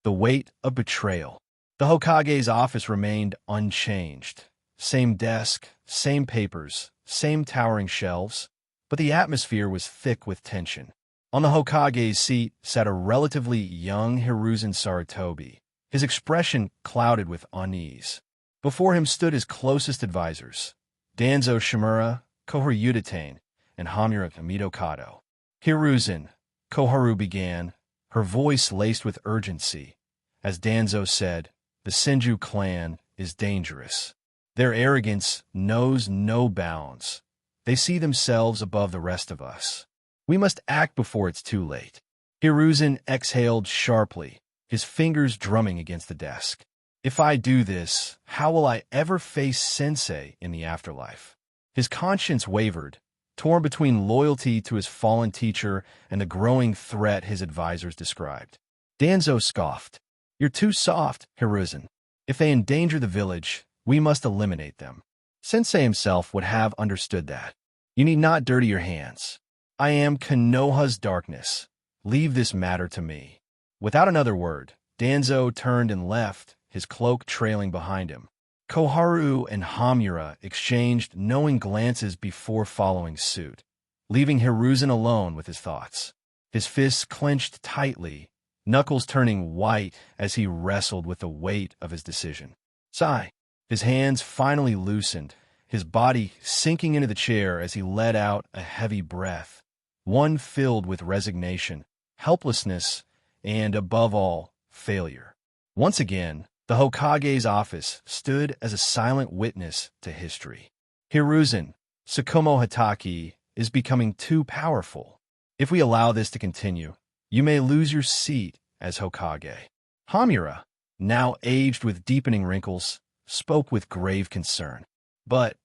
The weight of betrayal. The Hokage's office remained unchanged. Same desk, same papers, same towering shelves, but the atmosphere was thick with tension. On the Hokage's seat sat a relatively young Hiruzen Sarutobi, his expression clouded with unease. Before him stood his closest advisors, Danzo Shimura, Koharu Udatane, and Hamura Midokado. Hiruzen, Koharu began, her voice laced with urgency. As Danzo said, the Senju clan is dangerous. Their arrogance knows no bounds. They see themselves above the rest of us. We must act before it's too late. Hiruzen exhaled sharply, his fingers drumming against the desk. If I do this, how will I ever face Sensei in the afterlife? His conscience wavered, torn between loyalty to his fallen teacher and the growing threat his advisors described. Danzo scoffed. You're too soft, Hiruzen. If they endanger the village, we must eliminate them. Sensei himself would have understood that. You need not dirty your hands. I am Konoha's darkness. Leave this matter to me. Without another word, Danzo turned and left, his cloak trailing behind him. Koharu and Hamura exchanged knowing glances before following suit, leaving Hiruzen alone with his thoughts. His fists clenched tightly, knuckles turning white as he wrestled with the weight of his decision. Sigh. His hands finally loosened, his body sinking into the chair as he let out a heavy breath, one filled with resignation, helplessness, and, above all, failure. Once again, the Hokage's office stood as a silent witness to history. Hiruzen, Tsukumo Hatake, is becoming too powerful. If we allow this to continue, you may lose your seat as Hokage. Hamura, now aged with deepening wrinkles, spoke with grave concern. But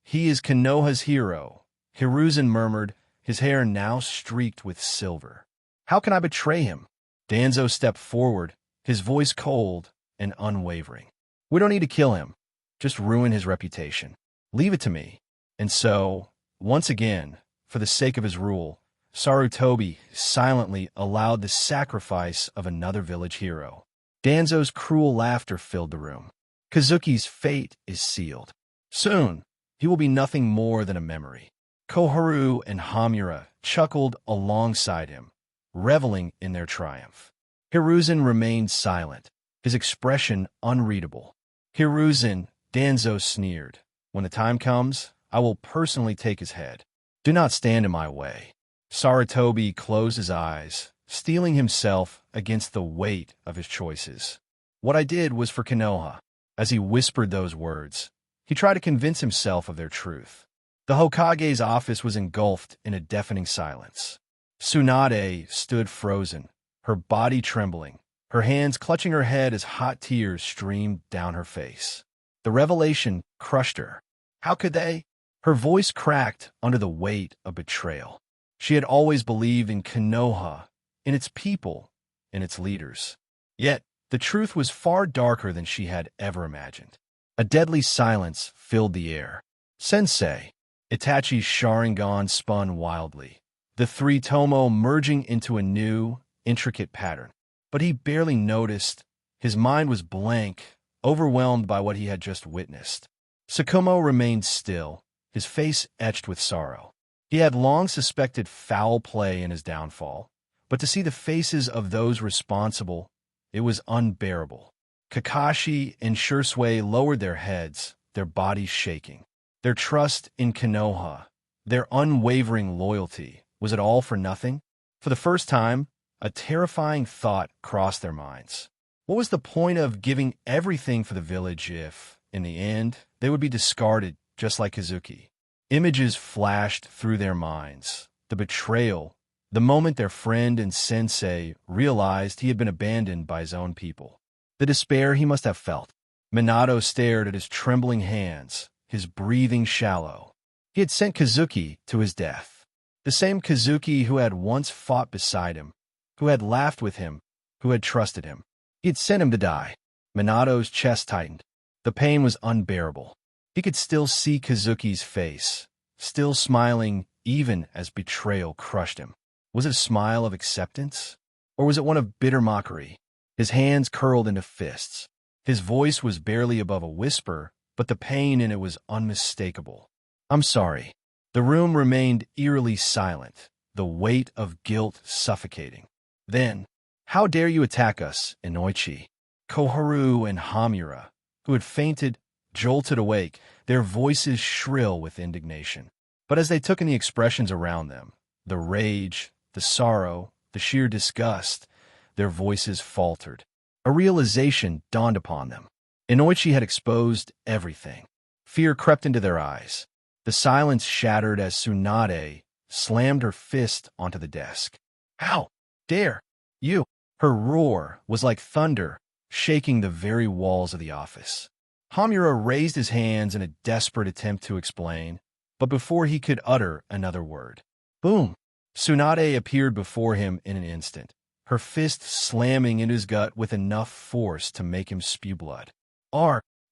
he is Konoha's hero, Hiruzen murmured, his hair now streaked with silver. How can I betray him? Danzo stepped forward, his voice cold and unwavering. We don't need to kill him, just ruin his reputation. Leave it to me. And so, once again, for the sake of his rule, Sarutobi silently allowed the sacrifice of another village hero. Danzo's cruel laughter filled the room. Kazuki's fate is sealed. Soon, he will be nothing more than a memory. Koharu and Hamura chuckled alongside him, reveling in their triumph. Hiruzen remained silent, his expression unreadable. Hiruzen, Danzo sneered. When the time comes, I will personally take his head. Do not stand in my way. Sarutobi closed his eyes, steeling himself against the weight of his choices. What I did was for Konoha. As he whispered those words, he tried to convince himself of their truth. The Hokage's office was engulfed in a deafening silence. Tsunade stood frozen, her body trembling, her hands clutching her head as hot tears streamed down her face. The revelation crushed her. How could they? Her voice cracked under the weight of betrayal. She had always believed in Konoha, in its people, in its leaders. Yet, the truth was far darker than she had ever imagined. A deadly silence filled the air. Sensei, Itachi's Sharingan spun wildly, the three tomo merging into a new, intricate pattern. But he barely noticed. His mind was blank, overwhelmed by what he had just witnessed. Tsukumo remained still, his face etched with sorrow. He had long suspected foul play in his downfall, but to see the faces of those responsible, it was unbearable. Kakashi and Shursui lowered their heads, their bodies shaking. Their trust in Konoha, their unwavering loyalty, was it all for nothing? For the first time, a terrifying thought crossed their minds. What was the point of giving everything for the village if, in the end, they would be discarded just like Kazuki? Images flashed through their minds. The betrayal, the moment their friend and sensei realized he had been abandoned by his own people. The despair he must have felt. Minato stared at his trembling hands, his breathing shallow. He had sent Kazuki to his death. The same Kazuki who had once fought beside him, who had laughed with him, who had trusted him. He had sent him to die. Minato's chest tightened. The pain was unbearable. He could still see Kazuki's face, still smiling even as betrayal crushed him. Was it a smile of acceptance? Or was it one of bitter mockery? His hands curled into fists. His voice was barely above a whisper, but the pain in it was unmistakable. "I'm sorry." The room remained eerily silent, the weight of guilt suffocating. Then, "How dare you attack us, Inoichi?" Koharu and Hamura, who had fainted, jolted awake, their voices shrill with indignation. But as they took in the expressions around them, the rage, the sorrow, the sheer disgust, their voices faltered. A realization dawned upon them. Inoichi had exposed everything. Fear crept into their eyes. The silence shattered as Tsunade slammed her fist onto the desk. "How dare you?" Her roar was like thunder, shaking the very walls of the office. Hamura raised his hands in a desperate attempt to explain, but before he could utter another word, boom! Tsunade appeared before him in an instant, her fist slamming into his gut with enough force to make him spew blood.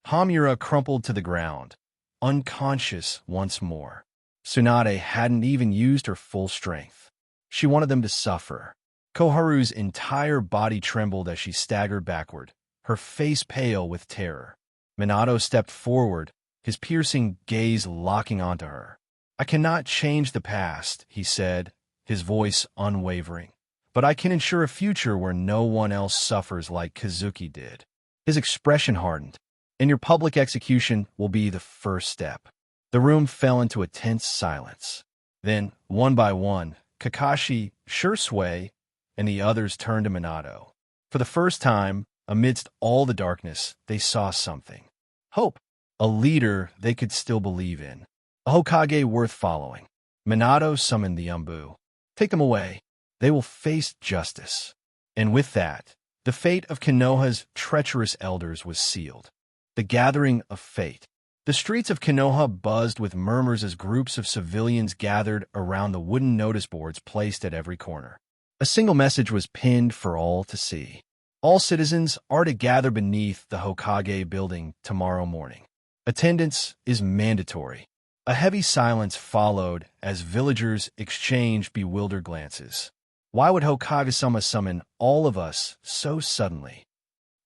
Hamura crumpled to the ground, unconscious once more. Tsunade hadn't even used her full strength. She wanted them to suffer. Koharu's entire body trembled as she staggered backward, her face pale with terror. Minato stepped forward, his piercing gaze locking onto her. "I cannot change the past," he said, his voice unwavering. "But I can ensure a future where no one else suffers like Kazuki did." His expression hardened. "And your public execution will be the first step." The room fell into a tense silence. Then, one by one, Kakashi, Shursui, and the others turned to Minato. For the first time, amidst all the darkness, they saw something. Hope. A leader they could still believe in. A Hokage worth following. Minato summoned the Umbu. "Take them away. They will face justice." And with that, the fate of Konoha's treacherous elders was sealed. The gathering of fate. The streets of Konoha buzzed with murmurs as groups of civilians gathered around the wooden notice boards placed at every corner. A single message was pinned for all to see. All citizens are to gather beneath the Hokage building tomorrow morning. Attendance is mandatory. A heavy silence followed as villagers exchanged bewildered glances. Why would Hokage-sama summon all of us so suddenly?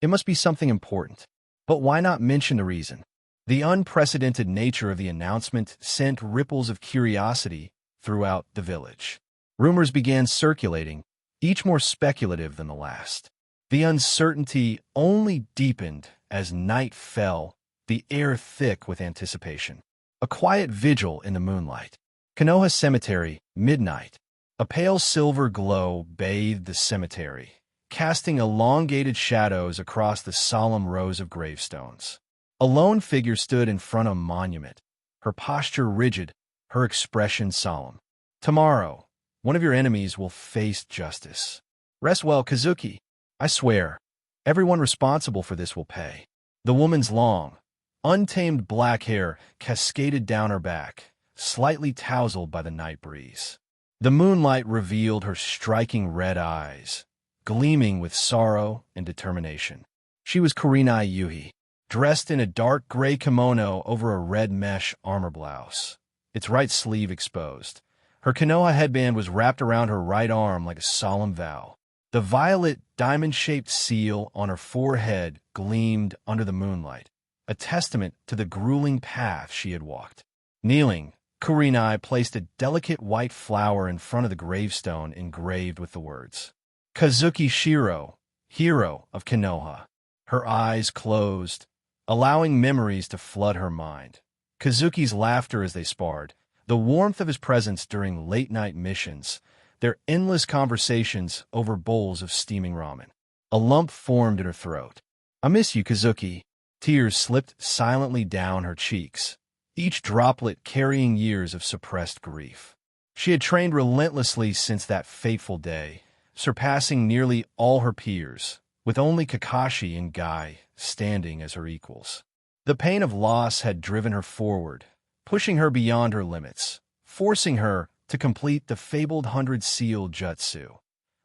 It must be something important. But why not mention the reason? The unprecedented nature of the announcement sent ripples of curiosity throughout the village. Rumors began circulating, each more speculative than the last. The uncertainty only deepened as night fell, the air thick with anticipation. A quiet vigil in the moonlight. Konoha Cemetery, midnight. A pale silver glow bathed the cemetery, casting elongated shadows across the solemn rows of gravestones. A lone figure stood in front of a monument, her posture rigid, her expression solemn. "Tomorrow, one of your enemies will face justice. Rest well, Kazuki. I swear, everyone responsible for this will pay." The woman's long, untamed black hair cascaded down her back, slightly tousled by the night breeze. The moonlight revealed her striking red eyes, gleaming with sorrow and determination. She was Kurenai Yuhi, dressed in a dark gray kimono over a red mesh armor blouse, its right sleeve exposed. Her Konoha headband was wrapped around her right arm like a solemn vow. The violet, diamond-shaped seal on her forehead gleamed under the moonlight, a testament to the grueling path she had walked. Kneeling, Kurenai placed a delicate white flower in front of the gravestone engraved with the words, "Kazuki Shiro, hero of Konoha." Her eyes closed, allowing memories to flood her mind. Kazuki's laughter as they sparred, the warmth of his presence during late-night missions, their endless conversations over bowls of steaming ramen. A lump formed in her throat. "I miss you, Kazuki." Tears slipped silently down her cheeks, each droplet carrying years of suppressed grief. She had trained relentlessly since that fateful day, surpassing nearly all her peers, with only Kakashi and Guy standing as her equals. The pain of loss had driven her forward, pushing her beyond her limits, forcing her to complete the fabled 100-seal jutsu,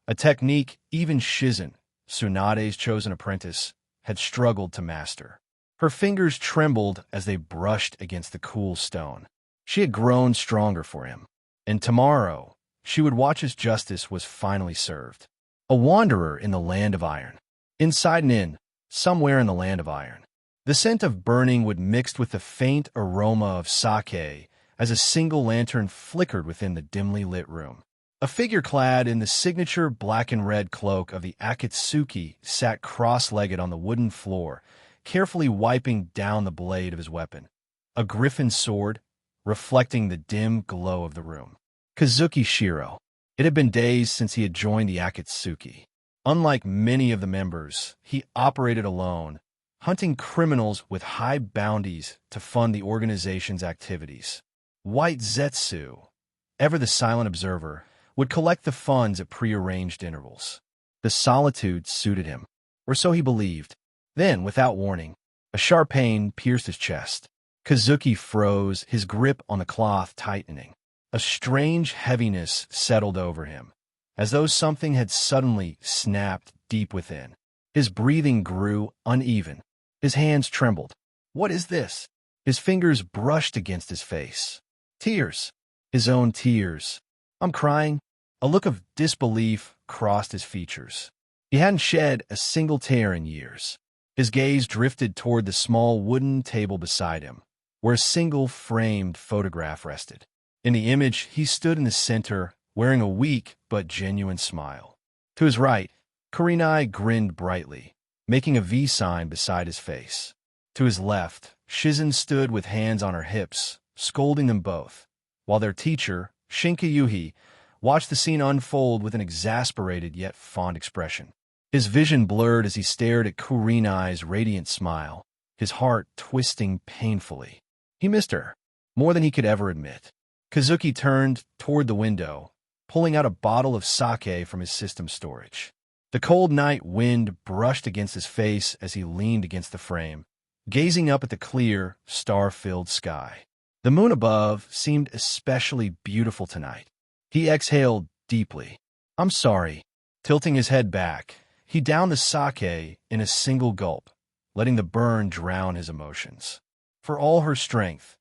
a technique even Shizen, Tsunade's chosen apprentice, had struggled to master. Her fingers trembled as they brushed against the cool stone. She had grown stronger for him, and tomorrow she would watch as justice was finally served. A wanderer in the land of iron. Inside an inn, somewhere in the land of iron. The scent of burning wood mixed with the faint aroma of sake as a single lantern flickered within the dimly lit room. A figure clad in the signature black and red cloak of the Akatsuki sat cross-legged on the wooden floor, carefully wiping down the blade of his weapon. A griffin sword, reflecting the dim glow of the room. Kazuki Shiro. It had been days since he had joined the Akatsuki. Unlike many of the members, he operated alone, hunting criminals with high bounties to fund the organization's activities. White Zetsu, ever the silent observer, would collect the funds at prearranged intervals. The solitude suited him, or so he believed. Then, without warning, a sharp pain pierced his chest. Kazuki froze, his grip on the cloth tightening. A strange heaviness settled over him, as though something had suddenly snapped deep within. His breathing grew uneven. His hands trembled. What is this? His fingers brushed against his face. Tears. His own tears. I'm crying. A look of disbelief crossed his features. He hadn't shed a single tear in years. His gaze drifted toward the small wooden table beside him, where a single framed photograph rested. In the image, he stood in the center, wearing a weak but genuine smile. To his right, Kurenai grinned brightly, making a V sign beside his face. To his left, Shizen stood with hands on her hips, scolding them both, while their teacher, Shinkayuhi, watched the scene unfold with an exasperated yet fond expression. His vision blurred as he stared at Kurenai's radiant smile, his heart twisting painfully. He missed her, more than he could ever admit. Kazuki turned toward the window, pulling out a bottle of sake from his system storage. The cold night wind brushed against his face as he leaned against the frame, gazing up at the clear, star-filled sky. The moon above seemed especially beautiful tonight. He exhaled deeply. I'm sorry. Tilting his head back, he downed the sake in a single gulp, letting the burn drown his emotions. For all her strength,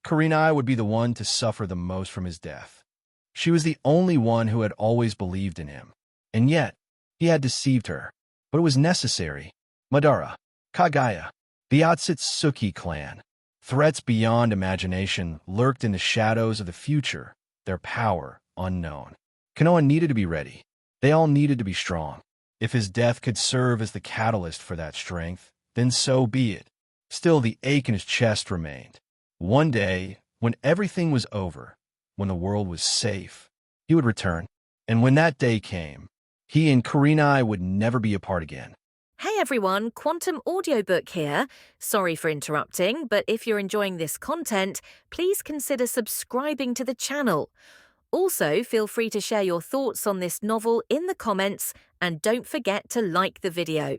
Kurenai would be the one to suffer the most from his death. She was the only one who had always believed in him. And yet, he had deceived her. But it was necessary. Madara, Kagaya, the Otsutsuki clan. Threats beyond imagination lurked in the shadows of the future, their power unknown. Konoha needed to be ready. They all needed to be strong. If his death could serve as the catalyst for that strength, then so be it. Still, the ache in his chest remained. One day, when everything was over, when the world was safe, he would return. And when that day came, he and Kurenai would never be apart again. Hey everyone, Quantum Audiobook here. Sorry for interrupting, but if you're enjoying this content, please consider subscribing to the channel. Also, feel free to share your thoughts on this novel in the comments, and don't forget to like the video.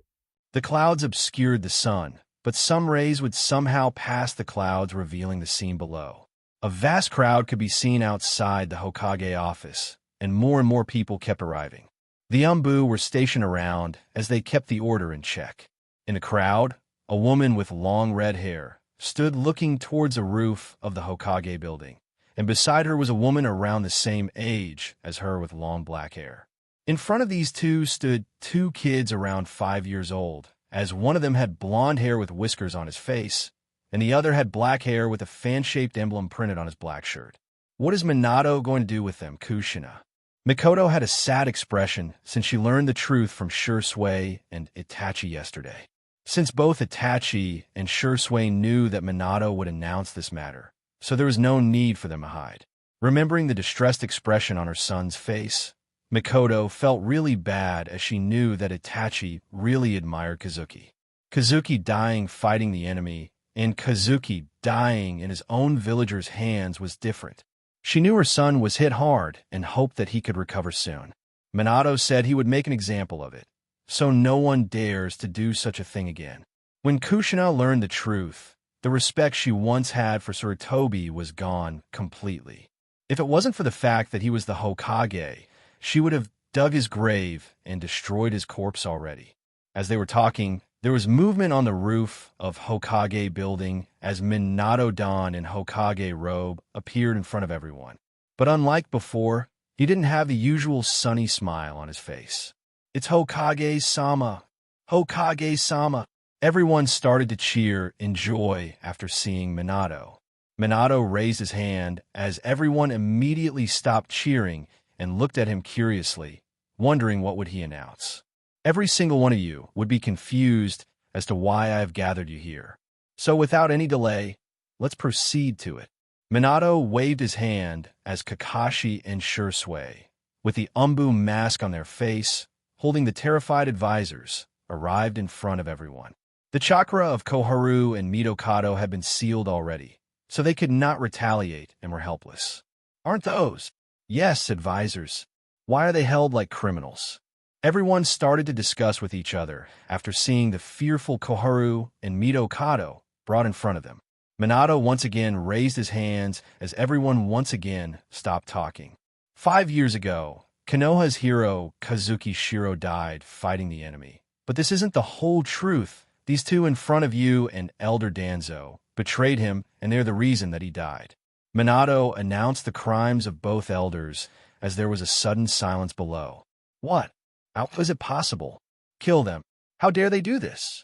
The clouds obscured the sun, but some rays would somehow pass the clouds, revealing the scene below. A vast crowd could be seen outside the Hokage office, and more people kept arriving. The Umbu were stationed around as they kept the order in check. In the crowd, a woman with long red hair stood looking towards a roof of the Hokage building, and beside her was a woman around the same age as her with long black hair. In front of these two stood two kids around 5 years old, as one of them had blonde hair with whiskers on his face, and the other had black hair with a fan-shaped emblem printed on his black shirt. What is Minato going to do with them, Kushina? Mikoto had a sad expression since she learned the truth from Shursui and Itachi yesterday. Since both Itachi and Shursui knew that Minato would announce this matter, so there was no need for them to hide. Remembering the distressed expression on her son's face, Mikoto felt really bad as she knew that Itachi really admired Kazuki. Kazuki dying fighting the enemy, and Kazuki dying in his own villagers' hands was different. She knew her son was hit hard and hoped that he could recover soon. Minato said he would make an example of it, so no one dares to do such a thing again. When Kushina learned the truth, the respect she once had for Sarutobi was gone completely. If it wasn't for the fact that he was the Hokage, she would have dug his grave and destroyed his corpse already. As they were talking, there was movement on the roof of Hokage building as Minato-dan in Hokage robe appeared in front of everyone. But unlike before, he didn't have the usual sunny smile on his face. It's Hokage-sama. Hokage-sama! Everyone started to cheer in joy after seeing Minato. Minato raised his hand as everyone immediately stopped cheering and looked at him curiously, wondering what would he announce. Every single one of you would be confused as to why I have gathered you here. So without any delay, let's proceed to it. Minato waved his hand as Kakashi and Shursui, with the Umbu mask on their face, holding the terrified advisors, arrived in front of everyone. The chakra of Koharu and Mitokado had been sealed already, so they could not retaliate and were helpless. Aren't those? Yes, advisors. Why are they held like criminals? Everyone started to discuss with each other after seeing the fearful Koharu and Mitokado brought in front of them. Minato once again raised his hands as everyone once again stopped talking. 5 years ago, Konoha's hero Kazuki Shiro died fighting the enemy. But this isn't the whole truth. These two in front of you and Elder Danzo betrayed him, and they're the reason that he died. Minato announced the crimes of both elders as there was a sudden silence below. What? How was it possible? Kill them. How dare they do this?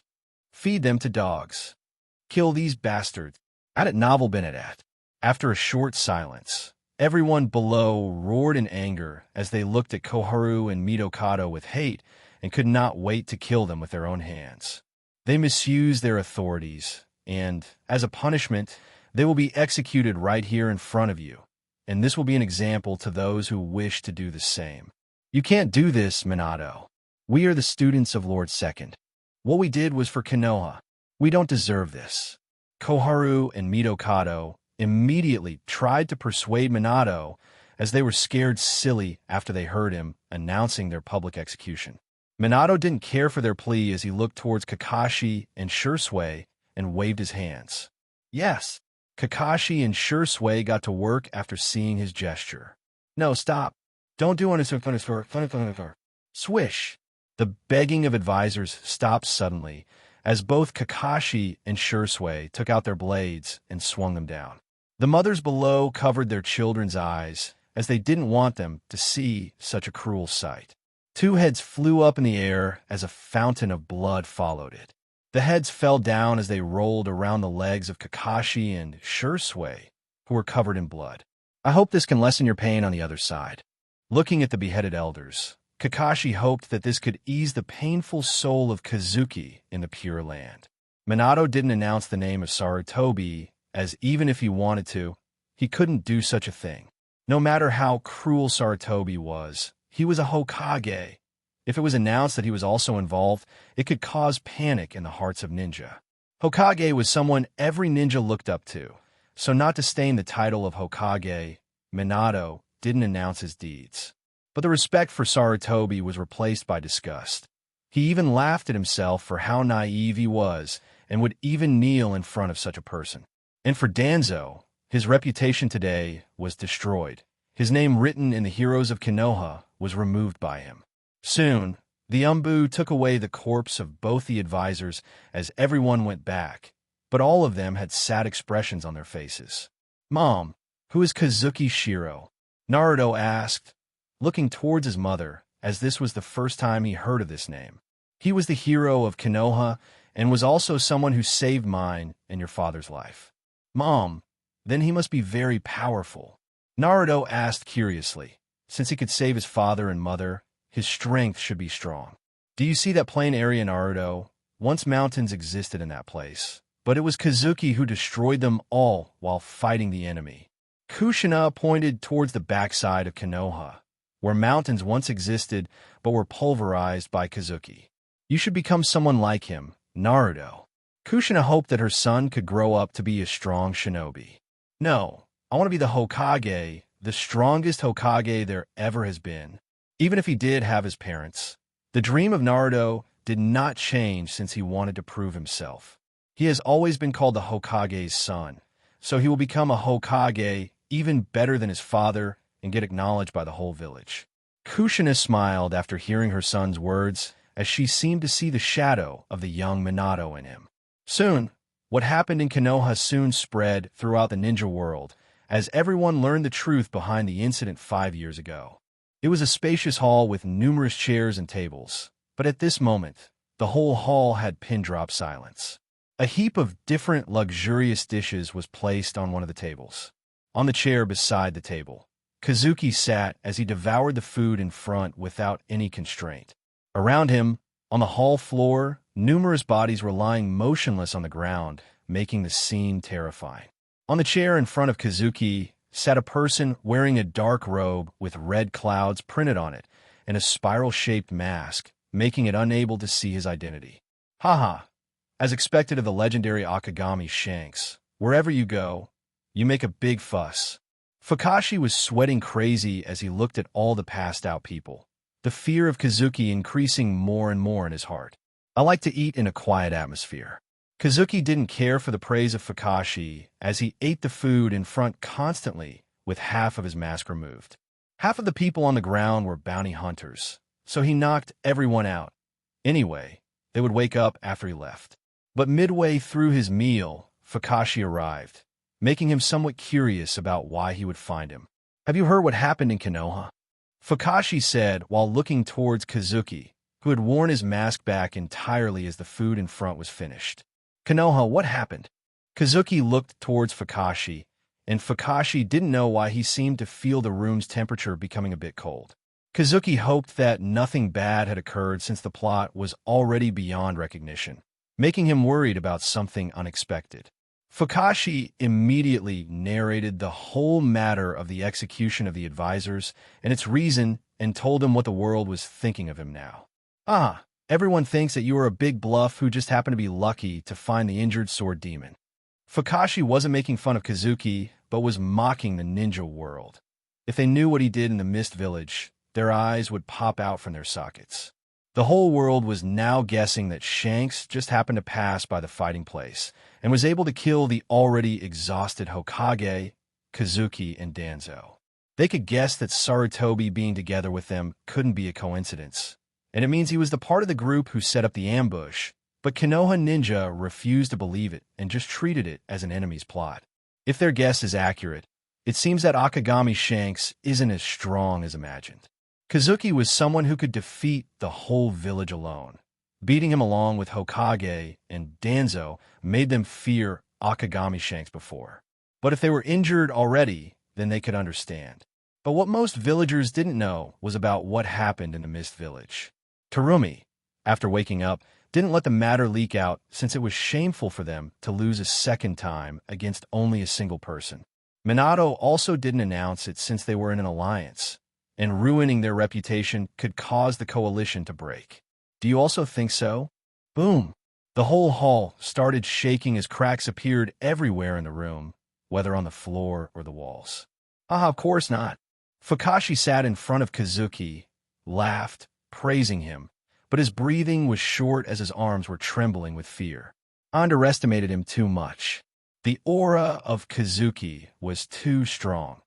Feed them to dogs. Kill these bastards. At it novel been at. After a short silence, everyone below roared in anger as they looked at Koharu and Mitokado with hate and could not wait to kill them with their own hands. They misused their authorities, and, as a punishment, they will be executed right here in front of you, and this will be an example to those who wish to do the same. You can't do this, Minato. We are the students of Lord Second. What we did was for Konoha. We don't deserve this. Koharu and Mitokado immediately tried to persuade Minato as they were scared silly after they heard him announcing their public execution. Minato didn't care for their plea as he looked towards Kakashi and Shursui and waved his hands. Yes, Kakashi and Shursui got to work after seeing his gesture. No, stop. Don't do anything. Swish. The begging of advisors stopped suddenly as both Kakashi and Shursui took out their blades and swung them down. The mothers below covered their children's eyes as they didn't want them to see such a cruel sight. 2 heads flew up in the air as a fountain of blood followed it. The heads fell down as they rolled around the legs of Kakashi and Shursui, who were covered in blood. I hope this can lessen your pain on the other side. Looking at the beheaded elders, Kakashi hoped that this could ease the painful soul of Kazuki in the Pure Land. Minato didn't announce the name of Sarutobi, as even if he wanted to, he couldn't do such a thing. No matter how cruel Sarutobi was, he was a Hokage. If it was announced that he was also involved, it could cause panic in the hearts of ninja. Hokage was someone every ninja looked up to, so not to stain the title of Hokage, Minato didn't announce his deeds. But the respect for Sarutobi was replaced by disgust. He even laughed at himself for how naive he was and would even kneel in front of such a person. And for Danzo, his reputation today was destroyed. His name written in the Heroes of Konoha was removed by him. Soon, the Umbu took away the corpse of both the advisors as everyone went back, but all of them had sad expressions on their faces. Mom, who is Kazuki Shiro? Naruto asked, looking towards his mother, as this was the first time he heard of this name. He was the hero of Konoha and was also someone who saved mine and your father's life. Mom, then he must be very powerful. Naruto asked curiously. Since he could save his father and mother, his strength should be strong. Do you see that plain area, Naruto? Once mountains existed in that place, but it was Kazuki who destroyed them all while fighting the enemy. Kushina pointed towards the backside of Konoha, where mountains once existed but were pulverized by Kazuki. You should become someone like him, Naruto. Kushina hoped that her son could grow up to be a strong shinobi. No, I want to be the Hokage, the strongest Hokage there ever has been. Even if he did have his parents, the dream of Naruto did not change since he wanted to prove himself. He has always been called the Hokage's son, so he will become a Hokage even better than his father and get acknowledged by the whole village. Kushina smiled after hearing her son's words, as she seemed to see the shadow of the young Minato in him. Soon, what happened in Konoha soon spread throughout the ninja world, as everyone learned the truth behind the incident 5 years ago. It was a spacious hall with numerous chairs and tables, but at this moment, The whole hall had pin-drop silence. A heap of different luxurious dishes was placed on one of the tables. On the chair beside the table, Kazuki sat as he devoured the food in front without any constraint. Around him, on the hall floor, numerous bodies were lying motionless on the ground, making the scene terrifying. On the chair in front of Kazuki sat a person wearing a dark robe with red clouds printed on it and a spiral-shaped mask, making it unable to see his identity. Haha. As expected of the legendary Akagami Shanks, wherever you go, you make a big fuss. Fukashi was sweating crazy as he looked at all the passed-out people, the fear of Kazuki increasing more and more in his heart. I like to eat in a quiet atmosphere. Kazuki didn't care for the praise of Fukashi as he ate the food in front constantly with half of his mask removed. Half of the people on the ground were bounty hunters, so he knocked everyone out. Anyway, they would wake up after he left. But midway through his meal, Fukashi arrived, making him somewhat curious about why he would find him. "Have you heard what happened in Konoha?" Fukashi said while looking towards Kazuki, who had worn his mask back entirely as the food in front was finished. "Konoha, what happened?" Kazuki looked towards Fukashi, and Fukashi didn't know why he seemed to feel the room's temperature becoming a bit cold. Kazuki hoped that nothing bad had occurred since the plot was already beyond recognition, making him worried about something unexpected. Fukashi immediately narrated the whole matter of the execution of the advisors and its reason and told him what the world was thinking of him now. Everyone thinks that you are a big bluff who just happened to be lucky to find the injured sword demon." Fukashi wasn't making fun of Kazuki, but was mocking the ninja world. If they knew what he did in the Mist Village, their eyes would pop out from their sockets. The whole world was now guessing that Shanks just happened to pass by the fighting place and was able to kill the already exhausted Hokage, Kazuki, and Danzo. They could guess that Sarutobi being together with them couldn't be a coincidence, and it means he was the part of the group who set up the ambush, but Konoha Ninja refused to believe it and just treated it as an enemy's plot. If their guess is accurate, it seems that Akagami Shanks isn't as strong as imagined. Kazuki was someone who could defeat the whole village alone. Beating him along with Hokage and Danzo made them fear Akagami Shanks before. But if they were injured already, then they could understand. But what most villagers didn't know was about what happened in the Mist Village. Terumi, after waking up, didn't let the matter leak out since it was shameful for them to lose a second time against only a single person. Minato also didn't announce it since they were in an alliance, and ruining their reputation could cause the coalition to break. Do you also think so? Boom! The whole hall started shaking as cracks appeared everywhere in the room, whether on the floor or the walls. Of course not. Fukashi sat in front of Kazuki, laughed, praising him, but his breathing was short as his arms were trembling with fear. I underestimated him too much. The aura of Kazuki was too strong.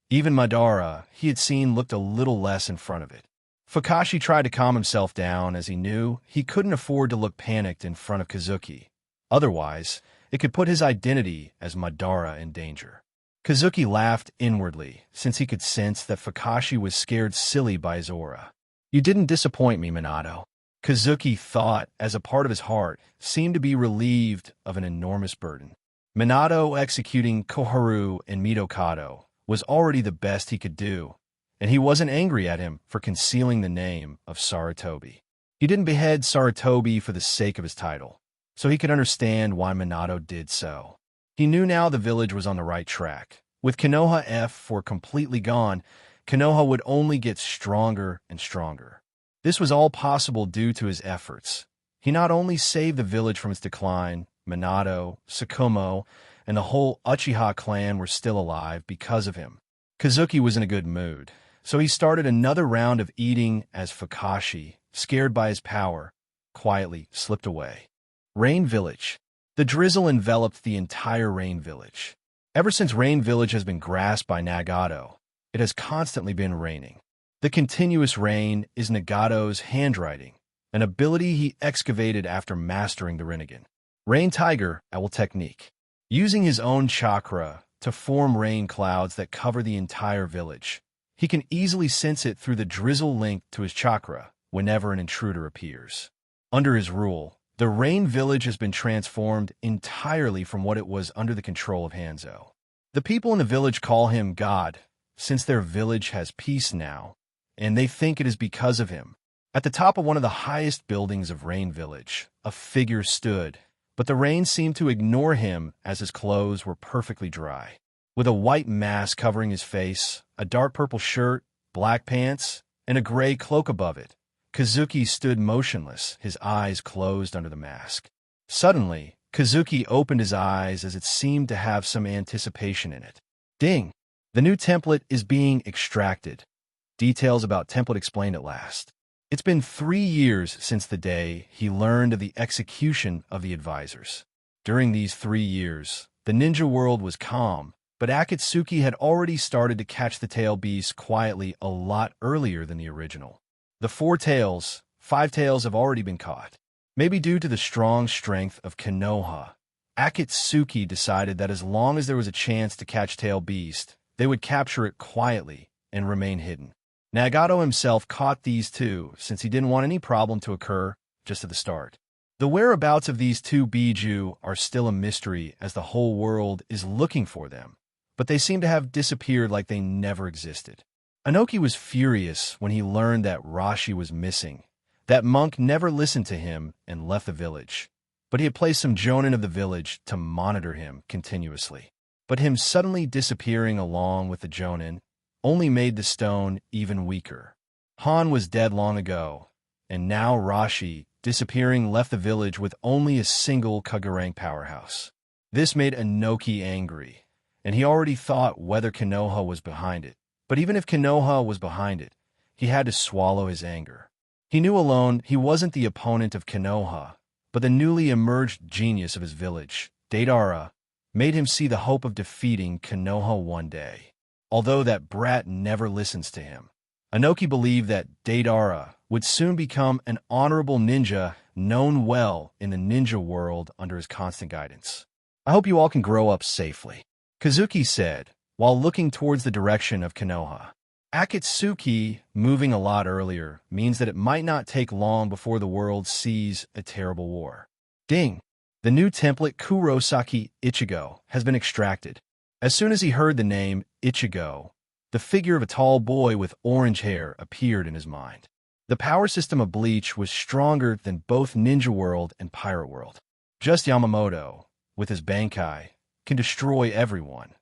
Even Madara, he had seen, looked a little less in front of it. Fukashi tried to calm himself down as he knew he couldn't afford to look panicked in front of Kazuki. Otherwise, it could put his identity as Madara in danger. Kazuki laughed inwardly since he could sense that Fukashi was scared silly by his aura. "You didn't disappoint me, Minato." Kazuki thought, as a part of his heart, seemed to be relieved of an enormous burden. Minato executing Koharu and Mitokado was already the best he could do, and he wasn't angry at him for concealing the name of Sarutobi. He didn't behead Sarutobi for the sake of his title, so he could understand why Minato did so. He knew now the village was on the right track. With Konoha F4 completely gone, Konoha would only get stronger and stronger. This was all possible due to his efforts. He not only saved the village from its decline, Minato, Sakumo, and the whole Uchiha clan were still alive because of him. Kazuki was in a good mood, so he started another round of eating as Fukashi, scared by his power, quietly slipped away. Rain Village. The drizzle enveloped the entire Rain Village. Ever since Rain Village has been grasped by Nagato, it has constantly been raining. The continuous rain is Nagato's handwriting, an ability he excavated after mastering the Rinnegan. Rain Tiger Owl Technique. Using his own chakra to form rain clouds that cover the entire village, he can easily sense it through the drizzle linked to his chakra whenever an intruder appears. Under his rule, the Rain Village has been transformed entirely from what it was under the control of Hanzo. The people in the village call him God, since their village has peace now, and they think it is because of him. At the top of one of the highest buildings of Rain Village, a figure stood, but the rain seemed to ignore him as his clothes were perfectly dry. With a white mask covering his face, a dark purple shirt, black pants, and a gray cloak above it, Kazuki stood motionless, his eyes closed under the mask. Suddenly, Kazuki opened his eyes as it seemed to have some anticipation in it. Ding! The new template is being extracted. Details about template explained at last. It's been 3 years since the day he learned of the execution of the advisors. During these 3 years, the ninja world was calm, but Akatsuki had already started to catch the tail beast quietly a lot earlier than the original. The 5 tails have already been caught. Maybe due to the strong strength of Konoha, Akatsuki decided that as long as there was a chance to catch tail beast, they would capture it quietly and remain hidden. Nagato himself caught these 2 since he didn't want any problem to occur just at the start. The whereabouts of these 2 Biju are still a mystery as the whole world is looking for them, but they seem to have disappeared like they never existed. Anoki was furious when he learned that Rashi was missing. That monk never listened to him and left the village, but he had placed some jonin of the village to monitor him continuously. But him suddenly disappearing along with the jonin only made the stone even weaker. Han was dead long ago, and now Rashi, disappearing, left the village with only a single Kage powerhouse. This made Anoki angry, and he already thought whether Konoha was behind it. But even if Konoha was behind it, he had to swallow his anger. He knew alone he wasn't the opponent of Konoha, but the newly emerged genius of his village, Deidara, made him see the hope of defeating Konoha one day. Although that brat never listens to him, Anoki believed that Deidara would soon become an honorable ninja known well in the ninja world under his constant guidance. I hope you all can grow up safely, Kazuki said, while looking towards the direction of Konoha. Akatsuki moving a lot earlier means that it might not take long before the world sees a terrible war. Ding! The new template Kurosaki Ichigo has been extracted. As soon as he heard the name Ichigo, the figure of a tall boy with orange hair appeared in his mind. The power system of Bleach was stronger than both Ninja World and Pirate World. Just Yamamoto, with his Bankai, can destroy everyone.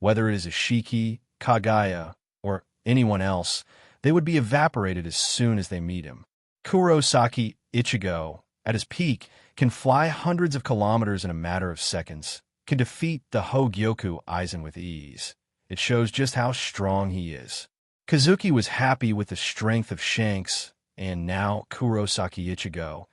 Whether it is a Shiki, Kagaya, or anyone else, they would be evaporated as soon as they meet him. Kurosaki Ichigo, at his peak, can fly hundreds of kilometers in a matter of seconds, can defeat the Hogyoku Aizen with ease. It shows just how strong he is. Kazuki was happy with the strength of Shanks, and now Kurosaki Ichigo.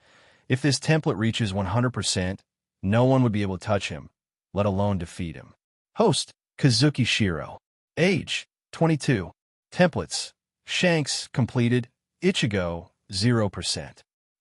If this template reaches 100%, no one would be able to touch him, let alone defeat him. Host, Kazuki Shiro. Age, 22. Templates, Shanks, completed. Ichigo, 0%.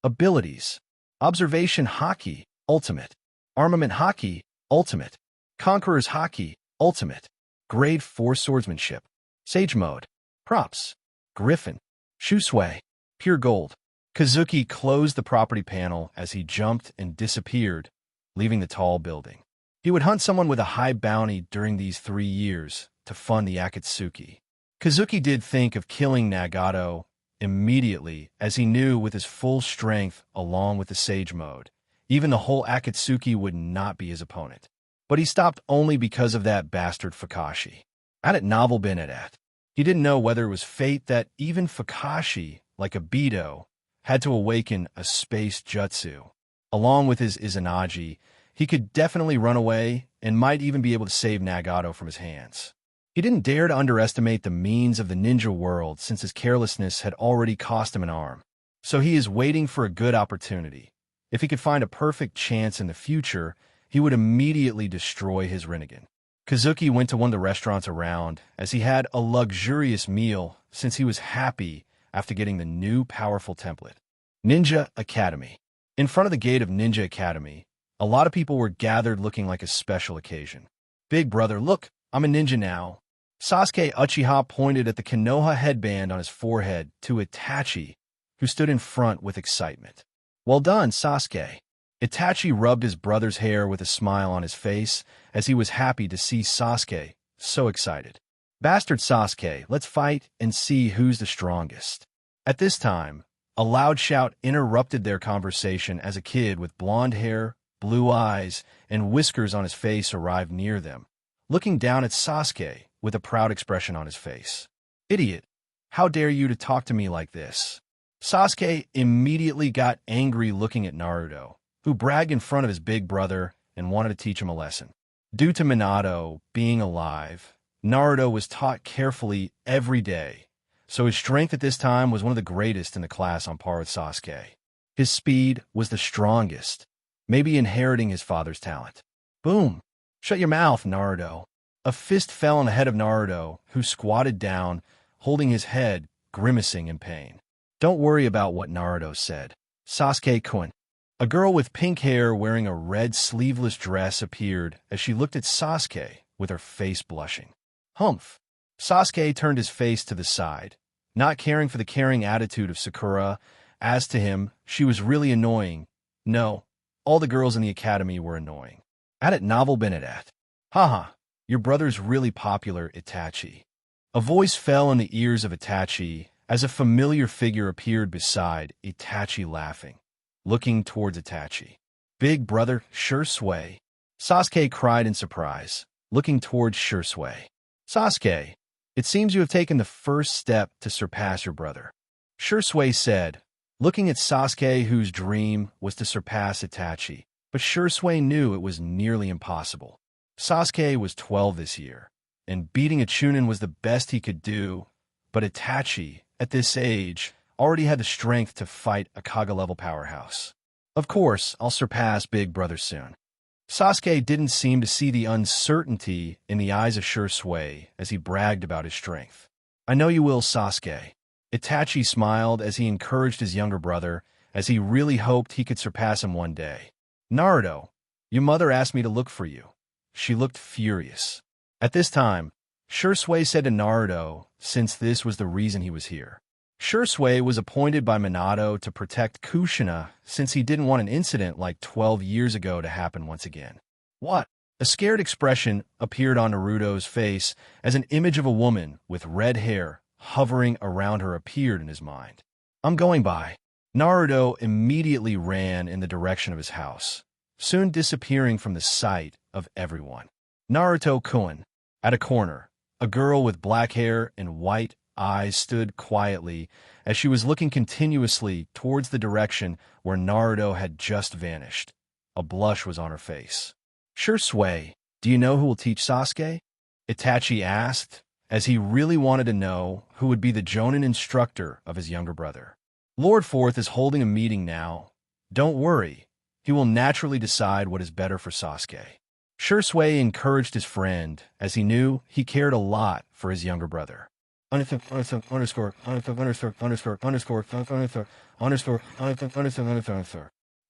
Abilities, Observation Haki, Ultimate. Armament Haki, Ultimate. Conqueror's Haki, Ultimate. Grade 4 Swordsmanship. Sage Mode. Props, Griffin. Shusui, Pure Gold. Kazuki closed the property panel as he jumped and disappeared, leaving the tall building. He would hunt someone with a high bounty during these 3 years to fund the Akatsuki. Kazuki did think of killing Nagato immediately, as he knew with his full strength along with the Sage Mode, even the whole Akatsuki would not be his opponent. But he stopped only because of that bastard Fukashi. At it novel been at. He didn't know whether it was fate that even Fukashi, like a Beto, had to awaken a space jutsu. Along with his Izanagi, he could definitely run away and might even be able to save Nagato from his hands. He didn't dare to underestimate the means of the ninja world since his carelessness had already cost him an arm. So he is waiting for a good opportunity. If he could find a perfect chance in the future, he would immediately destroy his Rinnegan. Kazuki went to one of the restaurants around as he had a luxurious meal since he was happy after getting the new powerful template. Ninja Academy. In front of the gate of Ninja Academy, a lot of people were gathered looking like a special occasion. Big brother, look, I'm a ninja now. Sasuke Uchiha pointed at the Konoha headband on his forehead to Itachi, who stood in front with excitement. Well done, Sasuke. Itachi rubbed his brother's hair with a smile on his face as he was happy to see Sasuke so excited. Bastard Sasuke, let's fight and see who's the strongest. At this time, a loud shout interrupted their conversation as a kid with blonde hair, blue eyes, and whiskers on his face arrived near them, looking down at Sasuke with a proud expression on his face. Idiot! How dare you to talk to me like this? Sasuke immediately got angry looking at Naruto, who bragged in front of his big brother and wanted to teach him a lesson. Due to Minato being alive, Naruto was taught carefully every day, so his strength at this time was one of the greatest in the class on par with Sasuke. His speed was the strongest, maybe inheriting his father's talent. Boom! Shut your mouth, Naruto. A fist fell on the head of Naruto, who squatted down, holding his head, grimacing in pain. Don't worry about what Naruto said. Sasuke-kun. A girl with pink hair wearing a red sleeveless dress appeared as she looked at Sasuke with her face blushing. Humph! Sasuke turned his face to the side, not caring for the caring attitude of Sakura. As to him, she was really annoying. No, all the girls in the academy were annoying. At it novel Benedette. Haha, your brother's really popular, Itachi. A voice fell on the ears of Itachi as a familiar figure appeared beside Itachi laughing, looking towards Itachi. Big brother, Shursui. Sasuke cried in surprise, looking towards Shursui. Sasuke, it seems you have taken the first step to surpass your brother. Shursui said, looking at Sasuke, whose dream was to surpass Itachi, but Shursui knew it was nearly impossible. Sasuke was 12 this year, and beating a Chunin was the best he could do, but Itachi, at this age, already had the strength to fight a Kage-level powerhouse. Of course, I'll surpass Big Brother soon. Sasuke didn't seem to see the uncertainty in the eyes of Shursui as he bragged about his strength. I know you will, Sasuke. Itachi smiled as he encouraged his younger brother, as he really hoped he could surpass him one day. Naruto, your mother asked me to look for you. She looked furious. At this time, Shursui said to Naruto, since this was the reason he was here. Shursui was appointed by Minato to protect Kushina since he didn't want an incident like 12 years ago to happen once again. What? A scared expression appeared on Naruto's face as an image of a woman with red hair hovering around her appeared in his mind. I'm going by. Naruto immediately ran in the direction of his house, soon disappearing from the sight of everyone. Naruto-kun. At a corner, a girl with black hair and white eyes stood quietly as she was looking continuously towards the direction where Naruto had just vanished. A blush was on her face. Shursui, do you know who will teach Sasuke? Itachi asked, as he really wanted to know who would be the Jonin instructor of his younger brother. Lord Fourth is holding a meeting now. Don't worry, he will naturally decide what is better for Sasuke. Shursui encouraged his friend, as he knew he cared a lot for his younger brother.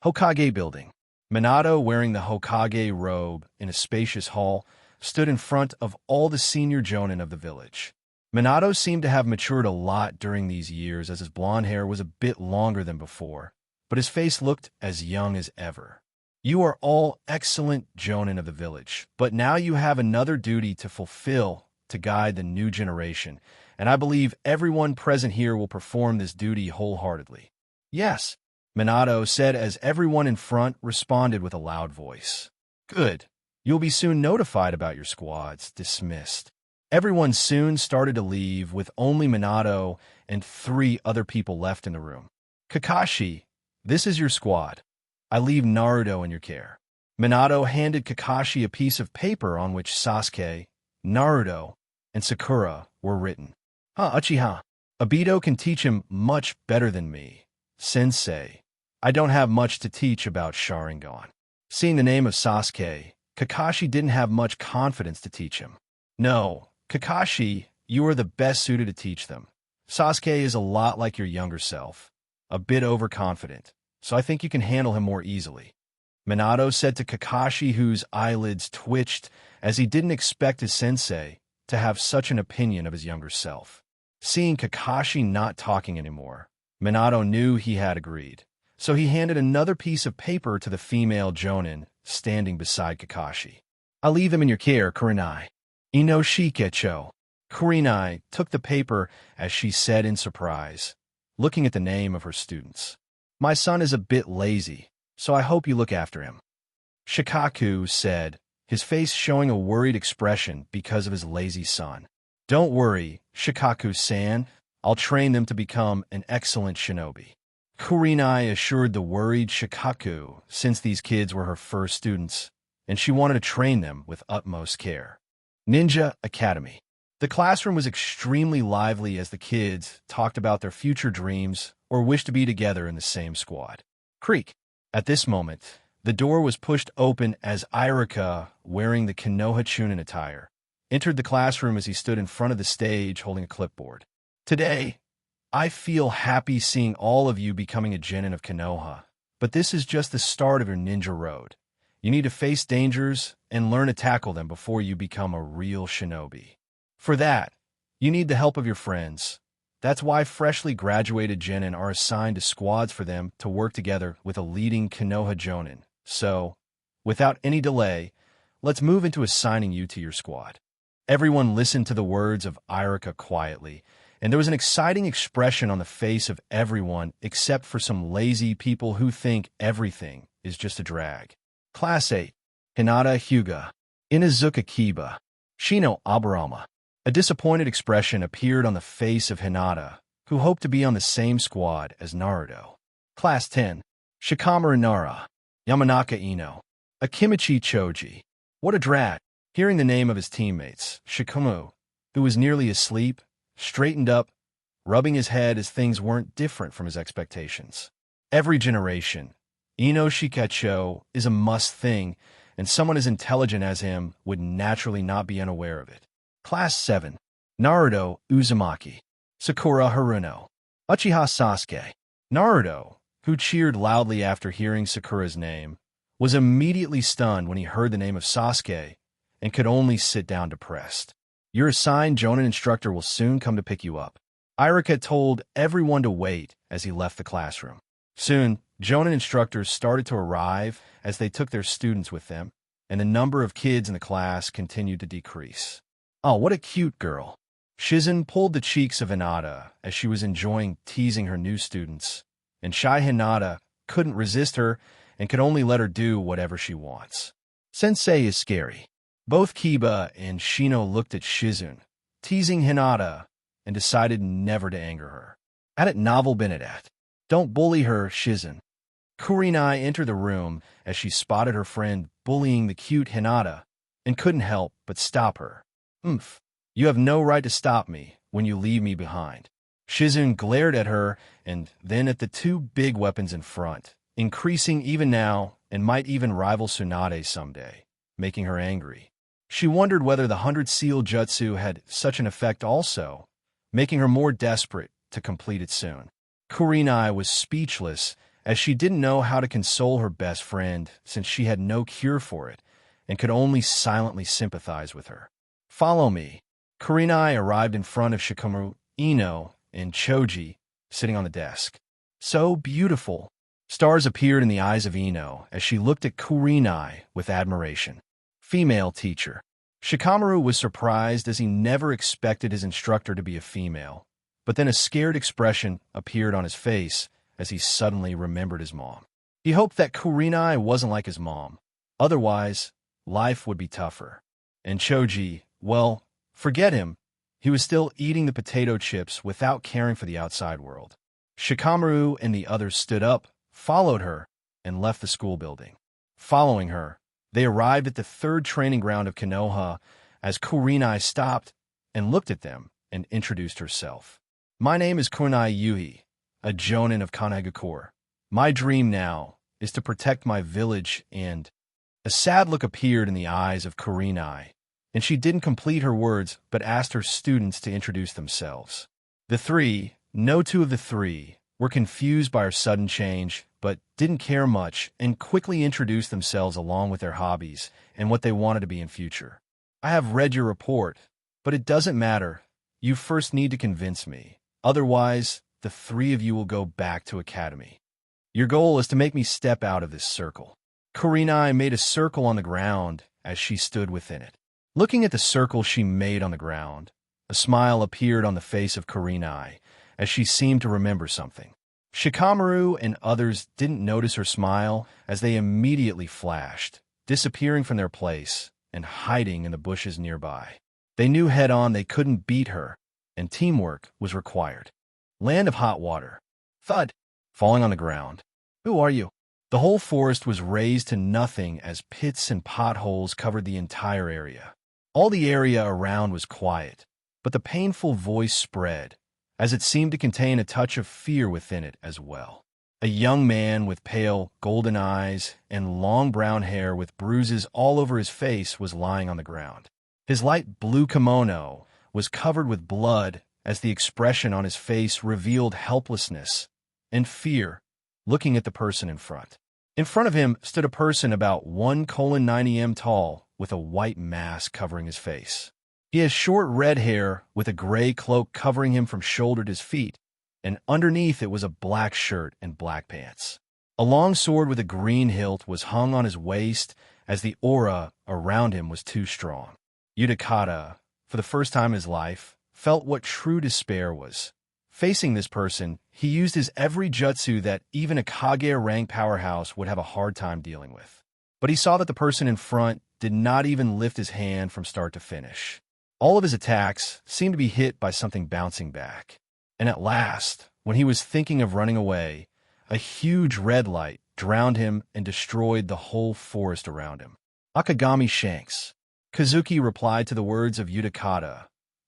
Hokage building. Minato, wearing the Hokage robe in a spacious hall, stood in front of all the senior Jonin of the village. Minato seemed to have matured a lot during these years as his blonde hair was a bit longer than before, but his face looked as young as ever. You are all excellent Jonin of the village, but now you have another duty to fulfill to guide the new generation, and I believe everyone present here will perform this duty wholeheartedly. Yes, Minato said as everyone in front responded with a loud voice. Good. You'll be soon notified about your squads. Dismissed. Everyone soon started to leave with only Minato and 3 other people left in the room. Kakashi, this is your squad. I leave Naruto in your care. Minato handed Kakashi a piece of paper on which Sasuke, Naruto, and Sakura were written. Uchiha. Obito can teach him much better than me. Sensei, I don't have much to teach about Sharingan. Seeing the name of Sasuke, Kakashi didn't have much confidence to teach him. No, Kakashi, you are the best suited to teach them. Sasuke is a lot like your younger self, a bit overconfident, so I think you can handle him more easily. Minato said to Kakashi, whose eyelids twitched as he didn't expect his sensei to have such an opinion of his younger self. Seeing Kakashi not talking anymore, Minato knew he had agreed, so he handed another piece of paper to the female jonin standing beside Kakashi. "I'll leave him in your care, Kurenai." "Inoshikecho." Kurenai took the paper as she said in surprise, looking at the name of her students. "My son is a bit lazy, so I hope you look after him." Shikaku said, his face showing a worried expression because of his lazy son. "Don't worry, Shikaku-san. I'll train them to become an excellent shinobi." Kurenai assured the worried Shikaku since these kids were her first students, and she wanted to train them with utmost care. Ninja Academy. The classroom was extremely lively as the kids talked about their future dreams or wished to be together in the same squad. Creak. At this moment, the door was pushed open as Irika, wearing the Konoha Chunin attire, entered the classroom as he stood in front of the stage holding a clipboard. "Today, I feel happy seeing all of you becoming a genin of Konoha, but this is just the start of your ninja road. You need to face dangers and learn to tackle them before you become a real shinobi. For that, you need the help of your friends. That's why freshly graduated genin are assigned to squads for them to work together with a leading Konoha jonin. So, without any delay, let's move into assigning you to your squad." Everyone listened to the words of Irika quietly, and there was an exciting expression on the face of everyone except for some lazy people who think everything is just a drag. Class 8. Hinata Hyuga. Inazuka Kiba. Shino Aburama. A disappointed expression appeared on the face of Hinata, who hoped to be on the same squad as Naruto. Class 10. Shikamaru Nara. Yamanaka Ino. Akimichi Choji. What a drat. Hearing the name of his teammates, Shikumu, who was nearly asleep, straightened up, rubbing his head as things weren't different from his expectations. Every generation, Ino Shikacho is a must thing, and someone as intelligent as him would naturally not be unaware of it. Class 7. Naruto Uzumaki. Sakura Haruno. Uchiha Sasuke. Naruto, who cheered loudly after hearing Sakura's name, was immediately stunned when he heard the name of Sasuke and could only sit down depressed. "Your assigned Jonin instructor will soon come to pick you up." Irika told everyone to wait as he left the classroom. Soon, Jonin instructors started to arrive as they took their students with them, and the number of kids in the class continued to decrease. "Oh, what a cute girl." Shizen pulled the cheeks of Hinata as she was enjoying teasing her new students, and shy Hinata couldn't resist her and could only let her do whatever she wants. "Sensei is scary." Both Kiba and Shino looked at Shizun, teasing Hinata, and decided never to anger her. "Had it novel been at. Don't bully her, Shizun." Kurenai entered the room as she spotted her friend bullying the cute Hinata and couldn't help but stop her. "Oomph, you have no right to stop me when you leave me behind." Shizun glared at her and then at the two big weapons in front, increasing even now and might even rival Tsunade someday, making her angry. She wondered whether the 100 Seal Jutsu had such an effect also, making her more desperate to complete it soon. Kurenai was speechless as she didn't know how to console her best friend since she had no cure for it and could only silently sympathize with her. "Follow me." Kurenai arrived in front of Shikamaru, Ino, and Choji sitting on the desk. "So beautiful." Stars appeared in the eyes of Ino as she looked at Kurenai with admiration. Female teacher. Shikamaru was surprised as he never expected his instructor to be a female, but then a scared expression appeared on his face as he suddenly remembered his mom. He hoped that Kurenai wasn't like his mom. Otherwise, life would be tougher. And Choji, well, forget him. He was still eating the potato chips without caring for the outside world. Shikamaru and the others stood up, followed her, and left the school building. Following her, they arrived at the third training ground of Konoha as Kurenai stopped and looked at them and introduced herself. "My name is Kunai Yuhi, a jonin of Kanagakure. My dream now is to protect my village and—" A sad look appeared in the eyes of Kurenai, and she didn't complete her words but asked her students to introduce themselves. No two of the three, were confused by her sudden change, but didn't care much and quickly introduced themselves along with their hobbies and what they wanted to be in future. "I have read your report, but it doesn't matter. You first need to convince me. Otherwise, the three of you will go back to academy." Your goal is to make me step out of this circle. Kurenai made a circle on the ground as she stood within it. Looking at the circle she made on the ground, a smile appeared on the face of Kurenai as she seemed to remember something. Shikamaru and others didn't notice her smile as they immediately flashed, disappearing from their place and hiding in the bushes nearby. They knew head-on they couldn't beat her, and teamwork was required. Land of hot water. Thud. Falling on the ground. Who are you? The whole forest was razed to nothing as pits and potholes covered the entire area. All the area around was quiet, but the painful voice spread, as it seemed to contain a touch of fear within it as well. A young man with pale, golden eyes and long brown hair with bruises all over his face was lying on the ground. His light blue kimono was covered with blood as the expression on his face revealed helplessness and fear, looking at the person in front. In front of him stood a person about 1:90 m tall with a white mask covering his face. He has short red hair with a gray cloak covering him from shoulder to his feet, and underneath it was a black shirt and black pants. A long sword with a green hilt was hung on his waist as the aura around him was too strong. Utakata, for the first time in his life, felt what true despair was. Facing this person, he used his every jutsu that even a Kage rank powerhouse would have a hard time dealing with. But he saw that the person in front did not even lift his hand from start to finish. All of his attacks seemed to be hit by something bouncing back. And at last, when he was thinking of running away, a huge red light drowned him and destroyed the whole forest around him. Akagami Shanks. Kazuki replied to the words of Utakata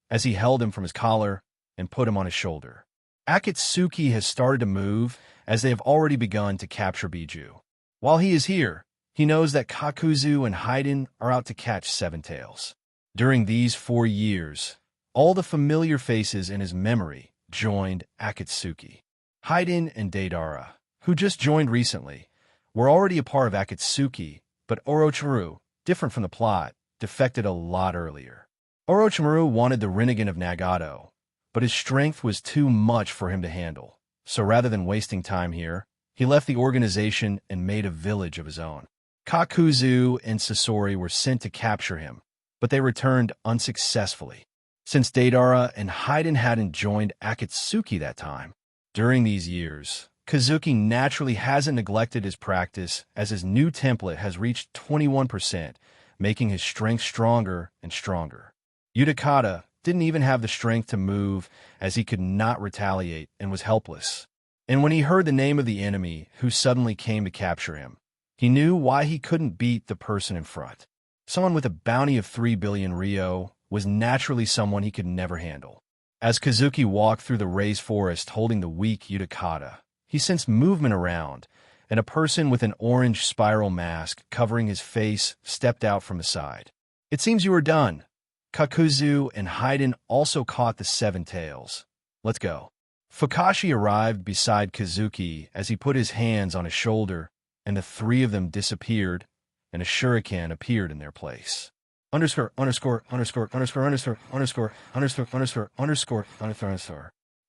as he held him from his collar and put him on his shoulder. Akatsuki has started to move as they have already begun to capture Biju. While he is here, he knows that Kakuzu and Haiden are out to catch Seven Tails. During these 4 years, all the familiar faces in his memory joined Akatsuki. Haiden and Deidara, who just joined recently, were already a part of Akatsuki, but Orochimaru, different from the plot, defected a lot earlier. Orochimaru wanted the Rinnegan of Nagato, but his strength was too much for him to handle. So rather than wasting time here, he left the organization and made a village of his own. Kakuzu and Sasori were sent to capture him, but they returned unsuccessfully. Since Deidara and Haiden hadn't joined Akatsuki that time, during these years, Kazuki naturally hasn't neglected his practice as his new template has reached 21%, making his strength stronger and stronger. Utakata didn't even have the strength to move as he could not retaliate and was helpless. And when he heard the name of the enemy who suddenly came to capture him, he knew why he couldn't beat the person in front. Someone with a bounty of 3 billion Ryo was naturally someone he could never handle. As Kazuki walked through the razed forest holding the weak Utakata, he sensed movement around, and a person with an orange spiral mask covering his face stepped out from the side. "It seems you are done." Kakuzu and Haiden also caught the Seven Tails. "Let's go." Fukashi arrived beside Kazuki as he put his hands on his shoulder, and the three of them disappeared, and a shuriken appeared in their place. Underscore.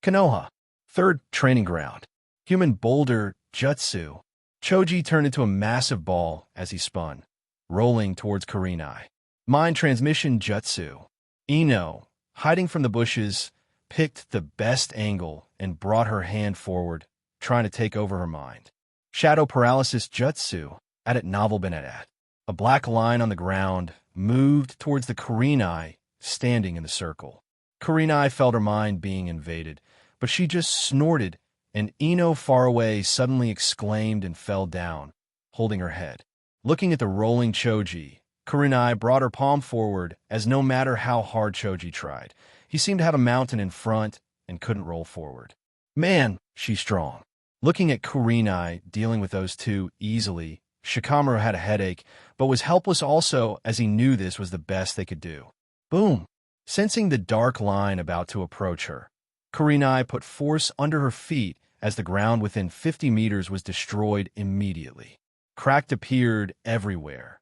Konoha. Third training ground. Human boulder jutsu. Choji turned into a massive ball as he spun, rolling towards Kurenai. Mind transmission jutsu. Ino, hiding from the bushes, picked the best angle and brought her hand forward, trying to take over her mind. Shadow paralysis jutsu. At it novel been at. A black line on the ground moved towards the Kurenai standing in the circle. Kurenai felt her mind being invaded, but she just snorted, and Ino far away suddenly exclaimed and fell down, holding her head. Looking at the rolling Choji, Kurenai brought her palm forward as no matter how hard Choji tried, he seemed to have a mountain in front and couldn't roll forward. "Man, she's strong." Looking at Kurenai dealing with those two easily, Shikamaru had a headache, but was helpless also as he knew this was the best they could do. Boom! Sensing the dark line about to approach her, Kurenai put force under her feet as the ground within 50 meters was destroyed immediately. Cracked appeared everywhere,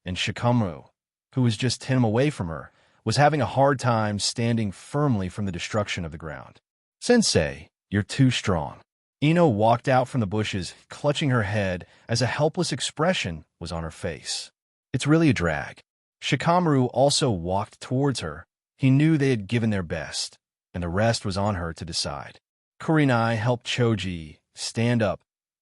and Shikamaru, who was just 10 away from her, was having a hard time standing firmly from the destruction of the ground. "Sensei, you're too strong." Ino walked out from the bushes, clutching her head as a helpless expression was on her face. It's really a drag. Shikamaru also walked towards her. He knew they had given their best, and the rest was on her to decide. Kurenai helped Choji stand up,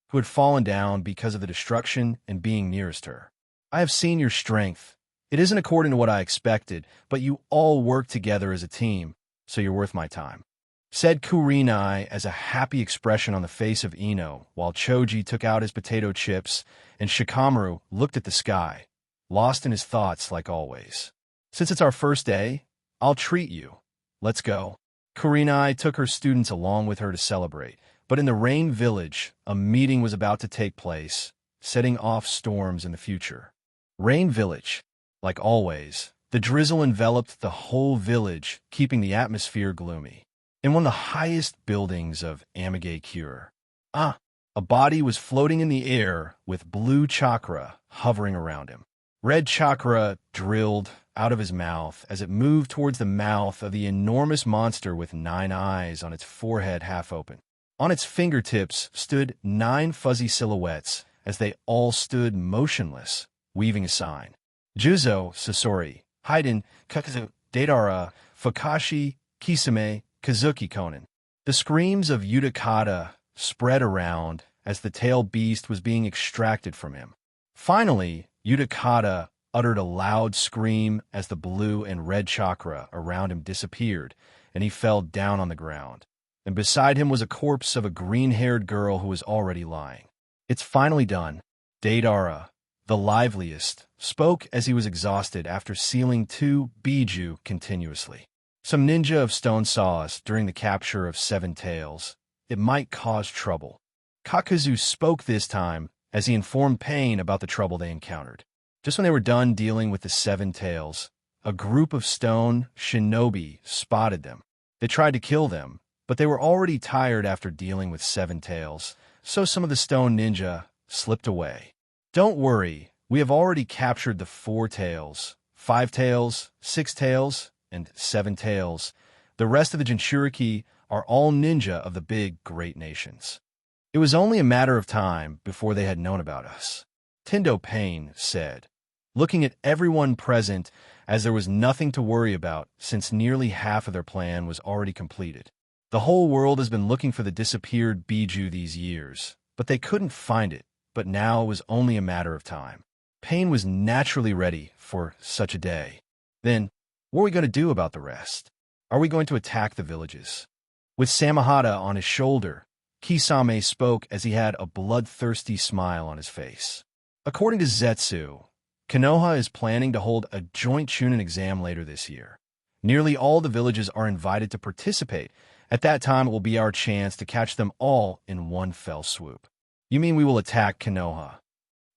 who had fallen down because of the destruction and being nearest her. I have seen your strength. It isn't according to what I expected, but you all work together as a team, so you're worth my time, said Kurenai as a happy expression on the face of Ino, while Choji took out his potato chips and Shikamaru looked at the sky, lost in his thoughts like always. Since it's our first day, I'll treat you. Let's go. Kurenai took her students along with her to celebrate, but in the Rain Village, a meeting was about to take place, setting off storms in the future. Rain Village. Like always, the drizzle enveloped the whole village, keeping the atmosphere gloomy. In one of the highest buildings of Amage Cure, a body was floating in the air with blue chakra hovering around him. Red chakra drilled out of his mouth as it moved towards the mouth of the enormous monster with 9 eyes on its forehead half open. On its fingertips stood 9 fuzzy silhouettes as they all stood motionless, weaving a sign. Juzo, Sasori, Haiden, Kakazu, Deidara, Fukashi, Kisame, Kazuki Konin. The screams of Utakata spread around as the tail beast was being extracted from him. Finally, Utakata uttered a loud scream as the blue and red chakra around him disappeared, and he fell down on the ground. And beside him was a corpse of a green-haired girl who was already lying. It's finally done. Deidara, the liveliest, spoke as he was exhausted after sealing 2 biju continuously. Some ninja of stone saw us during the capture of 7 tails. It might cause trouble. Kakuzu spoke this time as he informed Pain about the trouble they encountered. Just when they were done dealing with the 7 tails, a group of stone shinobi spotted them. They tried to kill them, but they were already tired after dealing with 7 tails, so some of the stone ninja slipped away. Don't worry, we have already captured the 4 tails, 5 tails, 6 tails, and 7 tails. The rest of the Jinchuriki are all ninja of the big, great nations. It was only a matter of time before they had known about us, Tendo Pain said, looking at everyone present as there was nothing to worry about since nearly half of their plan was already completed. The whole world has been looking for the disappeared biju these years, but they couldn't find it. But now it was only a matter of time. Pain was naturally ready for such a day. Then, what are we going to do about the rest? Are we going to attack the villages? With Samahata on his shoulder, Kisame spoke as he had a bloodthirsty smile on his face. According to Zetsu, Konoha is planning to hold a joint Chunin exam later this year. Nearly all the villages are invited to participate. At that time, it will be our chance to catch them all in one fell swoop. You mean we will attack Konoha?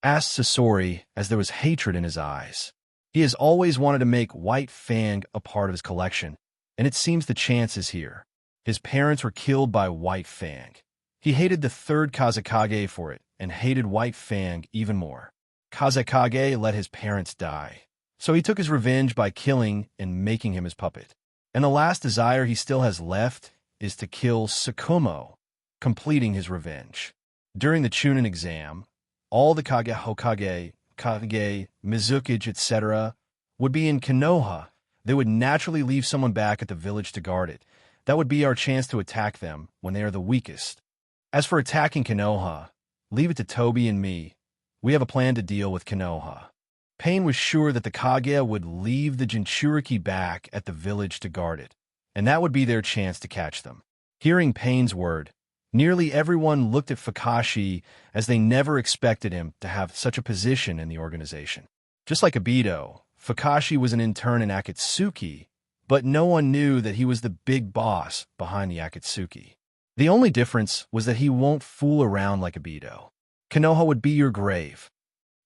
Asked Sasori as there was hatred in his eyes. He has always wanted to make White Fang a part of his collection, and it seems the chance is here. His parents were killed by White Fang. He hated the 3rd Kazekage for it, and hated White Fang even more. Kazekage let his parents die, so he took his revenge by killing and making him his puppet. And the last desire he still has left is to kill Tsukumo, completing his revenge. During the Chunin exam, all the Kage, Hokage, Kage, Mizukage, etc. would be in Konoha. They would naturally leave someone back at the village to guard it. That would be our chance to attack them when they are the weakest. As for attacking Konoha, leave it to Toby and me. We have a plan to deal with Konoha. Pain was sure that the Kage would leave the Jinchuriki back at the village to guard it, and that would be their chance to catch them. Hearing Pain's word, nearly everyone looked at Fukashi as they never expected him to have such a position in the organization. Just like Obito, Fukashi was an intern in Akatsuki, but no one knew that he was the big boss behind the Akatsuki. The only difference was that he won't fool around like Obito. Konoha would be your grave.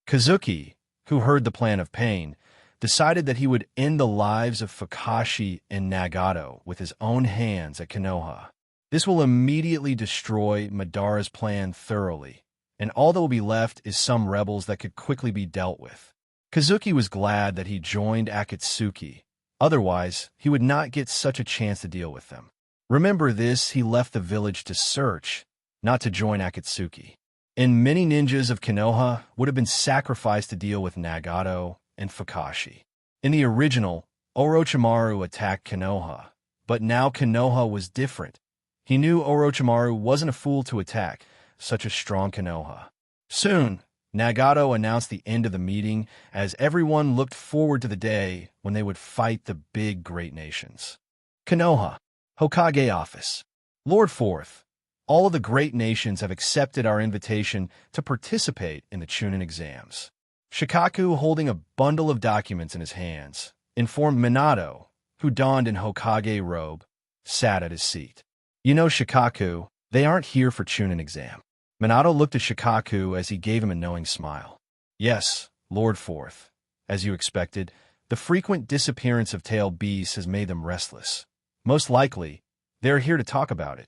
Kazuki, who heard the plan of Pain, decided that he would end the lives of Fukashi and Nagato with his own hands at Konoha. This will immediately destroy Madara's plan thoroughly, and all that will be left is some rebels that could quickly be dealt with. Kazuki was glad that he joined Akatsuki. Otherwise, he would not get such a chance to deal with them. Remember this, he left the village to search, not to join Akatsuki. And many ninjas of Konoha would have been sacrificed to deal with Nagato and Fukashi. In the original, Orochimaru attacked Konoha, but now Konoha was different. He knew Orochimaru wasn't a fool to attack such a strong Konoha. Soon, Nagato announced the end of the meeting as everyone looked forward to the day when they would fight the big great nations. Konoha, Hokage Office. Lord Fourth, all of the great nations have accepted our invitation to participate in the Chunin exams. Shikaku, holding a bundle of documents in his hands, informed Minato, who donned an Hokage robe, sat at his seat. You know, Shikaku, they aren't here for Chunin exam. Minato looked at Shikaku as he gave him a knowing smile. Yes, Lord Fourth. As you expected, the frequent disappearance of tail beasts has made them restless. Most likely, they are here to talk about it.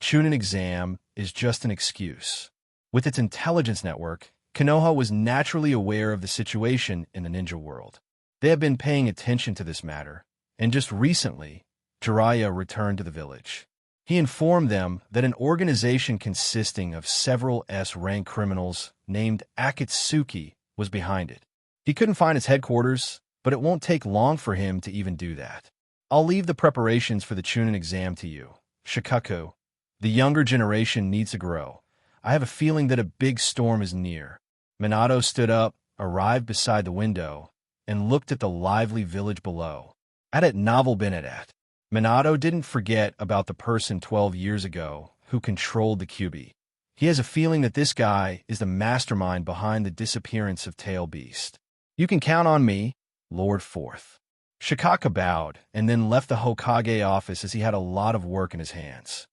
Chunin exam is just an excuse. With its intelligence network, Konoha was naturally aware of the situation in the ninja world. They have been paying attention to this matter, and just recently, Jiraiya returned to the village. He informed them that an organization consisting of several S-rank criminals named Akatsuki was behind it. He couldn't find its headquarters, but it won't take long for him to even do that. I'll leave the preparations for the Chunin exam to you. Shikaku, the younger generation needs to grow. I have a feeling that a big storm is near. Minato stood up, arrived beside the window, and looked at the lively village below. Had it novel been at? Minato didn't forget about the person 12 years ago who controlled the Kyuubi. He has a feeling that this guy is the mastermind behind the disappearance of Tail Beast. You can count on me, Lord Fourth. Shikaka bowed and then left the Hokage office as he had a lot of work in his hands.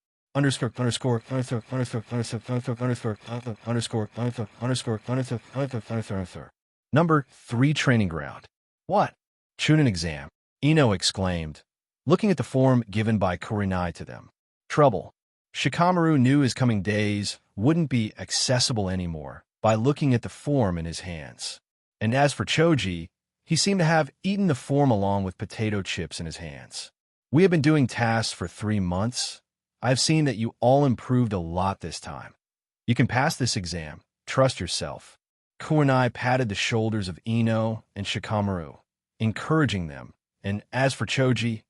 Number 3 Training Ground. What? Chunin exam, Ino exclaimed, looking at the form given by Kurenai to them. Trouble. Shikamaru knew his coming days wouldn't be accessible anymore by looking at the form in his hands. And as for Choji, he seemed to have eaten the form along with potato chips in his hands. We have been doing tasks for 3 months. I've seen that you all improved a lot this time. You can pass this exam. Trust yourself. Kurenai patted the shoulders of Ino and Shikamaru, encouraging them. And as for Choji,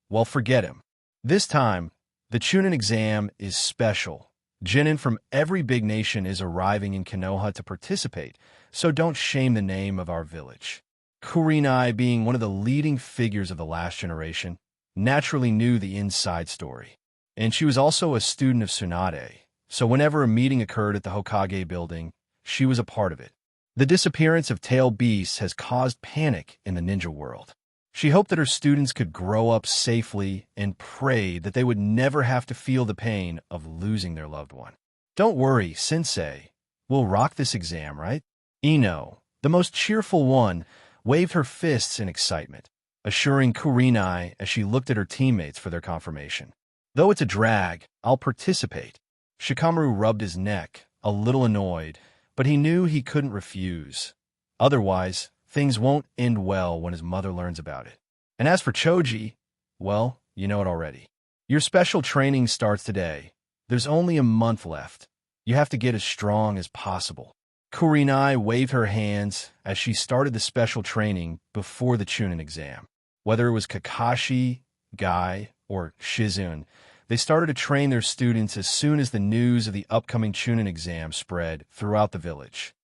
well, forget him. This time, the Chunin exam is special. Genin from every big nation is arriving in Konoha to participate, so don't shame the name of our village. Kurenai, being one of the leading figures of the last generation, naturally knew the inside story. And she was also a student of Tsunade, so whenever a meeting occurred at the Hokage building, she was a part of it. The disappearance of Tail Beasts has caused panic in the ninja world. She hoped that her students could grow up safely and prayed that they would never have to feel the pain of losing their loved one. Don't worry, Sensei. We'll rock this exam, right? Ino, the most cheerful one, waved her fists in excitement, assuring Kurenai as she looked at her teammates for their confirmation. Though it's a drag, I'll participate. Shikamaru rubbed his neck, a little annoyed, but he knew he couldn't refuse. Otherwise, things won't end well when his mother learns about it. And as for Choji, well, you know it already. Your special training starts today. There's only a month left. You have to get as strong as possible. Kurenai waved her hands as she started the special training before the Chunin exam. Whether it was Kakashi, Guy, or Shizune, they started to train their students as soon as the news of the upcoming Chunin exam spread throughout the village.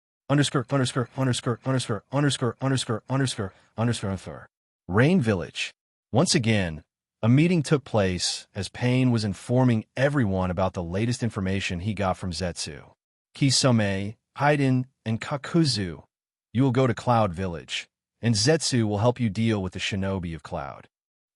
Rain Village. Once again, a meeting took place as Pain was informing everyone about the latest information he got from Zetsu. Kisame, Haiden, and Kakuzu, you will go to Cloud Village, and Zetsu will help you deal with the Shinobi of Cloud.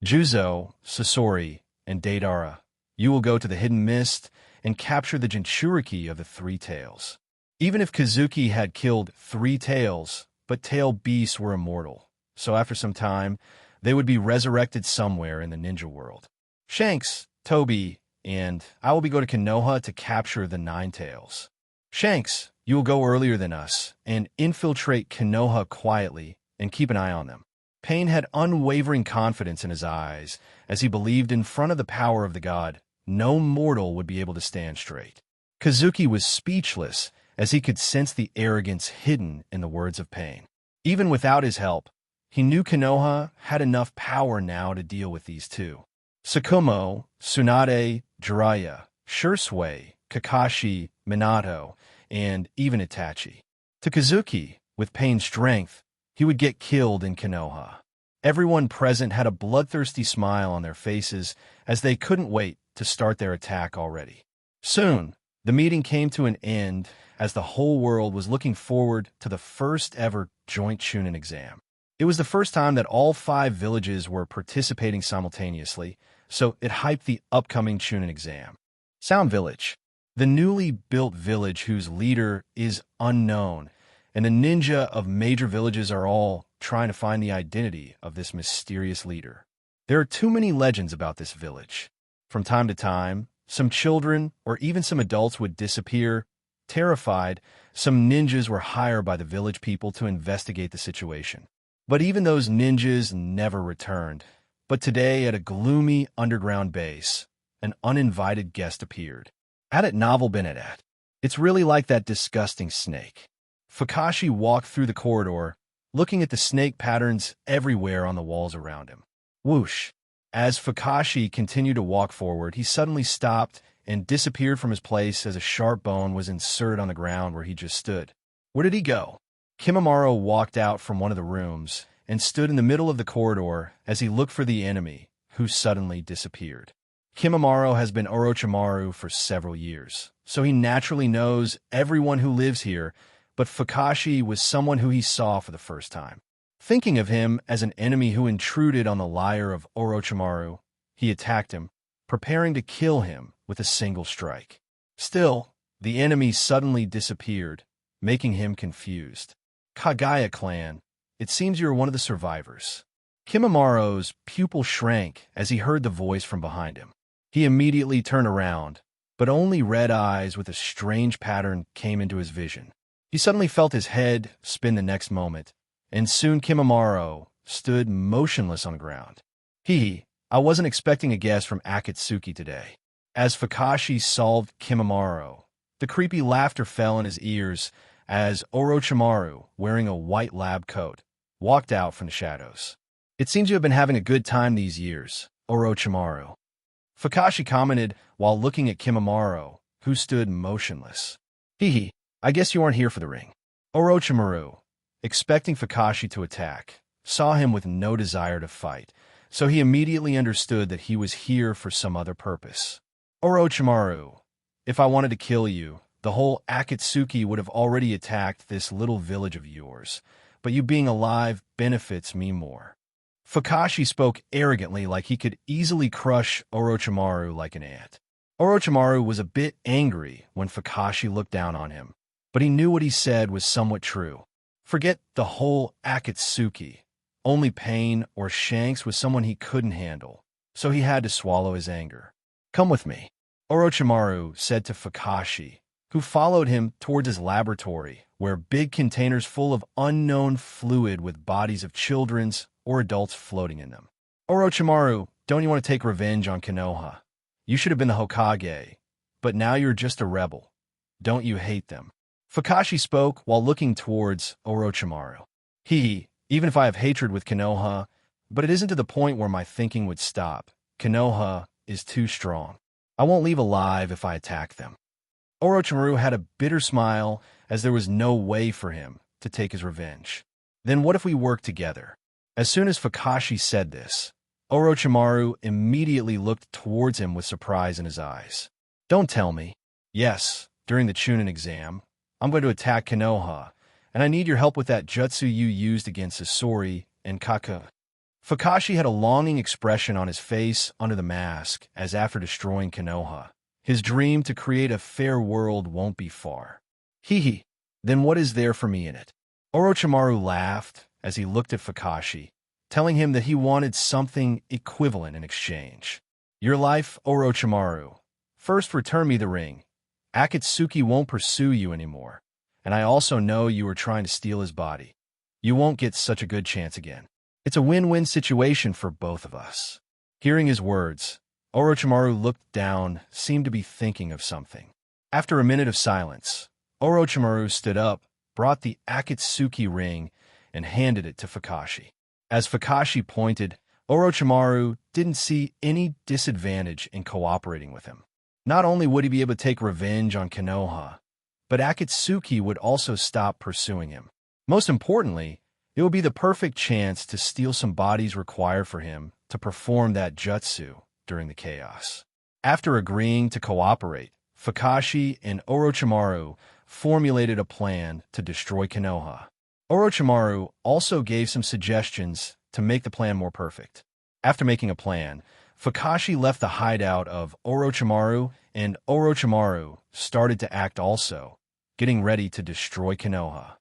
Juzo, Sasori, and Deidara, you will go to the Hidden Mist and capture the Jinchuriki of the Three Tails. Even if Kazuki had killed 3 tails, but tail beasts were immortal, so after some time, they would be resurrected somewhere in the ninja world. Shanks, Toby, and I will be going to Konoha to capture the 9 tails. Shanks, you will go earlier than us and infiltrate Konoha quietly and keep an eye on them. Pain had unwavering confidence in his eyes as he believed in front of the power of the god, no mortal would be able to stand straight. Kazuki was speechless as he could sense the arrogance hidden in the words of pain. Even without his help, he knew Konoha had enough power now to deal with these two. Tsukumo, Tsunade, Jiraiya, Shursui, Kakashi, Minato, and even Itachi. To Kazuki, with Pain's strength, he would get killed in Konoha. Everyone present had a bloodthirsty smile on their faces as they couldn't wait to start their attack already. Soon, the meeting came to an end as the whole world was looking forward to the first ever joint Chunin exam. It was the first time that all 5 villages were participating simultaneously, so it hyped the upcoming Chunin exam. Sound Village, the newly built village whose leader is unknown, and the ninja of major villages are all trying to find the identity of this mysterious leader. There are too many legends about this village. From time to time, some children or even some adults would disappear. Terrified, some ninjas were hired by the village people to investigate the situation. But even those ninjas never returned. But today, at a gloomy underground base, an uninvited guest appeared. Hadn't novel been at? It's really like that disgusting snake. Kakashi walked through the corridor, looking at the snake patterns everywhere on the walls around him. Whoosh! As Kakashi continued to walk forward, he suddenly stopped and disappeared from his place as a sharp bone was inserted on the ground where he just stood. Where did he go? Kimimaro walked out from one of the rooms and stood in the middle of the corridor as he looked for the enemy, who suddenly disappeared. Kimimaro has been Orochimaru for several years, so he naturally knows everyone who lives here, but Kakashi was someone who he saw for the first time. Thinking of him as an enemy who intruded on the lair of Orochimaru, he attacked him, preparing to kill him with a single strike. Still, the enemy suddenly disappeared, making him confused. Kage clan, it seems you are one of the survivors. Kimimaro's pupil shrank as he heard the voice from behind him. He immediately turned around, but only red eyes with a strange pattern came into his vision. He suddenly felt his head spin the next moment, and soon Kimimaro stood motionless on the ground. I wasn't expecting a guest from Akatsuki today. As Kakashi solved Kimimaro, the creepy laughter fell in his ears as Orochimaru, wearing a white lab coat, walked out from the shadows. It seems you have been having a good time these years, Orochimaru. Kakashi commented while looking at Kimimaro, who stood motionless. I guess you aren't here for the ring. Orochimaru, expecting Kakashi to attack, saw him with no desire to fight, so he immediately understood that he was here for some other purpose. Orochimaru, if I wanted to kill you, the whole Akatsuki would have already attacked this little village of yours, but you being alive benefits me more. Kakashi spoke arrogantly like he could easily crush Orochimaru like an ant. Orochimaru was a bit angry when Kakashi looked down on him, but he knew what he said was somewhat true. Forget the whole Akatsuki. Only Pain or Shanks was someone he couldn't handle, so he had to swallow his anger. Come with me, Orochimaru said to Kakashi, who followed him towards his laboratory, where big containers full of unknown fluid with bodies of children's or adults floating in them. Orochimaru, don't you want to take revenge on Konoha? You should have been the Hokage, but now you're just a rebel. Don't you hate them? Kakashi spoke while looking towards Orochimaru. Even if I have hatred with Konoha, but it isn't to the point where my thinking would stop. Konoha is too strong. I won't leave alive if I attack them. Orochimaru had a bitter smile as there was no way for him to take his revenge. Then what if we work together? As soon as Kakashi said this, Orochimaru immediately looked towards him with surprise in his eyes. Don't tell me. Yes, during the Chunin exam, I'm going to attack Konoha, and I need your help with that jutsu you used against Sasori and Kage. Kakashi had a longing expression on his face under the mask as after destroying Konoha, his dream to create a fair world won't be far. Then what is there for me in it? Orochimaru laughed as he looked at Kakashi, telling him that he wanted something equivalent in exchange. Your life, Orochimaru. First return me the ring. Akatsuki won't pursue you anymore, and I also know you were trying to steal his body. You won't get such a good chance again. It's a win-win situation for both of us. Hearing his words, Orochimaru looked down, seemed to be thinking of something. After a minute of silence, Orochimaru stood up, brought the Akatsuki ring, and handed it to Kakashi. As Kakashi pointed, Orochimaru didn't see any disadvantage in cooperating with him. Not only would he be able to take revenge on Konoha, but Akatsuki would also stop pursuing him. Most importantly, it would be the perfect chance to steal some bodies required for him to perform that jutsu during the chaos. After agreeing to cooperate, Kakashi and Orochimaru formulated a plan to destroy Konoha. Orochimaru also gave some suggestions to make the plan more perfect. After making a plan, Kakashi left the hideout of Orochimaru, and Orochimaru started to act also, getting ready to destroy Konoha.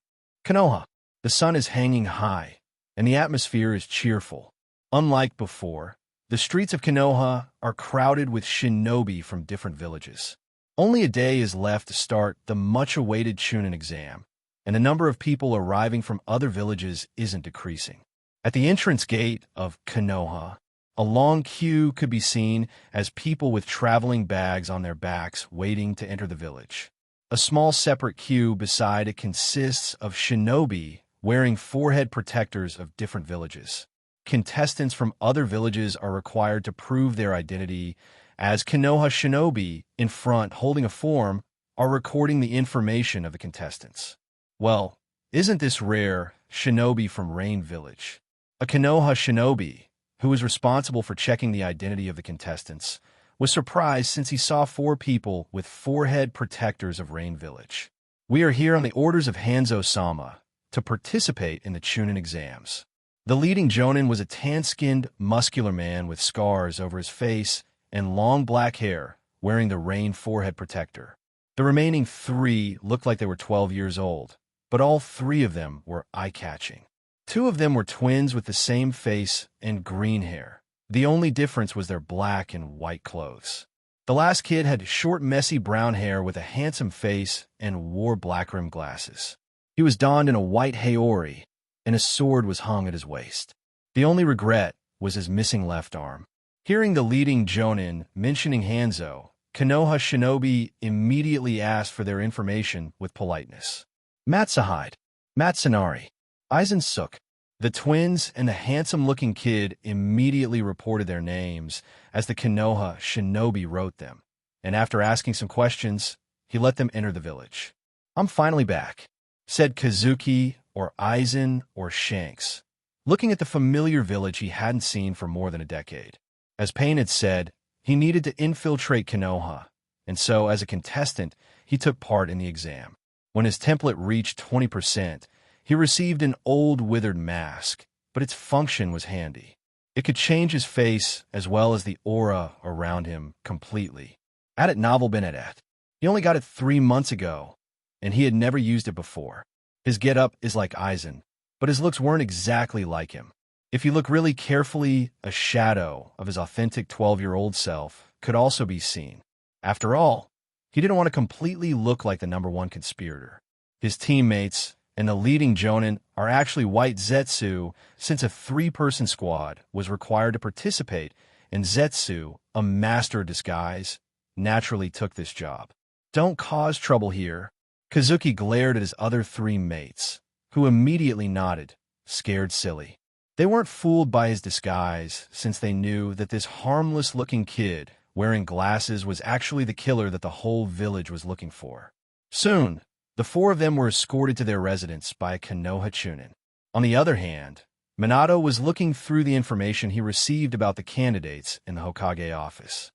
Konoha. The sun is hanging high, and the atmosphere is cheerful. Unlike before, the streets of Konoha are crowded with shinobi from different villages. Only a day is left to start the much-awaited Chunin exam, and the number of people arriving from other villages isn't decreasing. At the entrance gate of Konoha, a long queue could be seen as people with traveling bags on their backs waiting to enter the village. A small separate queue beside it consists of shinobi wearing forehead protectors of different villages. Contestants from other villages are required to prove their identity, as Konoha shinobi in front holding a form are recording the information of the contestants. Well, isn't this rare? Shinobi from Rain Village. A Konoha shinobi, who was responsible for checking the identity of the contestants, was surprised since he saw 4 people with forehead protectors of Rain Village. We are here on the orders of Hanzo-sama to participate in the Chunin exams. The leading jonin was a tan-skinned, muscular man with scars over his face and long black hair, wearing the Rain forehead protector. The remaining 3 looked like they were 12 years old, but all 3 of them were eye-catching. 2 of them were twins with the same face and green hair. The only difference was their black and white clothes. The last kid had short, messy brown hair with a handsome face and wore black-rimmed glasses. He was donned in a white haori, and a sword was hung at his waist. The only regret was his missing left arm. Hearing the leading jonin mentioning Hanzo, Konoha shinobi immediately asked for their information with politeness. Matsuhide, Matsunari, Aizen-suk. The twins and the handsome-looking kid immediately reported their names as the Konoha shinobi wrote them, and after asking some questions, he let them enter the village. I'm finally back, said Kazuki or Aizen or Shanks, looking at the familiar village he hadn't seen for more than a decade. As Pain had said, he needed to infiltrate Konoha, and so as a contestant, he took part in the exam. When his template reached 20%, he received an old withered mask, but its function was handy. It could change his face as well as the aura around him completely. Added novel Benedet. He only got it 3 months ago, and he had never used it before. His get-up is like Aizen, but his looks weren't exactly like him. If you look really carefully, a shadow of his authentic 12-year-old self could also be seen. After all, he didn't want to completely look like the #1 conspirator. His teammates and the leading jonin are actually white Zetsu, since a 3-person squad was required to participate, and Zetsu, a master of disguise, naturally took this job. Don't cause trouble here. Kazuki glared at his other 3 mates, who immediately nodded, scared silly. They weren't fooled by his disguise, since they knew that this harmless-looking kid wearing glasses was actually the killer that the whole village was looking for. Soon, the 4 of them were escorted to their residence by a Konoha Chunin. On the other hand, Minato was looking through the information he received about the candidates in the Hokage office.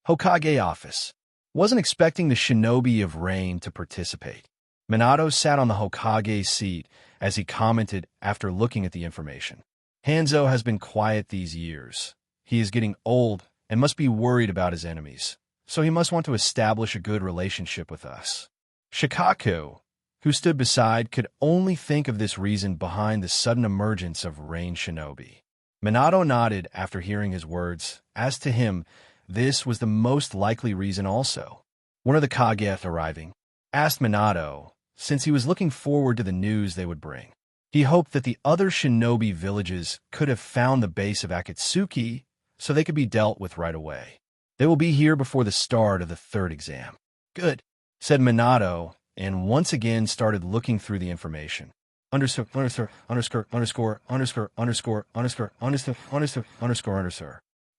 Hokage office. Wasn't expecting the Shinobi of Rain to participate. Minato sat on the Hokage seat as he commented after looking at the information. Hanzo has been quiet these years. He is getting old and must be worried about his enemies, so he must want to establish a good relationship with us. Shikaku, who stood beside, could only think of this reason behind the sudden emergence of Rain Shinobi. Minato nodded after hearing his words, as to him, this was the most likely reason also. One of the Kage arriving asked Minato, since he was looking forward to the news they would bring. He hoped that the other shinobi villages could have found the base of Akatsuki so they could be dealt with right away. They will be here before the start of the third exam. Good, said Minato, and once again started looking through the information. Underscore.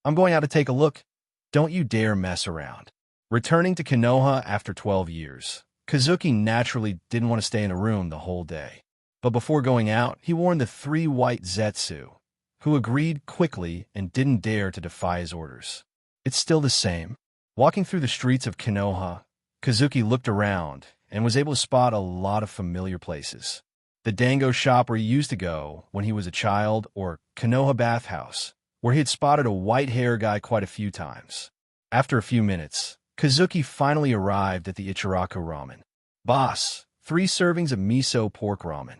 I'm going out to take a look. Don't you dare mess around. Returning to Konoha after 12 years, Kazuki naturally didn't want to stay in a room the whole day. But before going out, he warned the 3 white Zetsu, who agreed quickly and didn't dare to defy his orders. It's still the same. Walking through the streets of Konoha, Kazuki looked around and was able to spot a lot of familiar places. The dango shop where he used to go when he was a child, or Konoha bathhouse, where he had spotted a white-hair guy quite a few times. After a few minutes, Kazuki finally arrived at the Ichiraku ramen. Boss, 3 servings of miso pork ramen.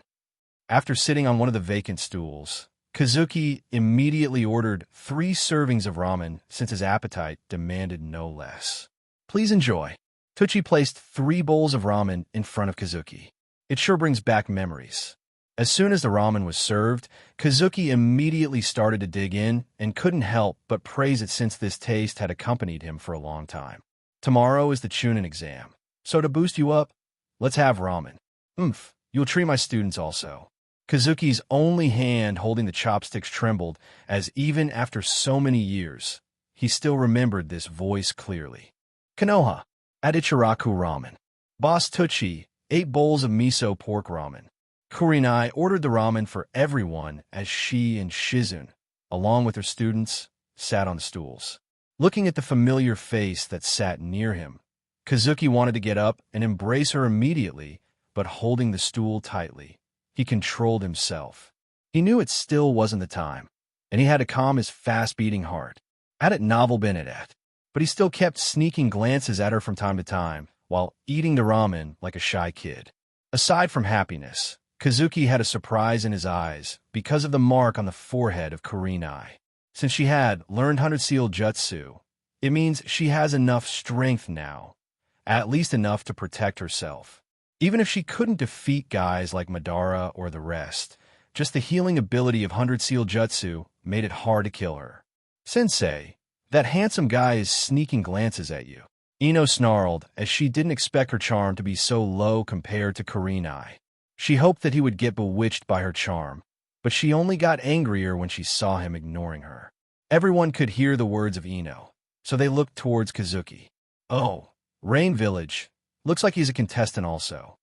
After sitting on one of the vacant stools, Kazuki immediately ordered 3 servings of ramen since his appetite demanded no less. Please enjoy. Tucci placed 3 bowls of ramen in front of Kazuki. It sure brings back memories. As soon as the ramen was served, Kazuki immediately started to dig in and couldn't help but praise it since this taste had accompanied him for a long time. Tomorrow is the Chunin exam, so to boost you up, let's have ramen. You'll treat my students also. Kazuki's only hand holding the chopsticks trembled as even after so many years, he still remembered this voice clearly. Konoha, at Ichiraku ramen. Boss Tucci, 8 bowls of miso pork ramen. Kurinai ordered the ramen for everyone as she and Shizun, along with her students, sat on the stools. Looking at the familiar face that sat near him, Kazuki wanted to get up and embrace her immediately, but holding the stool tightly, he controlled himself. He knew it still wasn't the time, and he had to calm his fast-beating heart. Had it novel been at, but he still kept sneaking glances at her from time to time, while eating the ramen like a shy kid. Aside from happiness, Kazuki had a surprise in his eyes because of the mark on the forehead of Kurinai. Since she had learned 100 Seal Jutsu, it means she has enough strength now, at least enough to protect herself. Even if she couldn't defeat guys like Madara or the rest, just the healing ability of 100 Seal Jutsu made it hard to kill her. Sensei, that handsome guy is sneaking glances at you. Ino snarled as she didn't expect her charm to be so low compared to Kurinai. She hoped that he would get bewitched by her charm, but she only got angrier when she saw him ignoring her. Everyone could hear the words of Ino, so they looked towards Kazuki. Oh, Rain Village. Looks like he's a contestant also.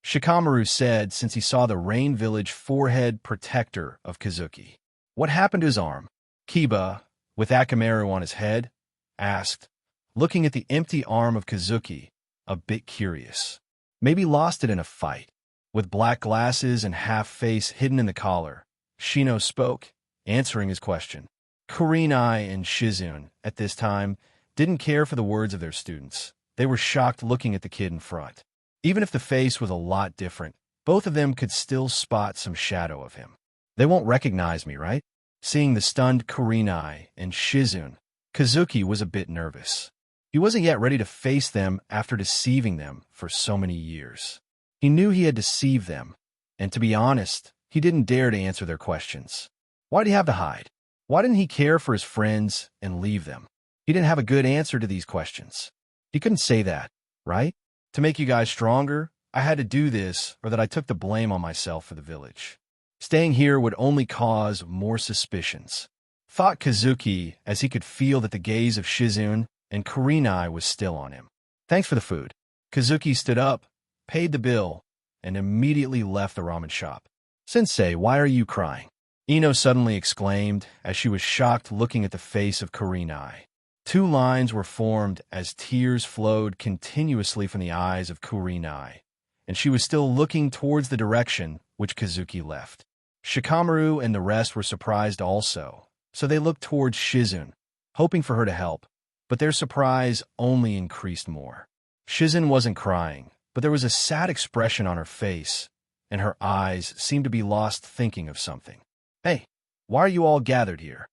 Shikamaru said since he saw the Rain Village forehead protector of Kazuki. What happened to his arm? Kiba, with Akamaru on his head, asked, looking at the empty arm of Kazuki, a bit curious. Maybe lost it in a fight. With black glasses and half-face hidden in the collar, Shino spoke, answering his question. Kurinai and Shizun, at this time, didn't care for the words of their students. They were shocked looking at the kid in front. Even if the face was a lot different, both of them could still spot some shadow of him. They won't recognize me, right? Seeing the stunned Kurinai and Shizun, Kazuki was a bit nervous. He wasn't yet ready to face them after deceiving them for so many years. He knew he had deceived them, and to be honest, he didn't dare to answer their questions. Why'd he have to hide? Why didn't he care for his friends and leave them? He didn't have a good answer to these questions. He couldn't say that, right? To make you guys stronger, I had to do this, or that I took the blame on myself for the village. Staying here would only cause more suspicions, thought Kazuki as he could feel that the gaze of Shizun and Kurinai was still on him. Thanks for the food. Kazuki stood up, paid the bill, and immediately left the ramen shop. Sensei, why are you crying? Ino suddenly exclaimed as she was shocked looking at the face of Kurinai. 2 lines were formed as tears flowed continuously from the eyes of Kurinai, and she was still looking towards the direction which Kazuki left. Shikamaru and the rest were surprised also, so they looked towards Shizun, hoping for her to help, but their surprise only increased more. Shizun wasn't crying, but there was a sad expression on her face, and her eyes seemed to be lost thinking of something. Hey, why are you all gathered here?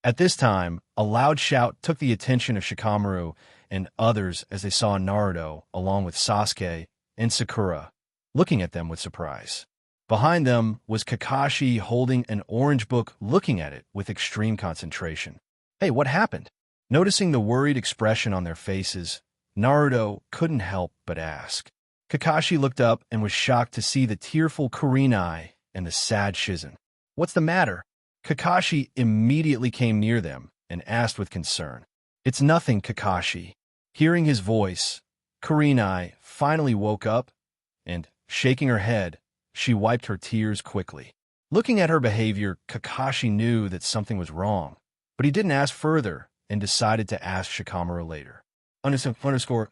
At this time, a loud shout took the attention of Shikamaru and others as they saw Naruto, along with Sasuke and Sakura, looking at them with surprise. Behind them was Kakashi holding an orange book, looking at it with extreme concentration. "Hey, what happened?" Noticing the worried expression on their faces, Naruto couldn't help but ask. Kakashi looked up and was shocked to see the tearful Kurenai and the sad Shizen. "What's the matter?" Kakashi immediately came near them and asked with concern. "It's nothing, Kakashi." Hearing his voice, Kurenai finally woke up and, shaking her head, she wiped her tears quickly. Looking at her behavior, Kakashi knew that something was wrong, but he didn't ask further and decided to ask Shikamaru later. Underscore.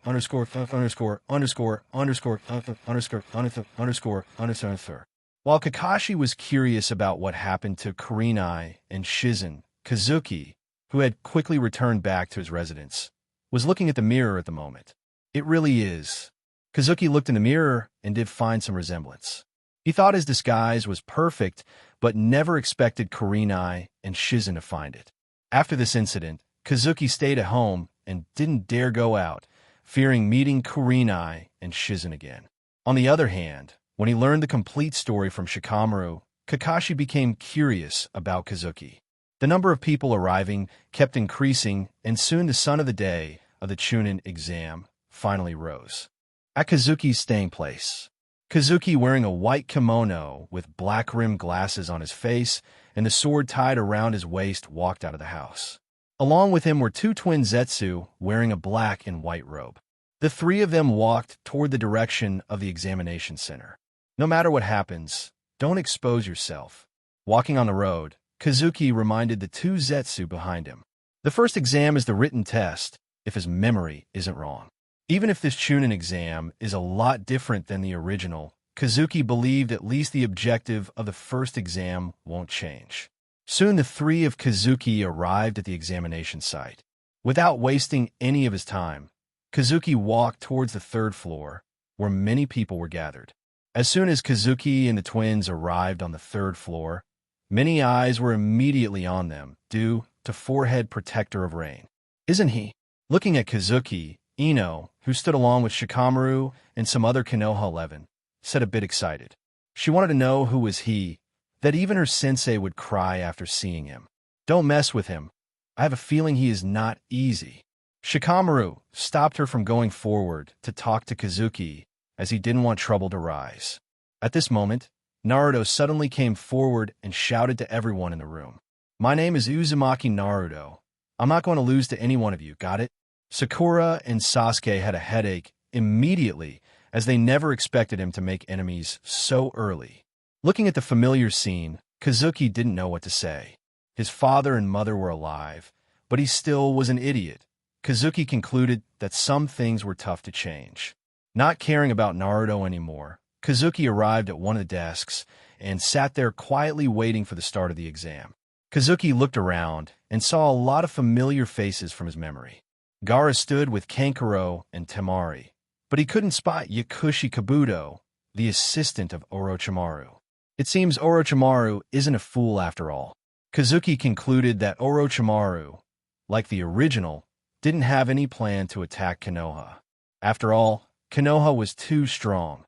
While Kakashi was curious about what happened to Kurenai and Shizen, Kazuki, who had quickly returned back to his residence, was looking at the mirror at the moment. "It really is." Kazuki looked in the mirror and did find some resemblance. He thought his disguise was perfect, but never expected Kurenai and Shizen to find it. After this incident, Kazuki stayed at home and didn't dare go out, fearing meeting Kurenai and Shizen again. On the other hand, when he learned the complete story from Shikamaru, Kakashi became curious about Kazuki. The number of people arriving kept increasing, and soon the sun of the day of the Chunin exam finally rose. At Kazuki's staying place, Kazuki, wearing a white kimono with black-rimmed glasses on his face and the sword tied around his waist, walked out of the house. Along with him were two twin Zetsu wearing a black and white robe. The three of them walked toward the direction of the examination center. "No matter what happens, don't expose yourself." Walking on the road, Kazuki reminded the two Zetsu behind him. The first exam is the written test, if his memory isn't wrong. Even if this Chunin exam is a lot different than the original, Kazuki believed at least the objective of the first exam won't change. Soon the three of Kazuki arrived at the examination site. Without wasting any of his time, Kazuki walked towards the third floor, where many people were gathered. As soon as Kazuki and the twins arrived on the third floor, many eyes were immediately on them, due to Forehead Protector of Rain. "Isn't he?" Looking at Kazuki, Ino, who stood along with Shikamaru and some other Konoha 11, said a bit excited. She wanted to know who was he, that even her sensei would cry after seeing him. "Don't mess with him. I have a feeling he is not easy." Shikamaru stopped her from going forward to talk to Kazuki, as he didn't want trouble to rise. At this moment, Naruto suddenly came forward and shouted to everyone in the room. "My name is Uzumaki Naruto. I'm not going to lose to any one of you, got it?" Sakura and Sasuke had a headache immediately, as they never expected him to make enemies so early. Looking at the familiar scene, Kazuki didn't know what to say. His father and mother were alive, but he still was an idiot. Kazuki concluded that some things were tough to change. Not caring about Naruto anymore, Kazuki arrived at one of the desks and sat there quietly waiting for the start of the exam. Kazuki looked around and saw a lot of familiar faces from his memory. Gaara stood with Kankuro and Temari, but he couldn't spot Yakushi Kabuto, the assistant of Orochimaru. It seems Orochimaru isn't a fool after all. Kazuki concluded that Orochimaru, like the original, didn't have any plan to attack Konoha. After all, Konoha was too strong.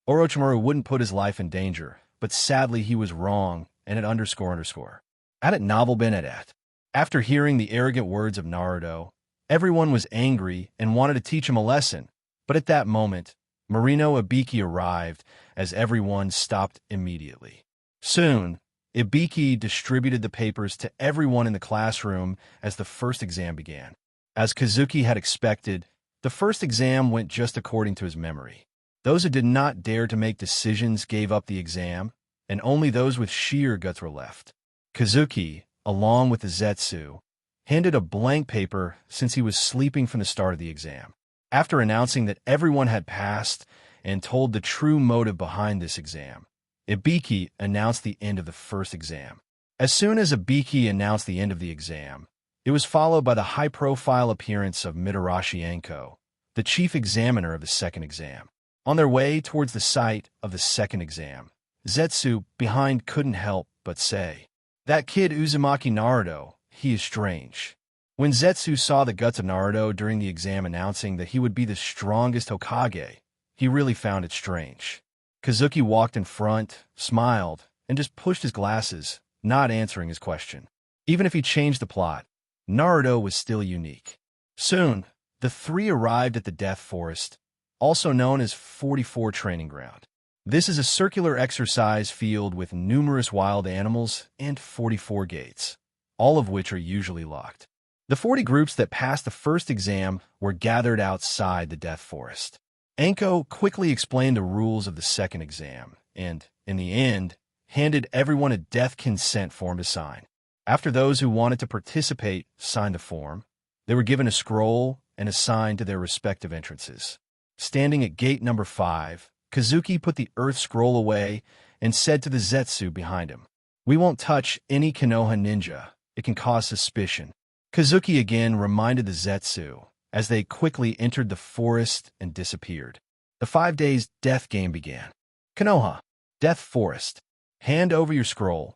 Orochimaru wouldn't put his life in danger, but sadly he was wrong, and __. At it novel been at. After hearing the arrogant words of Naruto, everyone was angry and wanted to teach him a lesson, but at that moment, Marino Ibiki arrived as everyone stopped immediately. Soon, Ibiki distributed the papers to everyone in the classroom as the first exam began. As Kazuki had expected, the first exam went just according to his memory. Those who did not dare to make decisions gave up the exam, and only those with sheer guts were left. Kazuki, along with the Zetsu, handed a blank paper since he was sleeping from the start of the exam. After announcing that everyone had passed and told the true motive behind this exam, Ibiki announced the end of the first exam. As soon as Ibiki announced the end of the exam, it was followed by the high-profile appearance of Mitarashi Enko, the chief examiner of the second exam. On their way towards the site of the second exam, Zetsu behind couldn't help but say, "That kid Uzumaki Naruto, he is strange." When Zetsu saw the guts of Naruto during the exam announcing that he would be the strongest Hokage, he really found it strange. Kazuki walked in front, smiled, and just pushed his glasses, not answering his question. Even if he changed the plot, Naruto was still unique. Soon, the three arrived at the Death Forest, also known as 44 Training Ground. This is a circular exercise field with numerous wild animals and 44 gates, all of which are usually locked. The 40 groups that passed the first exam were gathered outside the Death Forest. Anko quickly explained the rules of the second exam and, in the end, handed everyone a death consent form to sign. After those who wanted to participate signed the form, they were given a scroll and assigned to their respective entrances. Standing at gate number 5, Kazuki put the earth scroll away and said to the Zetsu behind him, "We won't touch any Konoha ninja. It can cause suspicion." Kazuki again reminded the Zetsu as they quickly entered the forest and disappeared. The 5 days death game began. Konoha, Death Forest. Hand over your scroll.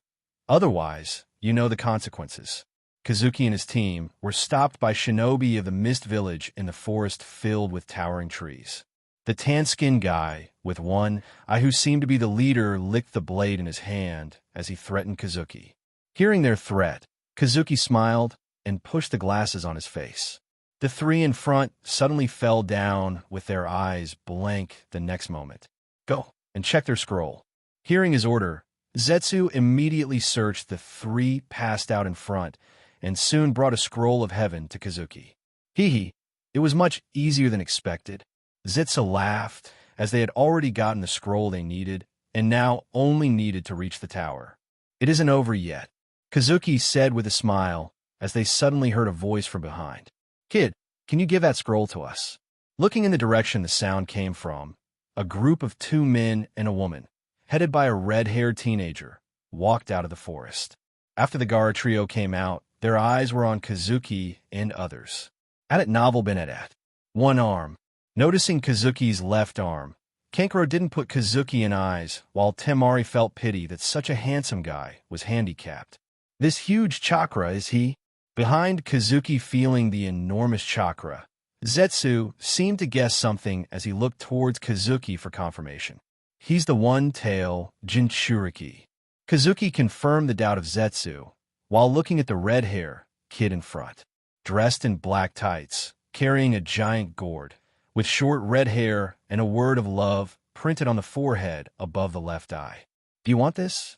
Otherwise, you know the consequences. Kazuki and his team were stopped by Shinobi of the Mist Village in the forest filled with towering trees. The tan-skinned guy, with one eye who seemed to be the leader, licked the blade in his hand as he threatened Kazuki. Hearing their threat, Kazuki smiled and pushed the glasses on his face. The three in front suddenly fell down with their eyes blank the next moment. "Go and check their scroll." Hearing his order, Zetsu immediately searched the three passed out in front and soon brought a scroll of heaven to Kazuki. Hee, it was much easier than expected. Zetsu laughed as they had already gotten the scroll they needed and now only needed to reach the tower. "It isn't over yet," Kazuki said with a smile as they suddenly heard a voice from behind. "Kid, can you give that scroll to us?" Looking in the direction the sound came from, a group of 2 men and a woman, headed by a red-haired teenager, walked out of the forest. After the Gaara trio came out, their eyes were on Kazuki and others. At novel been at. One arm. Noticing Kazuki's left arm, Kankuro didn't put Kazuki in eyes, while Temari felt pity that such a handsome guy was handicapped. This huge chakra, is he? Behind Kazuki feeling the enormous chakra, Zetsu seemed to guess something as he looked towards Kazuki for confirmation. "He's the one-tail Jinchuriki." Kazuki confirmed the doubt of Zetsu, while looking at the red-hair kid in front. Dressed in black tights, carrying a giant gourd, with short red hair and a word of love printed on the forehead above the left eye. "Do you want this?"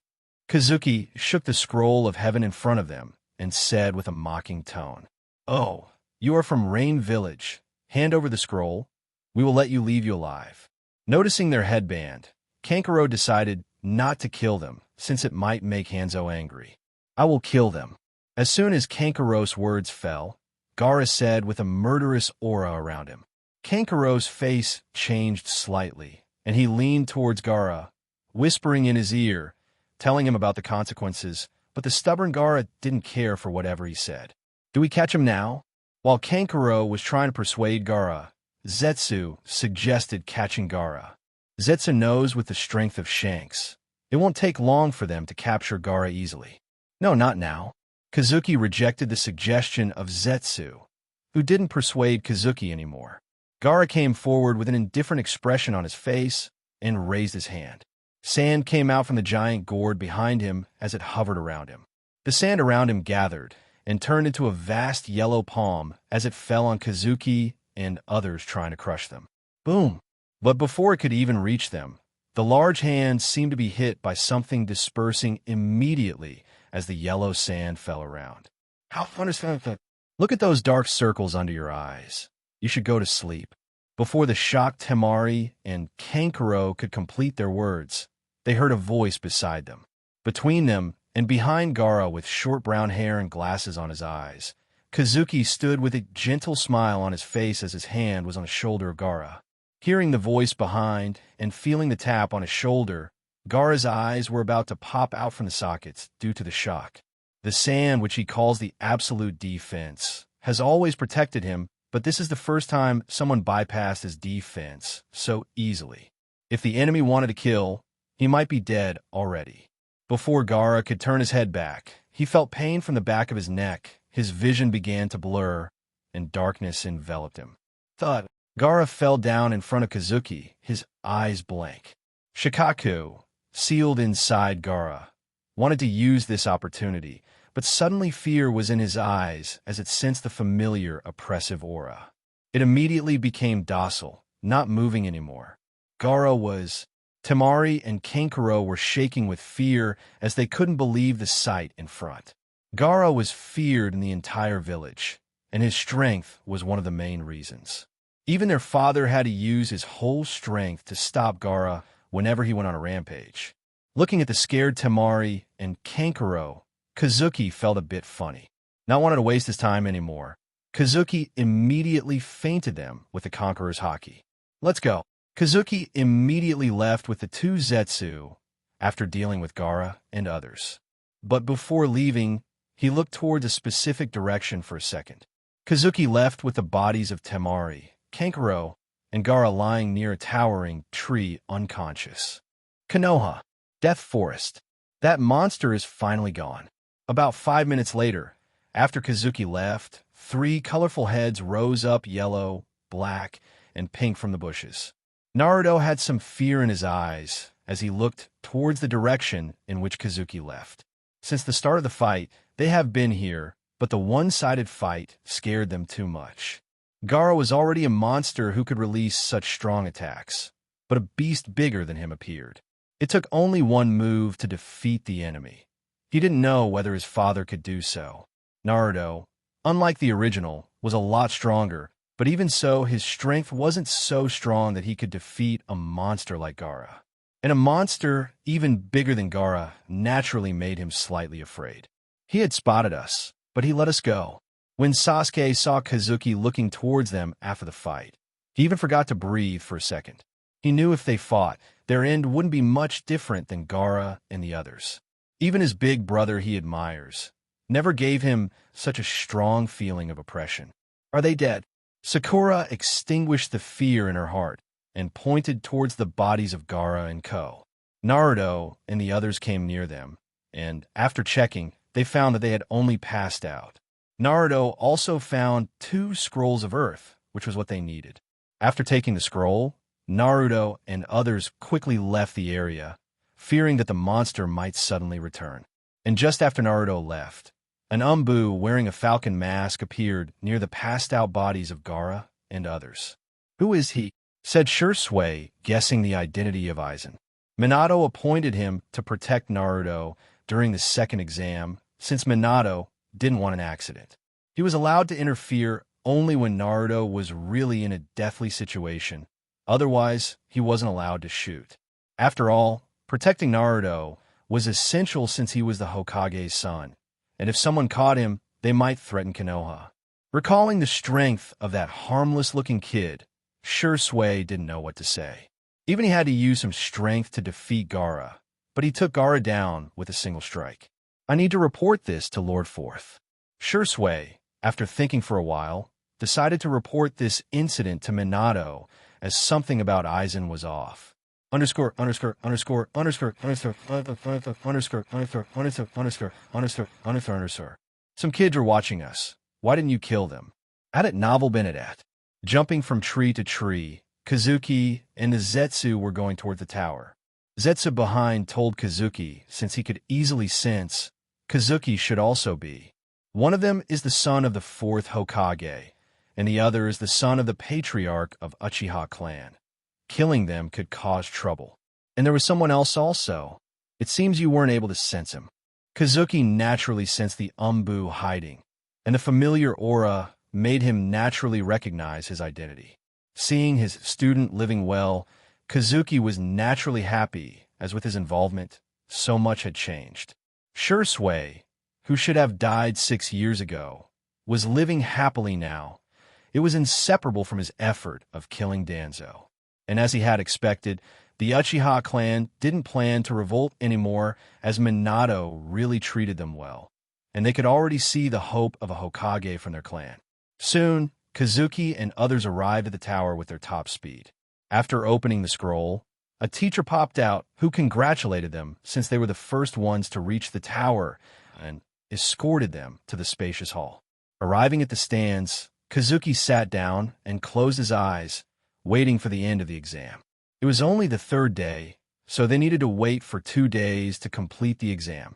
Kazuki shook the scroll of heaven in front of them and said with a mocking tone, "Oh, you are from Rain Village. Hand over the scroll. We will let you leave you alive." Noticing their headband, Kankuro decided not to kill them since it might make Hanzo angry. "I will kill them." As soon as Kankuro's words fell, Gaara said with a murderous aura around him. Kankuro's face changed slightly, and he leaned towards Gaara, whispering in his ear, telling him about the consequences, but the stubborn Gaara didn't care for whatever he said. "Do we catch him now?" While Kankuro was trying to persuade Gaara, Zetsu suggested catching Gaara. Zetsu knows with the strength of Shanks, it won't take long for them to capture Gaara easily. "No, not now." Kazuki rejected the suggestion of Zetsu, who didn't persuade Kazuki anymore. Gaara came forward with an indifferent expression on his face and raised his hand. Sand came out from the giant gourd behind him as it hovered around him. The sand around him gathered and turned into a vast yellow palm as it fell on Kazuki and others trying to crush them. Boom! But before it could even reach them, the large hand seemed to be hit by something dispersing immediately as the yellow sand fell around. "How fun is that?" "Look at those dark circles under your eyes. You should go to sleep." Before the shocked Temari and Kankuro could complete their words, they heard a voice beside them. Between them and behind Gaara with short brown hair and glasses on his eyes, Kazuki stood with a gentle smile on his face as his hand was on the shoulder of Gaara. Hearing the voice behind and feeling the tap on his shoulder, Gaara's eyes were about to pop out from the sockets due to the shock. The sand, which he calls the absolute defense, has always protected him, but this is the first time someone bypassed his defense so easily. If the enemy wanted to kill, he might be dead already. Before Gaara could turn his head back, he felt pain from the back of his neck, his vision began to blur, and darkness enveloped him. Thud! Gaara fell down in front of Kazuki, his eyes blank. Shikaku, sealed inside Gaara, wanted to use this opportunity, but suddenly fear was in his eyes as it sensed the familiar, oppressive aura. It immediately became docile, not moving anymore. Gaara was... Temari and Kankuro were shaking with fear as they couldn't believe the sight in front. Gaara was feared in the entire village, and his strength was one of the main reasons. Even their father had to use his whole strength to stop Gaara whenever he went on a rampage. Looking at the scared Temari and Kankuro, Kazuki felt a bit funny. Not wanting to waste his time anymore, Kazuki immediately feinted them with the Conqueror's Haki. "Let's go." Kazuki immediately left with the two Zetsu after dealing with Gaara and others. But before leaving, he looked towards a specific direction for a second. Kazuki left with the bodies of Temari, Kankuro, and Gaara lying near a towering tree unconscious. Konoha, Death Forest. That monster is finally gone. About 5 minutes later, after Kazuki left, 3 colorful heads rose up, yellow, black, and pink from the bushes. Naruto had some fear in his eyes as he looked towards the direction in which Kazuki left. Since the start of the fight, they have been here, but the one-sided fight scared them too much. Gaara was already a monster who could release such strong attacks, but a beast bigger than him appeared. It took only one move to defeat the enemy. He didn't know whether his father could do so. Naruto, unlike the original, was a lot stronger, but even so, his strength wasn't so strong that he could defeat a monster like Gaara. And a monster even bigger than Gaara naturally made him slightly afraid. He had spotted us, but he let us go. When Sasuke saw Kazuki looking towards them after the fight, he even forgot to breathe for a second. He knew if they fought, their end wouldn't be much different than Gaara and the others. Even his big brother he admires never gave him such a strong feeling of oppression. "Are they dead?" Sakura extinguished the fear in her heart and pointed towards the bodies of Gaara and Ko. Naruto and the others came near them, and after checking, they found that they had only passed out. Naruto also found 2 scrolls of earth, which was what they needed. After taking the scroll, Naruto and others quickly left the area, fearing that the monster might suddenly return. And just after Naruto left, an Umbu wearing a falcon mask appeared near the passed-out bodies of Gaara and others. "Who is he?" said Shursui, guessing the identity of Aizen. Minato appointed him to protect Naruto during the second exam, since Minato didn't want an accident. He was allowed to interfere only when Naruto was really in a deathly situation. Otherwise, he wasn't allowed to shoot. After all, protecting Naruto was essential since he was the Hokage's son, and if someone caught him, they might threaten Konoha. Recalling the strength of that harmless-looking kid, Shursui didn't know what to say. Even he had to use some strength to defeat Gaara, but he took Gaara down with a single strike. "I need to report this to Lord Forth." Shursui, after thinking for a while, decided to report this incident to Minato as something about Aizen was off. Underscore. Some kids are watching us. Why didn't you kill them? Had it novel been at? Jumping from tree to tree, Kazuki and the Zetsu were going toward the tower. Zetsu behind told Kazuki, since he could easily sense, Kazuki should also be. One of them is the son of the 4th Hokage, and the other is the son of the patriarch of Uchiha clan. Killing them could cause trouble. And there was someone else also. It seems you weren't able to sense him. Kazuki naturally sensed the Umbu hiding, and the familiar aura made him naturally recognize his identity. Seeing his student living well, Kazuki was naturally happy, as with his involvement, so much had changed. Shursui, who should have died 6 years ago, was living happily now. It was inseparable from his effort of killing Danzo. And as he had expected, the Uchiha clan didn't plan to revolt anymore as Minato really treated them well, and they could already see the hope of a Hokage from their clan. Soon, Kazuki and others arrived at the tower with their top speed. After opening the scroll, a teacher popped out who congratulated them since they were the first ones to reach the tower and escorted them to the spacious hall. Arriving at the stands, Kazuki sat down and closed his eyes, waiting for the end of the exam. It was only the 3rd day, so they needed to wait for 2 days to complete the exam.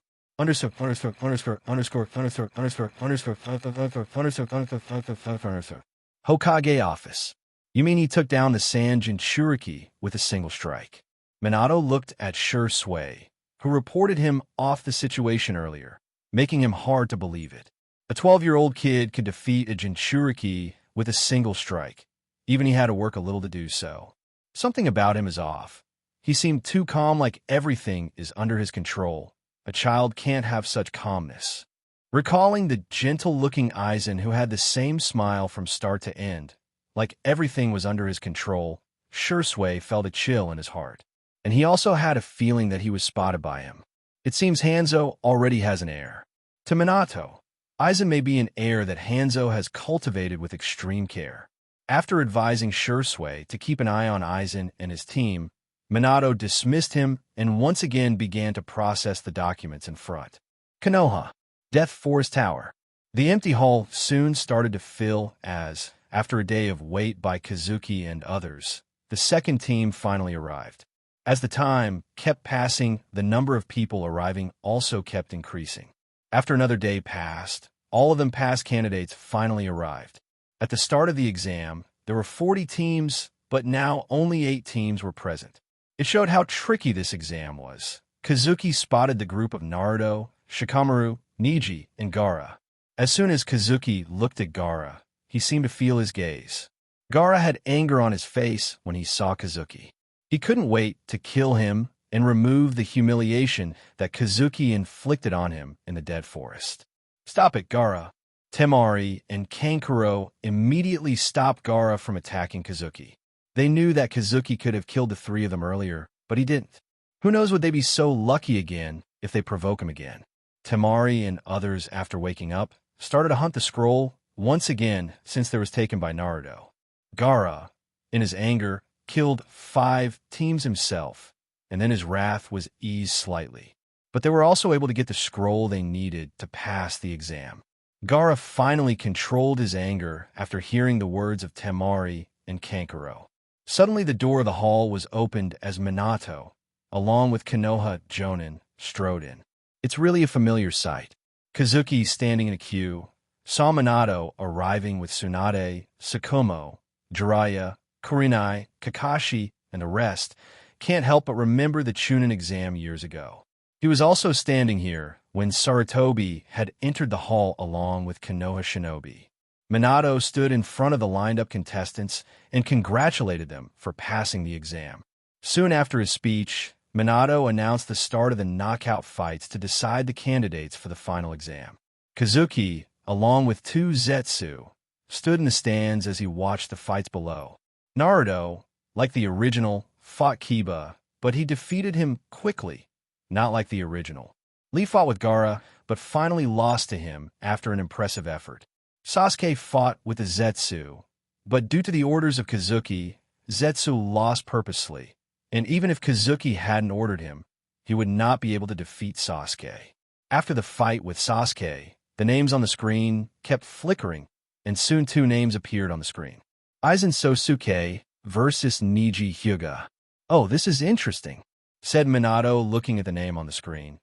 Hokage office. You mean he took down the Sand Jinchuriki with a single strike? Minato looked at Shui, who reported him off the situation earlier, making him hard to believe it. A 12-year-old kid could defeat a Jinchuriki with a single strike, even he had to work a little to do so. Something about him is off. He seemed too calm, like everything is under his control. A child can't have such calmness. Recalling the gentle-looking Aizen who had the same smile from start to end, like everything was under his control, Shui felt a chill in his heart. And he also had a feeling that he was spotted by him. It seems Hanzo already has an heir. To Minato, Aizen may be an heir that Hanzo has cultivated with extreme care. After advising Shui to keep an eye on Aizen and his team, Minato dismissed him and once again began to process the documents in front. Konoha, Death Forest Tower. The empty hall soon started to fill as, after a day of wait by Kazuki and others, the second team finally arrived. As the time kept passing, the number of people arriving also kept increasing. After another day passed, all of them past candidates finally arrived. At the start of the exam, there were 40 teams, but now only 8 teams were present. It showed how tricky this exam was. Kazuki spotted the group of Naruto, Shikamaru, Neji, and Gaara. As soon as Kazuki looked at Gaara, he seemed to feel his gaze. Gaara had anger on his face when he saw Kazuki. He couldn't wait to kill him and remove the humiliation that Kazuki inflicted on him in the Dead Forest. Stop it, Gaara. Temari and Kankuro immediately stopped Gaara from attacking Kazuki. They knew that Kazuki could have killed the 3 of them earlier, but he didn't. Who knows, would they be so lucky again if they provoke him again? Temari and others, after waking up, started to hunt the scroll once again since it was taken by Naruto. Gaara, in his anger, killed 5 teams himself, and then his wrath was eased slightly. But they were also able to get the scroll they needed to pass the exam. Gaara finally controlled his anger after hearing the words of Temari and Kankuro. Suddenly the door of the hall was opened as Minato, along with Konoha Jonin, strode in. It's really a familiar sight. Kazuki, standing in a queue, saw Minato arriving with Tsunade, Tsukumo, Jiraiya, Kurenai, Kakashi, and the rest. Can't help but remember the Chunin exam years ago. He was also standing here when Sarutobi had entered the hall along with Konoha Shinobi. Minato stood in front of the lined-up contestants and congratulated them for passing the exam. Soon after his speech, Minato announced the start of the knockout fights to decide the candidates for the final exam. Kazuki, along with 2 Zetsu, stood in the stands as he watched the fights below. Naruto, like the original, fought Kiba, but he defeated him quickly, not like the original. Lee fought with Gaara, but finally lost to him after an impressive effort. Sasuke fought with the Zetsu, but due to the orders of Kazuki, Zetsu lost purposely, and even if Kazuki hadn't ordered him, he would not be able to defeat Sasuke. After the fight with Sasuke, the names on the screen kept flickering, and soon 2 names appeared on the screen. Aizen Sosuke versus Neji Hyuga. Oh, this is interesting, said Minato, looking at the name on the screen.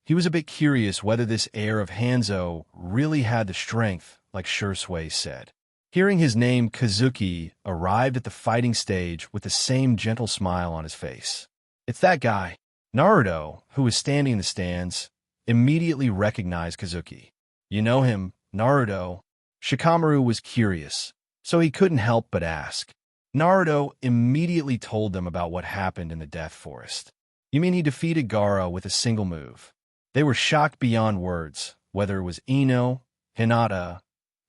He was a bit curious whether this heir of Hanzo really had the strength, like Shui said. Hearing his name, Kazuki arrived at the fighting stage with the same gentle smile on his face. It's that guy. Naruto, who was standing in the stands, immediately recognized Kazuki. You know him, Naruto? Shikamaru was curious, so he couldn't help but ask. Naruto immediately told them about what happened in the Death Forest. You mean he defeated Gaara with a single move? They were shocked beyond words, whether it was Ino, Hinata,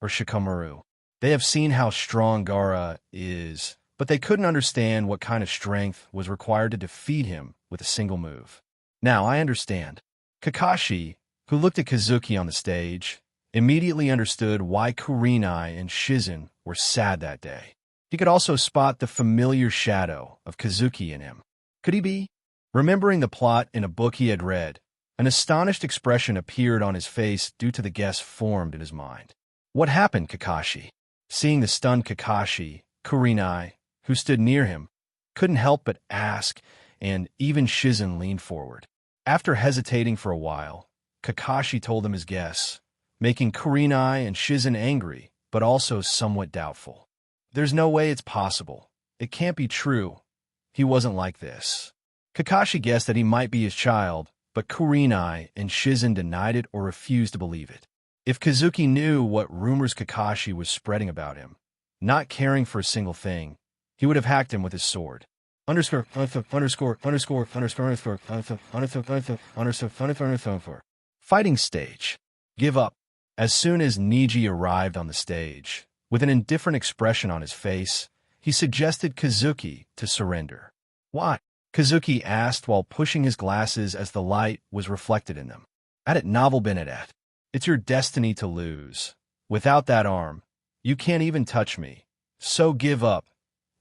or Shikamaru. They have seen how strong Gaara is, but they couldn't understand what kind of strength was required to defeat him with a single move. Now I understand. Kakashi, who looked at Kazuki on the stage, immediately understood why Kurenai and Shizen were sad that day. He could also spot the familiar shadow of Kazuki in him. Could he be? Remembering the plot in a book he had read, an astonished expression appeared on his face due to the guess formed in his mind. What happened, Kakashi? Seeing the stunned Kakashi, Kurenai, who stood near him, couldn't help but ask and even Shizen leaned forward. After hesitating for a while, Kakashi told him his guess, making Kurenai and Shizen angry, but also somewhat doubtful. There's no way it's possible. It can't be true. He wasn't like this. Kakashi guessed that he might be his child, but Kurenai and Shizen denied it or refused to believe it. If Kazuki knew what rumors Kakashi was spreading about him, not caring for a single thing, he would have hacked him with his sword. Fighting stage. Give up. As soon as Niji arrived on the stage, with an indifferent expression on his face, he suggested Kazuki to surrender. Why? Kazuki asked while pushing his glasses as the light was reflected in them. At it, novel Benedette. It's your destiny to lose. Without that arm, you can't even touch me. So give up.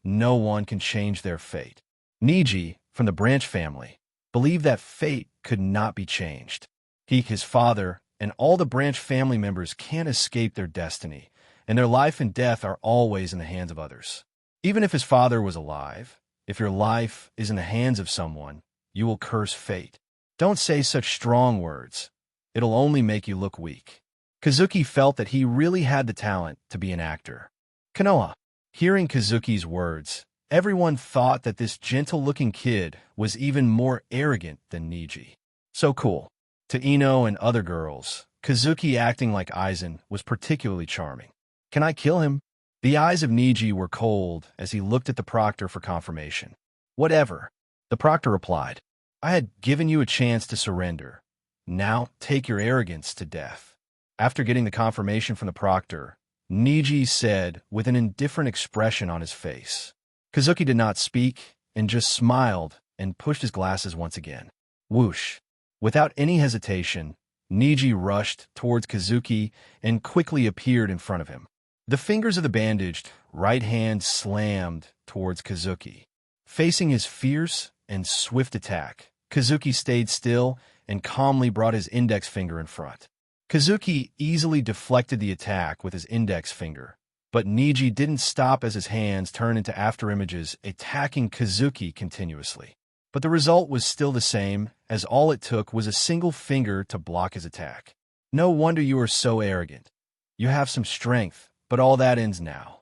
No one can change their fate. Niji, from the Branch family, believed that fate could not be changed. He, his father, and all the Branch family members can't escape their destiny, and their life and death are always in the hands of others. Even if his father was alive, if your life is in the hands of someone, you will curse fate. Don't say such strong words. It'll only make you look weak. Kazuki felt that he really had the talent to be an actor. Konoha. Hearing Kazuki's words, everyone thought that this gentle-looking kid was even more arrogant than Niji. So cool. To Ino and other girls, Kazuki acting like Aizen was particularly charming. Can I kill him? The eyes of Niji were cold as he looked at the proctor for confirmation. Whatever. The proctor replied. I had given you a chance to surrender. Now take your arrogance to death. After getting the confirmation from the proctor, Niji said with an indifferent expression on his face. Kazuki did not speak and just smiled and pushed his glasses once again. Whoosh. Without any hesitation, Niji rushed towards Kazuki and quickly appeared in front of him. The fingers of the bandaged right hand slammed towards Kazuki. Facing his fierce and swift attack, Kazuki stayed still and calmly brought his index finger in front. Kazuki easily deflected the attack with his index finger, but Niji didn't stop as his hands turned into afterimages attacking Kazuki continuously. But the result was still the same, as all it took was a single finger to block his attack. No wonder you are so arrogant. You have some strength, but all that ends now.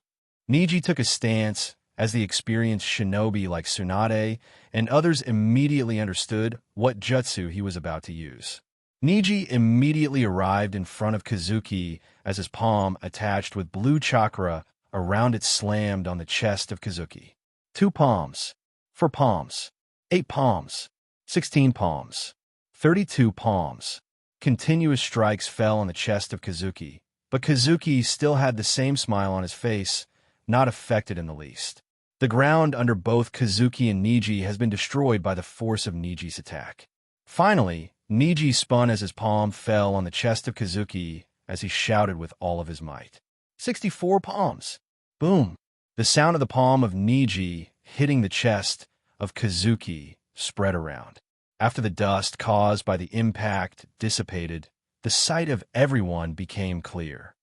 Niji took a stance as the experienced shinobi like Tsunade and others immediately understood what jutsu he was about to use. Niji immediately arrived in front of Kazuki as his palm attached with blue chakra around it slammed on the chest of Kazuki. 2 palms, 4 palms, 8 palms, 16 palms, 32 palms. Continuous strikes fell on the chest of Kazuki, but Kazuki still had the same smile on his face, not affected in the least. The ground under both Kazuki and Niji has been destroyed by the force of Niji's attack. Finally, Niji spun as his palm fell on the chest of Kazuki as he shouted with all of his might. 64 palms! Boom! The sound of the palm of Niji hitting the chest of Kazuki spread around. After the dust caused by the impact dissipated, the sight of everyone became clear.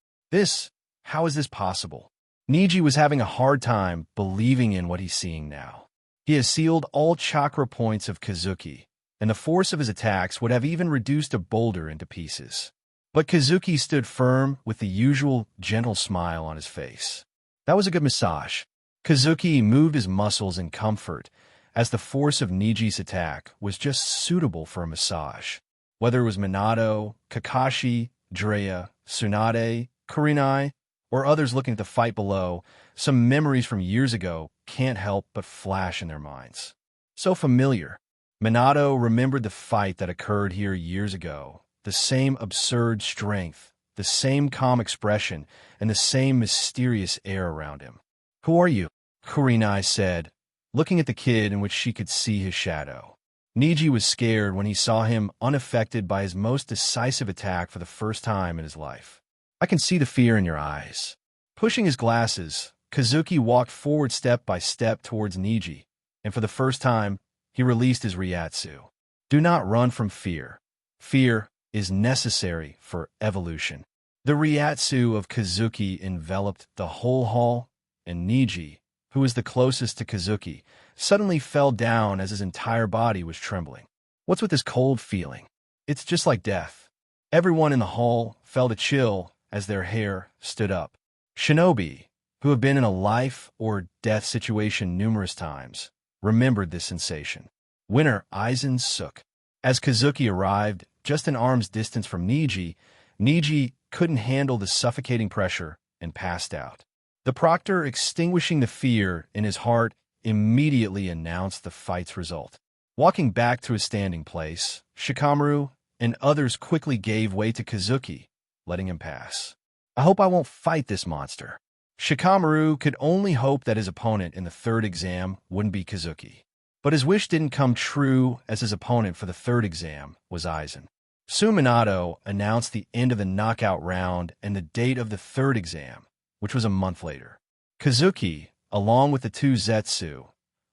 How is this possible? Niji was having a hard time believing in what he's seeing now. He has sealed all chakra points of Kazuki, and the force of his attacks would have even reduced a boulder into pieces. But Kazuki stood firm with the usual gentle smile on his face. That was a good massage. Kazuki moved his muscles in comfort, as the force of Niji's attack was just suitable for a massage. Whether it was Minato, Kakashi, Drea, Tsunade, Kurenai, or others looking at the fight below, some memories from years ago can't help but flash in their minds. So familiar. Minato remembered the fight that occurred here years ago, the same absurd strength, the same calm expression, and the same mysterious air around him. Who are you? Kurenai said, looking at the kid in which she could see his shadow. Niji was scared when he saw him unaffected by his most decisive attack for the first time in his life. I can see the fear in your eyes. Pushing his glasses, Kazuki walked forward step by step towards Niji, and for the first time, he released his Ryatsu. Do not run from fear. Fear is necessary for evolution. The Ryatsu of Kazuki enveloped the whole hall, and Niji, who was the closest to Kazuki, suddenly fell down as his entire body was trembling. What's with this cold feeling? It's just like death. Everyone in the hall felt a chill as their hair stood up. Shinobi, who had been in a life or death situation numerous times, remembered this sensation. Winner Aizen shook. As Kazuki arrived, just an arm's distance from Niji couldn't handle the suffocating pressure and passed out. The proctor, extinguishing the fear in his heart, immediately announced the fight's result. Walking back to his standing place, Shikamaru and others quickly gave way to Kazuki, letting him pass. I hope I won't fight this monster. Shikamaru could only hope that his opponent in the third exam wouldn't be Kazuki. But his wish didn't come true, as his opponent for the third exam was Aizen. Soon Minato announced the end of the knockout round and the date of the third exam, which was a month later. Kazuki, along with the two Zetsu,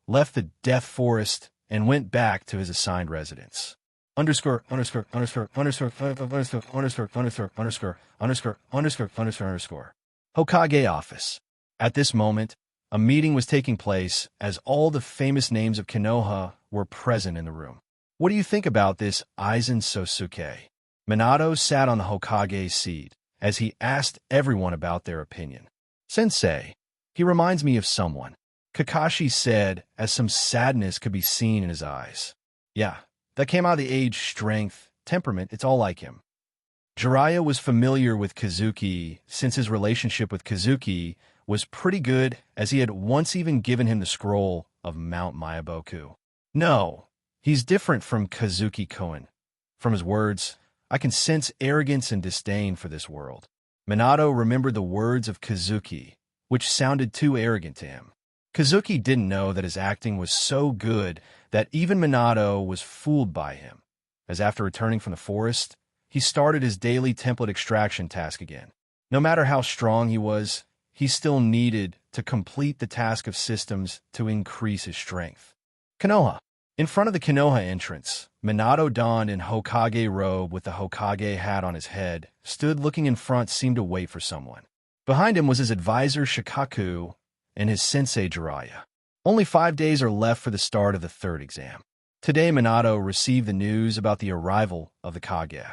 left the Death Forest and went back to his assigned residence. Hokage office. At this moment, a meeting was taking place as all the famous names of Konoha were present in the room. What do you think about this, Aizen Sosuke? Minato sat on the Hokage's seat as he asked everyone about their opinion. Sensei, he reminds me of someone, Kakashi said as some sadness could be seen in his eyes. Yeah, that came out of the age, strength, temperament, it's all like him. Jiraiya was familiar with Kazuki since his relationship with Kazuki was pretty good, as he had once even given him the scroll of Mount Myaboku. No, he's different from Kazuki-kun. From his words, I can sense arrogance and disdain for this world. Minato remembered the words of Kazuki, which sounded too arrogant to him. Kazuki didn't know that his acting was so good that even Minato was fooled by him, as after returning from the forest, he started his daily template extraction task again. No matter how strong he was, he still needed to complete the task of systems to increase his strength. Konoha. In front of the Konoha entrance, Minato, donned in Hokage robe with the Hokage hat on his head, stood looking in front, seemed to wait for someone. Behind him was his advisor Shikaku and his sensei Jiraiya. Only 5 days are left for the start of the third exam. Today Minato received the news about the arrival of the Kage.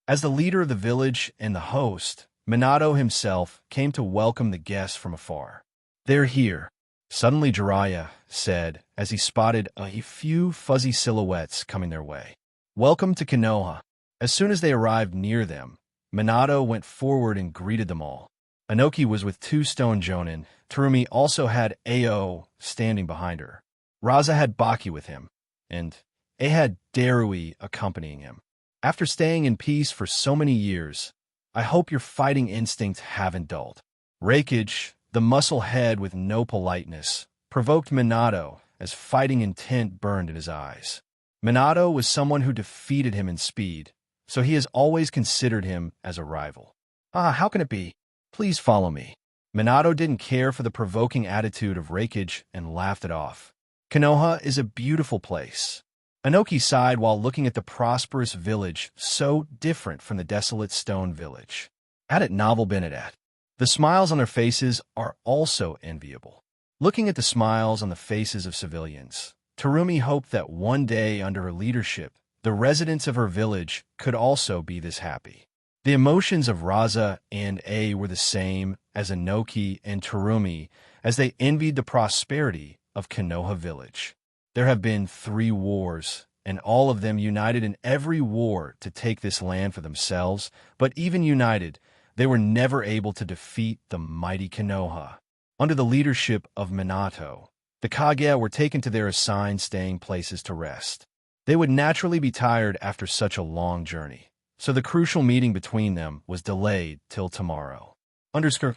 As the leader of the village and the host, Minato himself came to welcome the guests from afar. They're here, suddenly Jiraiya said as he spotted a few fuzzy silhouettes coming their way. Welcome to Konoha. As soon as they arrived near them, Minato went forward and greeted them all. Inoki was with 2 stone jonin. Terumi also had Ao standing behind her. Raza had Baki with him, and A had Darui accompanying him. After staying in peace for so many years, I hope your fighting instincts haven't dulled. Rakage, the muscle head with no politeness, provoked Minato as fighting intent burned in his eyes. Minato was someone who defeated him in speed, so he has always considered him as a rival. How can it be? Please follow me. Minato didn't care for the provoking attitude of Rakage and laughed it off. Konoha is a beautiful place. Inoki sighed while looking at the prosperous village, so different from the desolate stone village. At it novel Benedette. The smiles on their faces are also enviable. Looking at the smiles on the faces of civilians, Terumi hoped that one day under her leadership, the residents of her village could also be this happy. The emotions of Raza and A were the same as Inoki and Terumi as they envied the prosperity of Konoha village. There have been 3 wars, and all of them united in every war to take this land for themselves, but even united, they were never able to defeat the mighty Konoha. Under the leadership of Minato, the Kage were taken to their assigned staying places to rest. They would naturally be tired after such a long journey, so the crucial meeting between them was delayed till tomorrow. Konoha.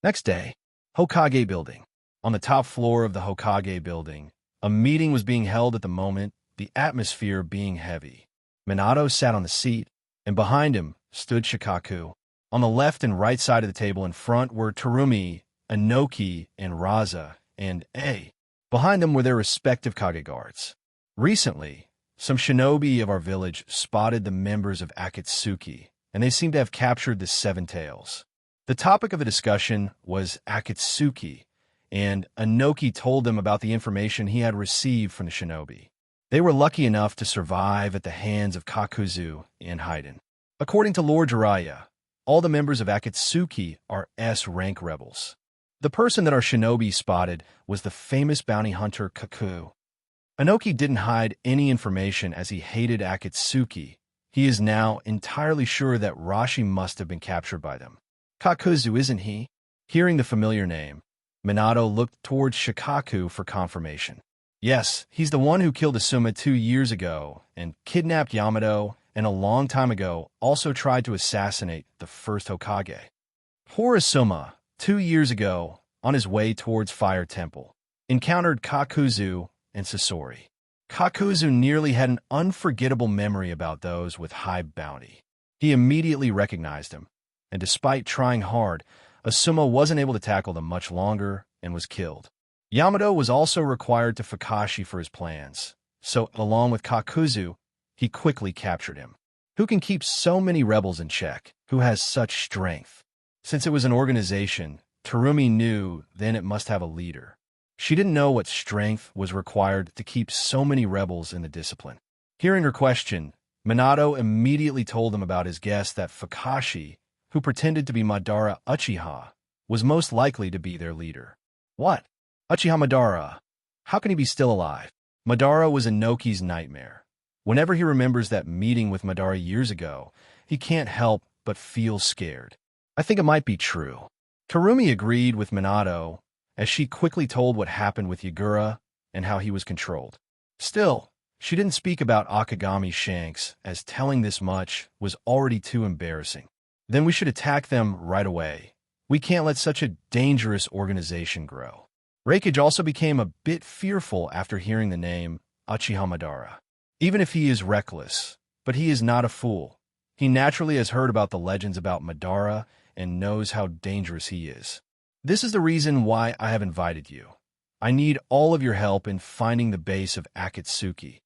Next day, Hokage building. On the top floor of the Hokage building, a meeting was being held at the moment, the atmosphere being heavy. Minato sat on the seat, and behind him stood Shikaku. On the left and right side of the table in front were Terumi, Inoki, and Raza, and A. Behind them were their respective Kage guards. Recently, some shinobi of our village spotted the members of Akatsuki and they seem to have captured the seven tails. The topic of the discussion was Akatsuki, and Inoki told them about the information he had received from the shinobi. They were lucky enough to survive at the hands of Kakuzu and Haiden. According to Lord Jiraiya, all the members of Akatsuki are S-rank rebels. The person that our shinobi spotted was the famous bounty hunter Kaku. Inoki didn't hide any information as he hated Akatsuki. He is now entirely sure that Rashi must have been captured by them. Kakuzu, isn't he? Hearing the familiar name, Minato looked towards Shikaku for confirmation. Yes, he's the one who killed Asuma 2 years ago and kidnapped Yamato, and a long time ago also tried to assassinate the first Hokage. Poor Asuma, 2 years ago, on his way towards Fire Temple, encountered Kakuzu and Sasori. Kakuzu nearly had an unforgettable memory about those with high bounty. He immediately recognized him, and despite trying hard, Asuma wasn't able to tackle them much longer and was killed. Yamato was also required to Fukashi for his plans, so along with Kakuzu, he quickly captured him. Who can keep so many rebels in check? Who has such strength? Since it was an organization, Terumi knew then it must have a leader. She didn't know what strength was required to keep so many rebels in the discipline. Hearing her question, Minato immediately told him about his guess that Fukashi, who pretended to be Madara Uchiha, was most likely to be their leader. What? Uchiha Madara? How can he be still alive? Madara was Inoki's nightmare. Whenever he remembers that meeting with Madara years ago, he can't help but feel scared. I think it might be true. Terumi agreed with Minato as she quickly told what happened with Yagura and how he was controlled. Still, she didn't speak about Akagami Shanks, as telling this much was already too embarrassing. Then we should attack them right away. We can't let such a dangerous organization grow. Reikage also became a bit fearful after hearing the name Uchiha Madara. Even if he is reckless, but he is not a fool. He naturally has heard about the legends about Madara and knows how dangerous he is. This is the reason why I have invited you. I need all of your help in finding the base of Akatsuki.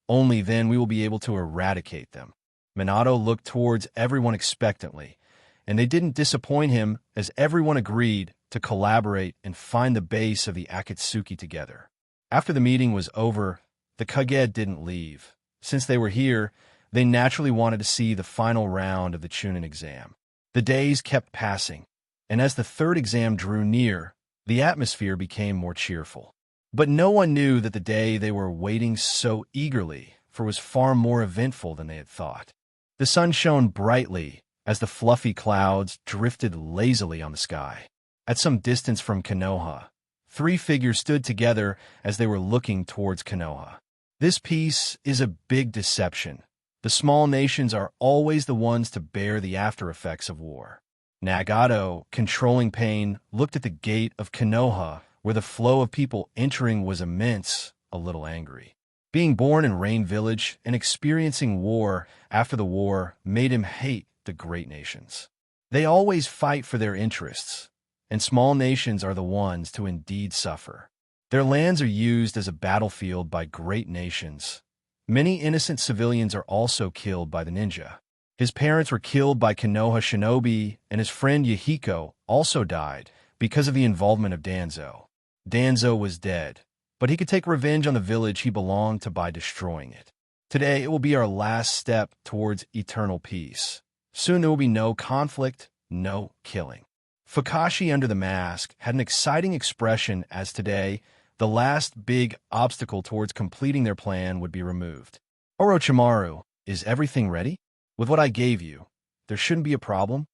Only then we will be able to eradicate them. Minato looked towards everyone expectantly, and they didn't disappoint him as everyone agreed to collaborate and find the base of the Akatsuki together. After the meeting was over, the Kage didn't leave. Since they were here, they naturally wanted to see the final round of the Chunin exam. The days kept passing, and as the third exam drew near, the atmosphere became more cheerful. But no one knew that the day they were waiting so eagerly for was far more eventful than they had thought. The sun shone brightly as the fluffy clouds drifted lazily on the sky. At some distance from Konoha, 3 figures stood together as they were looking towards Konoha. This peace is a big deception. The small nations are always the ones to bear the after-effects of war. Nagato, controlling pain, looked at the gate of Konoha, where the flow of people entering was immense, a little angry. Being born in Rain Village and experiencing war after the war made him hate the great nations. They always fight for their interests, and small nations are the ones to indeed suffer. Their lands are used as a battlefield by great nations. Many innocent civilians are also killed by the ninja. His parents were killed by Konoha shinobi, and his friend Yahiko also died because of the involvement of Danzo. Danzo was dead, but he could take revenge on the village he belonged to by destroying it. Today, it will be our last step towards eternal peace. Soon there will be no conflict, no killing. Fukashi under the mask had an exciting expression as today, the last big obstacle towards completing their plan would be removed. Orochimaru, is everything ready? With what I gave you, there shouldn't be a problem?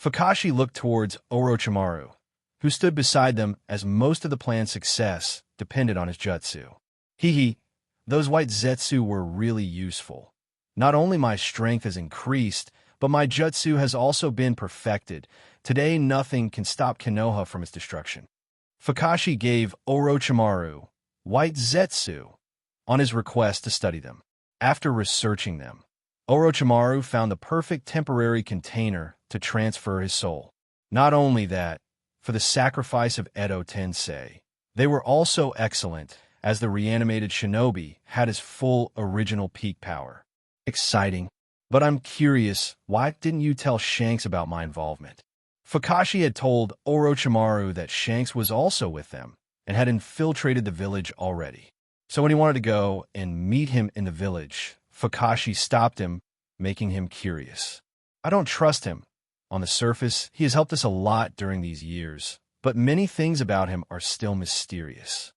Fukashi looked towards Orochimaru, who stood beside them as most of the plan's success depended on his jutsu. Those white zetsu were really useful. Not only my strength has increased, but my jutsu has also been perfected. Today nothing can stop Konoha from its destruction. Fukashi gave Orochimaru white zetsu on his request to study them. After researching them, Orochimaru found the perfect temporary container to transfer his soul. Not only that, for the sacrifice of Edo Tensei, they were also excellent, as the reanimated shinobi had his full original peak power. Exciting. But I'm curious, why didn't you tell Shanks about my involvement? Fukashi had told Orochimaru that Shanks was also with them and had infiltrated the village already. So when he wanted to go and meet him in the village, Fukashi stopped him, making him curious. I don't trust him. On the surface, he has helped us a lot during these years, but many things about him are still mysterious.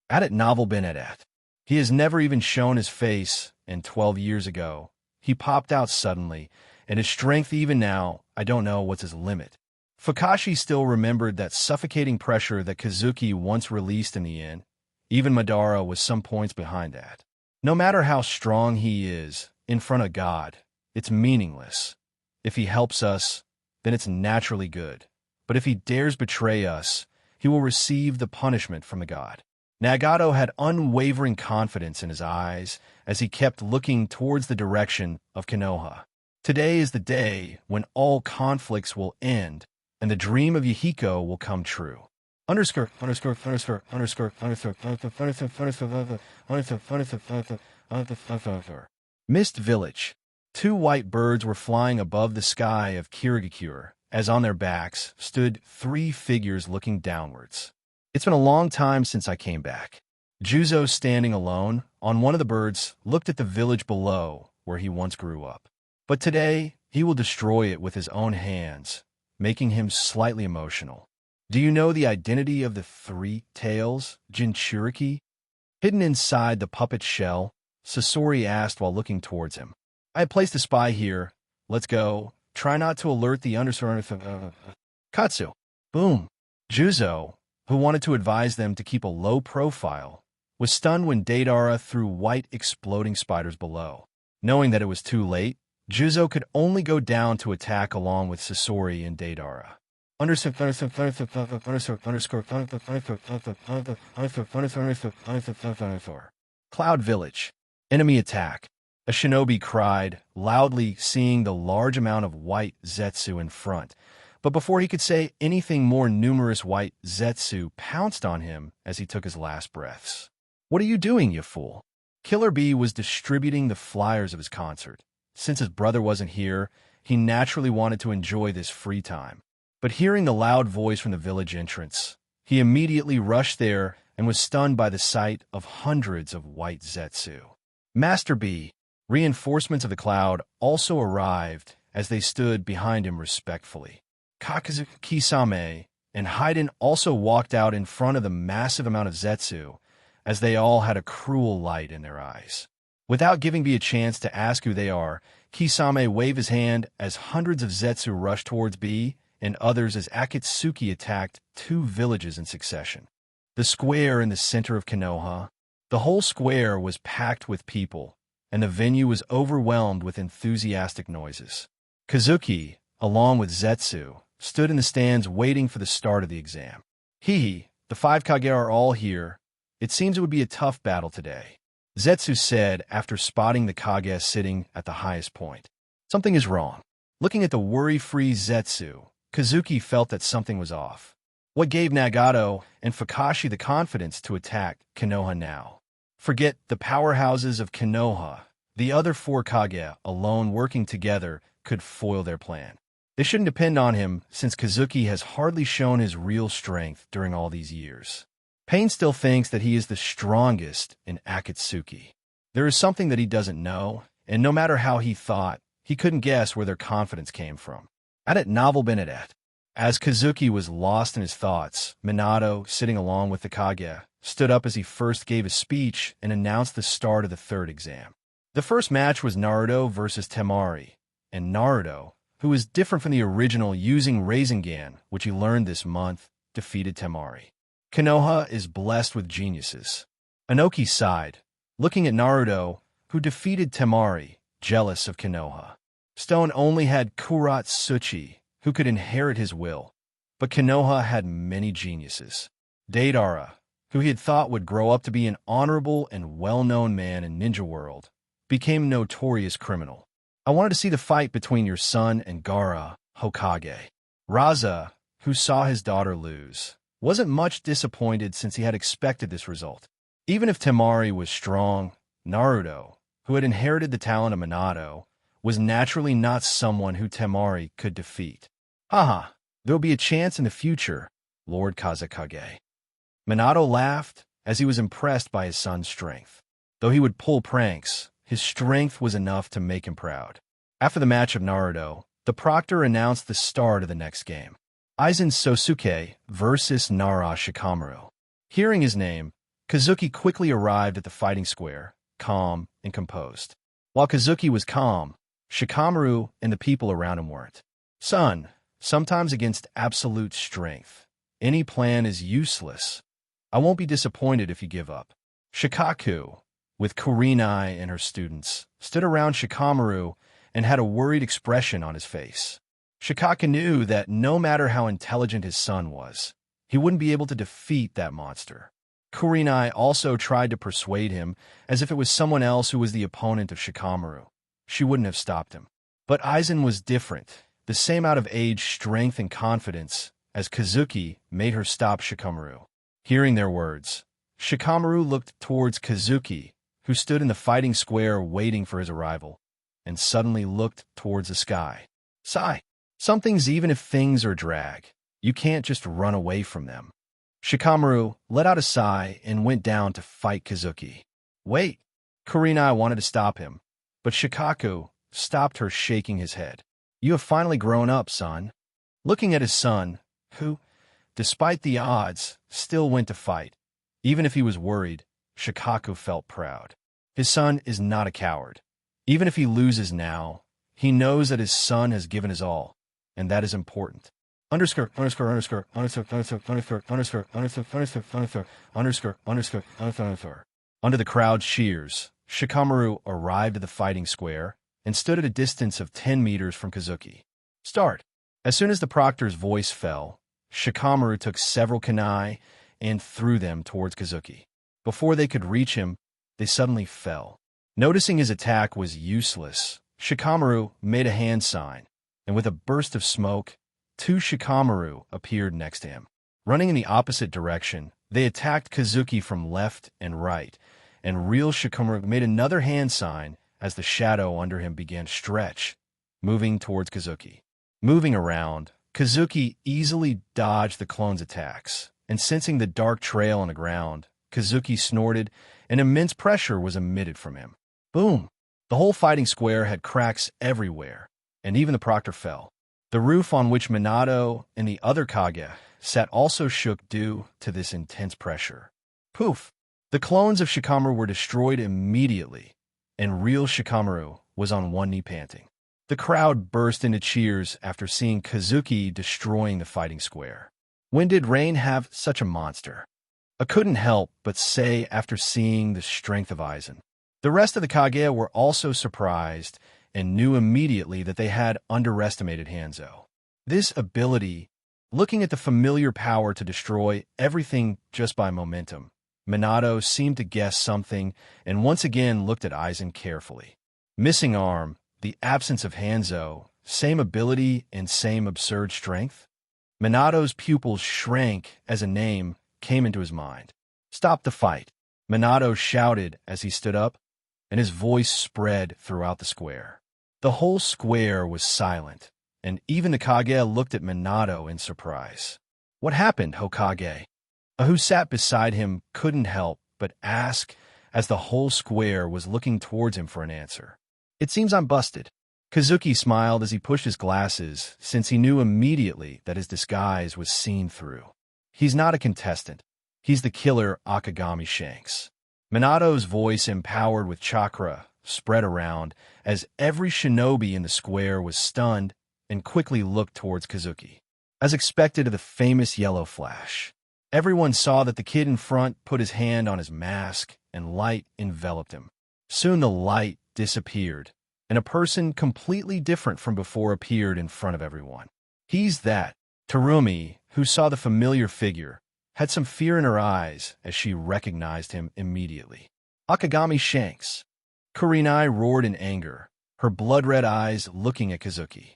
At it novel been at. He has never even shown his face, and 12 years ago, he popped out suddenly, and his strength even now, I don't know what's his limit. Fukashi still remembered that suffocating pressure that Kazuki once released in the inn. Even Madara was some points behind that. No matter how strong he is, in front of God, it's meaningless. If he helps us, then it's naturally good. But if he dares betray us, he will receive the punishment from the god. Nagato had unwavering confidence in his eyes as he kept looking towards the direction of Konoha. Today is the day when all conflicts will end and the dream of Yahiko will come true. Mist Village. 2 white birds were flying above the sky of Kirigakure, as on their backs stood 3 figures looking downwards. It's been a long time since I came back. Juzo, standing alone on one of the birds, looked at the village below where he once grew up. But today, he will destroy it with his own hands, making him slightly emotional. Do you know the identity of the 3 tails, Jinchuriki? Hidden inside the puppet shell, Sasori asked while looking towards him. I have placed a spy here. Let's go. Try not to alert the Katsu. Boom. Juzo, who wanted to advise them to keep a low profile, was stunned when Deidara threw white exploding spiders below. Knowing that it was too late, Juzo could only go down to attack along with Sasori and Deidara. Cloud Village. Enemy attack. A shinobi cried, loudly, seeing the large amount of white Zetsu in front. But before he could say anything more, numerous white Zetsu pounced on him as he took his last breaths. What are you doing, you fool? Killer Bee was distributing the flyers of his concert. Since his brother wasn't here, he naturally wanted to enjoy this free time. But hearing the loud voice from the village entrance, he immediately rushed there and was stunned by the sight of hundreds of white Zetsu. Master Bee, reinforcements of the cloud, also arrived as they stood behind him respectfully. Kazuki-sama and Haiden also walked out in front of the massive amount of Zetsu, as they all had a cruel light in their eyes. Without giving Bee a chance to ask who they are, Kisame waved his hand as hundreds of Zetsu rushed towards Bee, and others as Akatsuki attacked 2 villages in succession. The square in the center of Konoha. The whole square was packed with people, and the venue was overwhelmed with enthusiastic noises. Kazuki, along with Zetsu, stood in the stands waiting for the start of the exam. The 5 Kage are all here. It seems it would be a tough battle today, Zetsu said after spotting the Kage sitting at the highest point. Something is wrong. Looking at the worry-free Zetsu, Kazuki felt that something was off. What gave Nagato and Fukashi the confidence to attack Konoha now? Forget the powerhouses of Konoha. The other 4 Kage, alone working together, could foil their plan. They shouldn't depend on him, since Kazuki has hardly shown his real strength during all these years. Pain still thinks that he is the strongest in Akatsuki. There is something that he doesn't know, and no matter how he thought, he couldn't guess where their confidence came from. At it novel Benedette. As Kazuki was lost in his thoughts, Minato, sitting along with the Kage, stood up as he first gave a speech and announced the start of the 3rd exam. The first match was Naruto versus Temari, and Naruto, who was different from the original using Rasengan, which he learned this month, defeated Temari. Konoha is blessed with geniuses. Inoki sighed, looking at Naruto, who defeated Temari, jealous of Konoha. Stone only had Kuratsuchi, who could inherit his will, but Konoha had many geniuses. Deidara, who he had thought would grow up to be an honorable and well-known man in Ninja World, became a notorious criminal. I wanted to see the fight between your son and Gaara, Hokage. Raza, who saw his daughter lose, wasn't much disappointed since he had expected this result. Even if Temari was strong, Naruto, who had inherited the talent of Minato, was naturally not someone who Temari could defeat. Haha, there'll be a chance in the future, Lord Kage. Minato laughed as he was impressed by his son's strength. Though he would pull pranks, his strength was enough to make him proud. After the match of Naruto, the proctor announced the start of the next game. Aizen Sosuke versus Nara Shikamaru. Hearing his name, Kazuki quickly arrived at the fighting square, calm and composed. While Kazuki was calm, Shikamaru and the people around him weren't. Son, sometimes against absolute strength, any plan is useless. I won't be disappointed if you give up. Shikaku, with Kurenai and her students, stood around Shikamaru and had a worried expression on his face. Shikaku knew that no matter how intelligent his son was, he wouldn't be able to defeat that monster. Kurenai also tried to persuade him as if it was someone else who was the opponent of Shikamaru. She wouldn't have stopped him. But Aizen was different. The same out-of-age strength and confidence as Kazuki made her stop Shikamaru. Hearing their words, Shikamaru looked towards Kazuki, who stood in the fighting square waiting for his arrival, and suddenly looked towards the sky. Sigh. Some things, even if things are drag, you can't just run away from them. Shikamaru let out a sigh and went down to fight Kazuki. Wait! Kurenai wanted to stop him, but Shikaku stopped her, shaking his head. You have finally grown up, son. Looking at his son, who, despite the odds, still went to fight. Even if he was worried, Shikaku felt proud. His son is not a coward. Even if he loses now, he knows that his son has given his all, and that is important. Under the crowd's cheers, Shikamaru arrived at the fighting square and stood at a distance of 10 meters from Kazuki. Start! As soon as the proctor's voice fell, Shikamaru took several kunai and threw them towards Kazuki. Before they could reach him, they suddenly fell. Noticing his attack was useless, Shikamaru made a hand sign, and with a burst of smoke, 2 Shikamaru appeared next to him. Running in the opposite direction, they attacked Kazuki from left and right, and real Shikamaru made another hand sign as the shadow under him began to stretch, moving towards Kazuki. Moving around, Kazuki easily dodged the clone's attacks, and sensing the dark trail on the ground, Kazuki snorted, and immense pressure was emitted from him. Boom! The whole fighting square had cracks everywhere, and even the proctor fell. The roof on which Minato and the other Kage sat also shook due to this intense pressure. Poof! The clones of Shikamaru were destroyed immediately, and real Shikamaru was on one knee panting. The crowd burst into cheers after seeing Kazuki destroying the fighting square. When did Rain have such a monster? I couldn't help but say after seeing the strength of Aizen. The rest of the Kage were also surprised and knew immediately that they had underestimated Hanzo. This ability, looking at the familiar power to destroy everything just by momentum, Minato seemed to guess something and once again looked at Aizen carefully. Missing arm, the absence of Hanzo, same ability and same absurd strength? Minato's pupils shrank as a name came into his mind. Stop the fight, Minato shouted as he stood up, and his voice spread throughout the square. The whole square was silent, and even the Kage looked at Minato in surprise. What happened, Hokage? Who sat beside him couldn't help but ask as the whole square was looking towards him for an answer. It seems I'm busted. Kazuki smiled as he pushed his glasses, since he knew immediately that his disguise was seen through. He's not a contestant. He's the killer Akagami Shanks. Minato's voice, empowered with chakra, spread around as every shinobi in the square was stunned and quickly looked towards Kazuki. As expected of the famous yellow flash, everyone saw that the kid in front put his hand on his mask and light enveloped him. Soon the light disappeared, and a person completely different from before appeared in front of everyone. He's that. Terumi, who saw the familiar figure, had some fear in her eyes as she recognized him immediately. Akagami Shanks. Kurenai roared in anger, her blood-red eyes looking at Kazuki.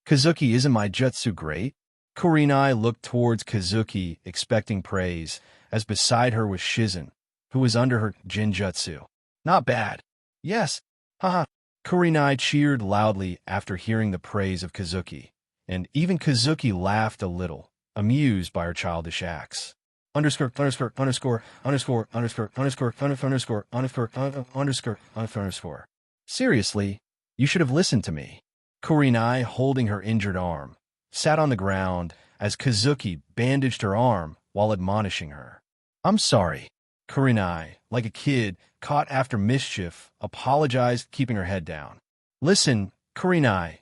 Kazuki, isn't my jutsu great? Kurenai looked towards Kazuki, expecting praise, as beside her was Shizen, who was under her jinjutsu. Not bad. Yes. Haha. Kurenai cheered loudly after hearing the praise of Kazuki, and even Kazuki laughed a little, amused by her childish acts. Underscore, underscore, underscore, underscore, underscore, underscore, underscore, underscore, underscore, underscore. Seriously, you should have listened to me. Kurenai, holding her injured arm, sat on the ground as Kazuki bandaged her arm while admonishing her. I'm sorry. Kurenai, like a kid caught after mischief, apologized, keeping her head down. Listen, Kurenai,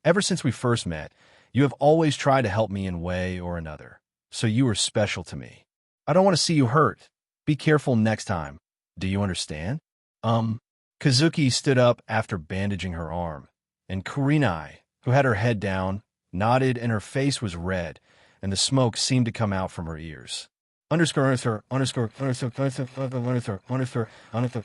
ever since we first met, you have always tried to help me in way or another, so you are special to me. I don't want to see you hurt. Be careful next time. Do you understand? Kazuki stood up after bandaging her arm, and Kurenai, who had her head down, nodded, and her face was red, and the smoke seemed to come out from her ears. Underscore, underscore, underscore, underscore, underscore, underscore, underscore,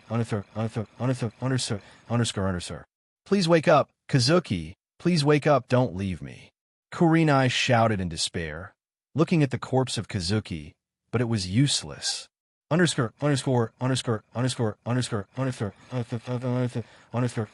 underscore, underscore, underscore, underscore, underscore, underscore. Please wake up, Kazuki. Please wake up, don't leave me. Kurenai shouted in despair, looking at the corpse of Kazuki, but it was useless. Underscore, underscore, underscore, underscore, underscore, underscore, underscore, underscore,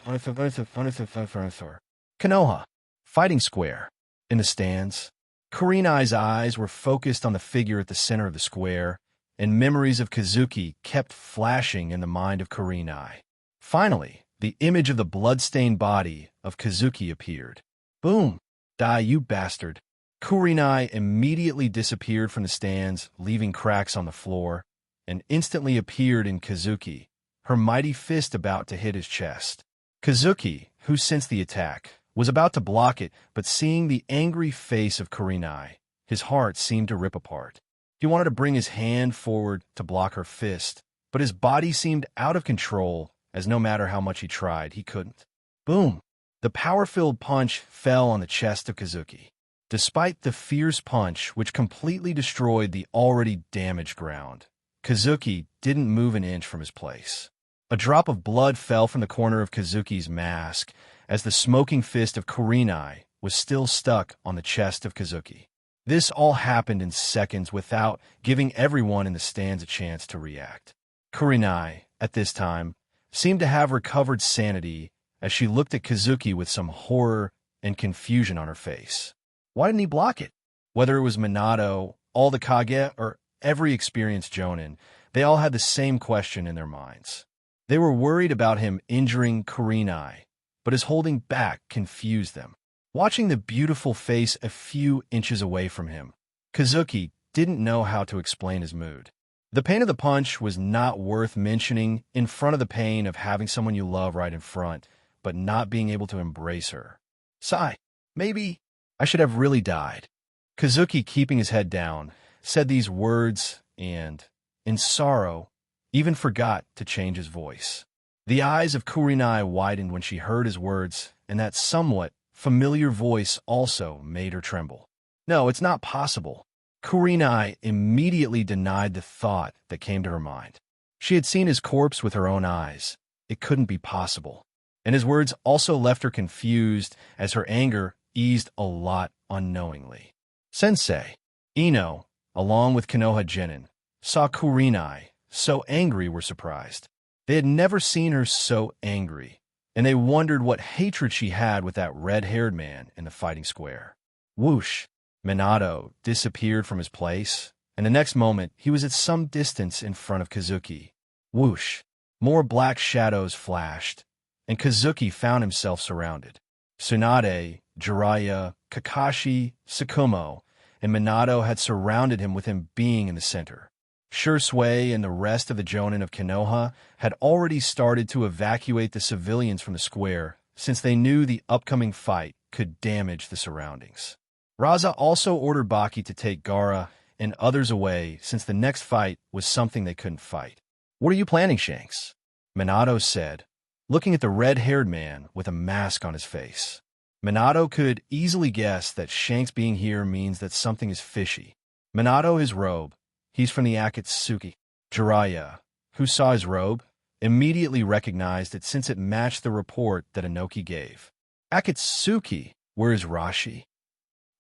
underscore, underscore. Konoha, fighting square. In the stands, Kurenai's eyes were focused on the figure at the center of the square, and memories of Kazuki kept flashing in the mind of Kurenai. Finally, the image of the blood-stained body of Kazuki appeared. Boom! Die, you bastard! Kurenai immediately disappeared from the stands, leaving cracks on the floor, and instantly appeared in Kazuki, her mighty fist about to hit his chest. Kazuki, who sensed the attack, was about to block it, but seeing the angry face of Kurenai, his heart seemed to rip apart. He wanted to bring his hand forward to block her fist, but his body seemed out of control, as no matter how much he tried, he couldn't. Boom! The power-filled punch fell on the chest of Kazuki. Despite the fierce punch, which completely destroyed the already damaged ground, Kazuki didn't move an inch from his place. A drop of blood fell from the corner of Kazuki's mask as the smoking fist of Kurenai was still stuck on the chest of Kazuki. This all happened in seconds without giving everyone in the stands a chance to react. Kurenai, at this time, seemed to have recovered sanity as she looked at Kazuki with some horror and confusion on her face. Why didn't he block it? Whether it was Minato, all the Kage, or every experienced Jonin, they all had the same question in their minds. They were worried about him injuring Kurenai, but his holding back confused them. Watching the beautiful face a few inches away from him, Kazuki didn't know how to explain his mood. The pain of the punch was not worth mentioning in front of the pain of having someone you love right in front, but not being able to embrace her. Sigh, maybe I should have really died. Kazuki, keeping his head down, said these words and, in sorrow, even forgot to change his voice. The eyes of Kurenai widened when she heard his words, and that somewhat familiar voice also made her tremble. No, it's not possible. Kurenai immediately denied the thought that came to her mind. She had seen his corpse with her own eyes. It couldn't be possible. And his words also left her confused as her anger eased a lot unknowingly. Sensei, Ino, along with Konoha Genin, saw Kurenai so angry were surprised. They had never seen her so angry, and they wondered what hatred she had with that red-haired man in the fighting square. Whoosh! Minato disappeared from his place, and the next moment he was at some distance in front of Kazuki. Whoosh! More black shadows flashed, and Kazuki found himself surrounded. Tsunade, Jiraiya, Kakashi, Tsukumo, and Minato had surrounded him with him being in the center. Shursui and the rest of the Jonin of Konoha had already started to evacuate the civilians from the square since they knew the upcoming fight could damage the surroundings. Raza also ordered Baki to take Gaara and others away since the next fight was something they couldn't fight. What are you planning, Shanks? Minato said, looking at the red-haired man with a mask on his face. Minato could easily guess that Shanks being here means that something is fishy. Minato, his robe. He's from the Akatsuki. Jiraiya, who saw his robe, immediately recognized it since it matched the report that Inoki gave. Akatsuki, where is Rashi?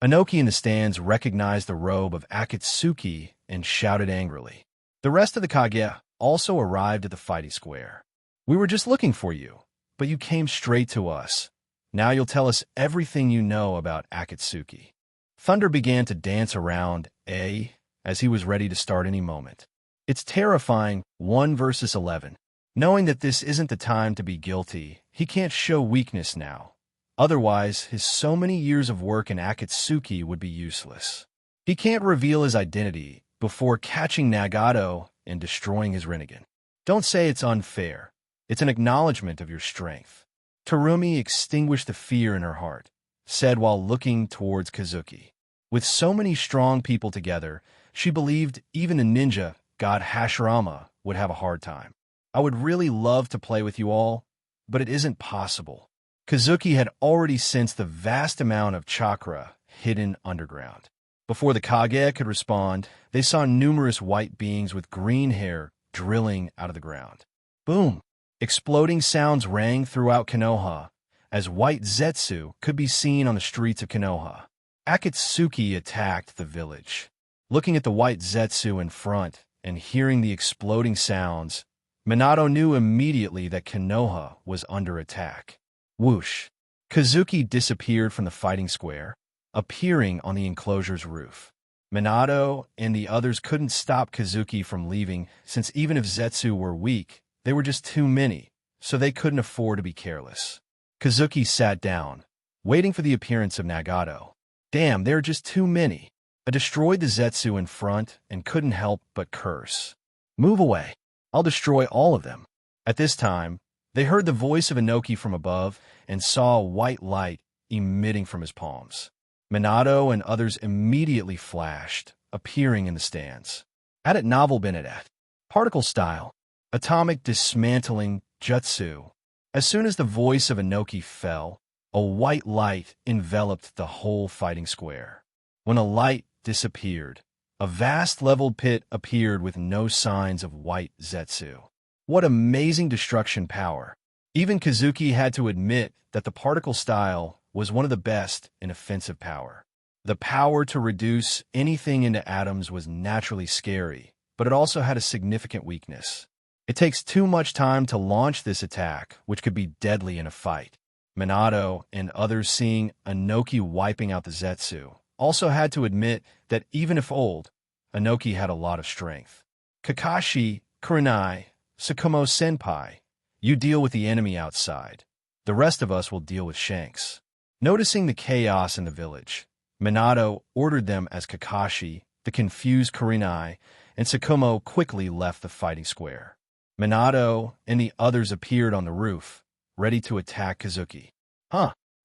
Inoki in the stands recognized the robe of Akatsuki and shouted angrily. The rest of the Kage also arrived at the fighting square. We were just looking for you. but you came straight to us. Now you'll tell us everything you know about Akatsuki." Thunder began to dance around A as he was ready to start any moment. It's terrifying, 1 versus 11. Knowing that this isn't the time to be guilty, he can't show weakness now. Otherwise, his so many years of work in Akatsuki would be useless. He can't reveal his identity before catching Nagato and destroying his Rinnegan. Don't say it's unfair. It's an acknowledgement of your strength. Terumi extinguished the fear in her heart, said while looking towards Kazuki. With so many strong people together, she believed even a ninja, God Hashirama, would have a hard time. "I would really love to play with you all, but it isn't possible." Kazuki had already sensed the vast amount of chakra hidden underground. Before the Kage could respond, they saw numerous white beings with green hair drilling out of the ground. Boom! Exploding sounds rang throughout Konoha, as white Zetsu could be seen on the streets of Konoha. Akatsuki attacked the village. Looking at the white Zetsu in front and hearing the exploding sounds, Minato knew immediately that Konoha was under attack. Whoosh! Kazuki disappeared from the fighting square, appearing on the enclosure's roof. Minato and the others couldn't stop Kazuki from leaving, since even if Zetsu were weak, they were just too many, so they couldn't afford to be careless. Kazuki sat down, waiting for the appearance of Nagato. Damn, there are just too many. I destroyed the Zetsu in front and couldn't help but curse. "Move away. I'll destroy all of them." At this time, they heard the voice of Inoki from above and saw a white light emitting from his palms. Minato and others immediately flashed, appearing in the stands. At it novel been at. Particle style. Atomic dismantling jutsu. As soon as the voice of Inoki fell, a white light enveloped the whole fighting square. When the light disappeared, a vast leveled pit appeared with no signs of white Zetsu. What amazing destruction power! Even Kazuki had to admit that the particle style was one of the best in offensive power. The power to reduce anything into atoms was naturally scary, but it also had a significant weakness. It takes too much time to launch this attack, which could be deadly in a fight. Minato and others seeing Inoki wiping out the Zetsu also had to admit that even if old, Inoki had a lot of strength. Kakashi, Kurenai, Tsukumo Senpai, you deal with the enemy outside. The rest of us will deal with Shanks. Noticing the chaos in the village, Minato ordered them as Kakashi, the confused Kurenai, and Tsukumo quickly left the fighting square. Minato and the others appeared on the roof, ready to attack Kazuki.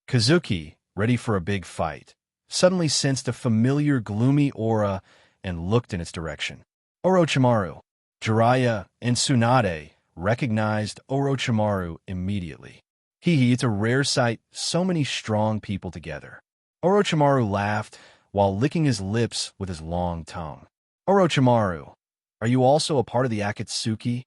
Kazuki, ready for a big fight, suddenly sensed a familiar gloomy aura and looked in its direction. Orochimaru, Jiraiya, and Tsunade recognized Orochimaru immediately. It's a rare sight, so many strong people together. Orochimaru laughed while licking his lips with his long tongue. Orochimaru, are you also a part of the Akatsuki?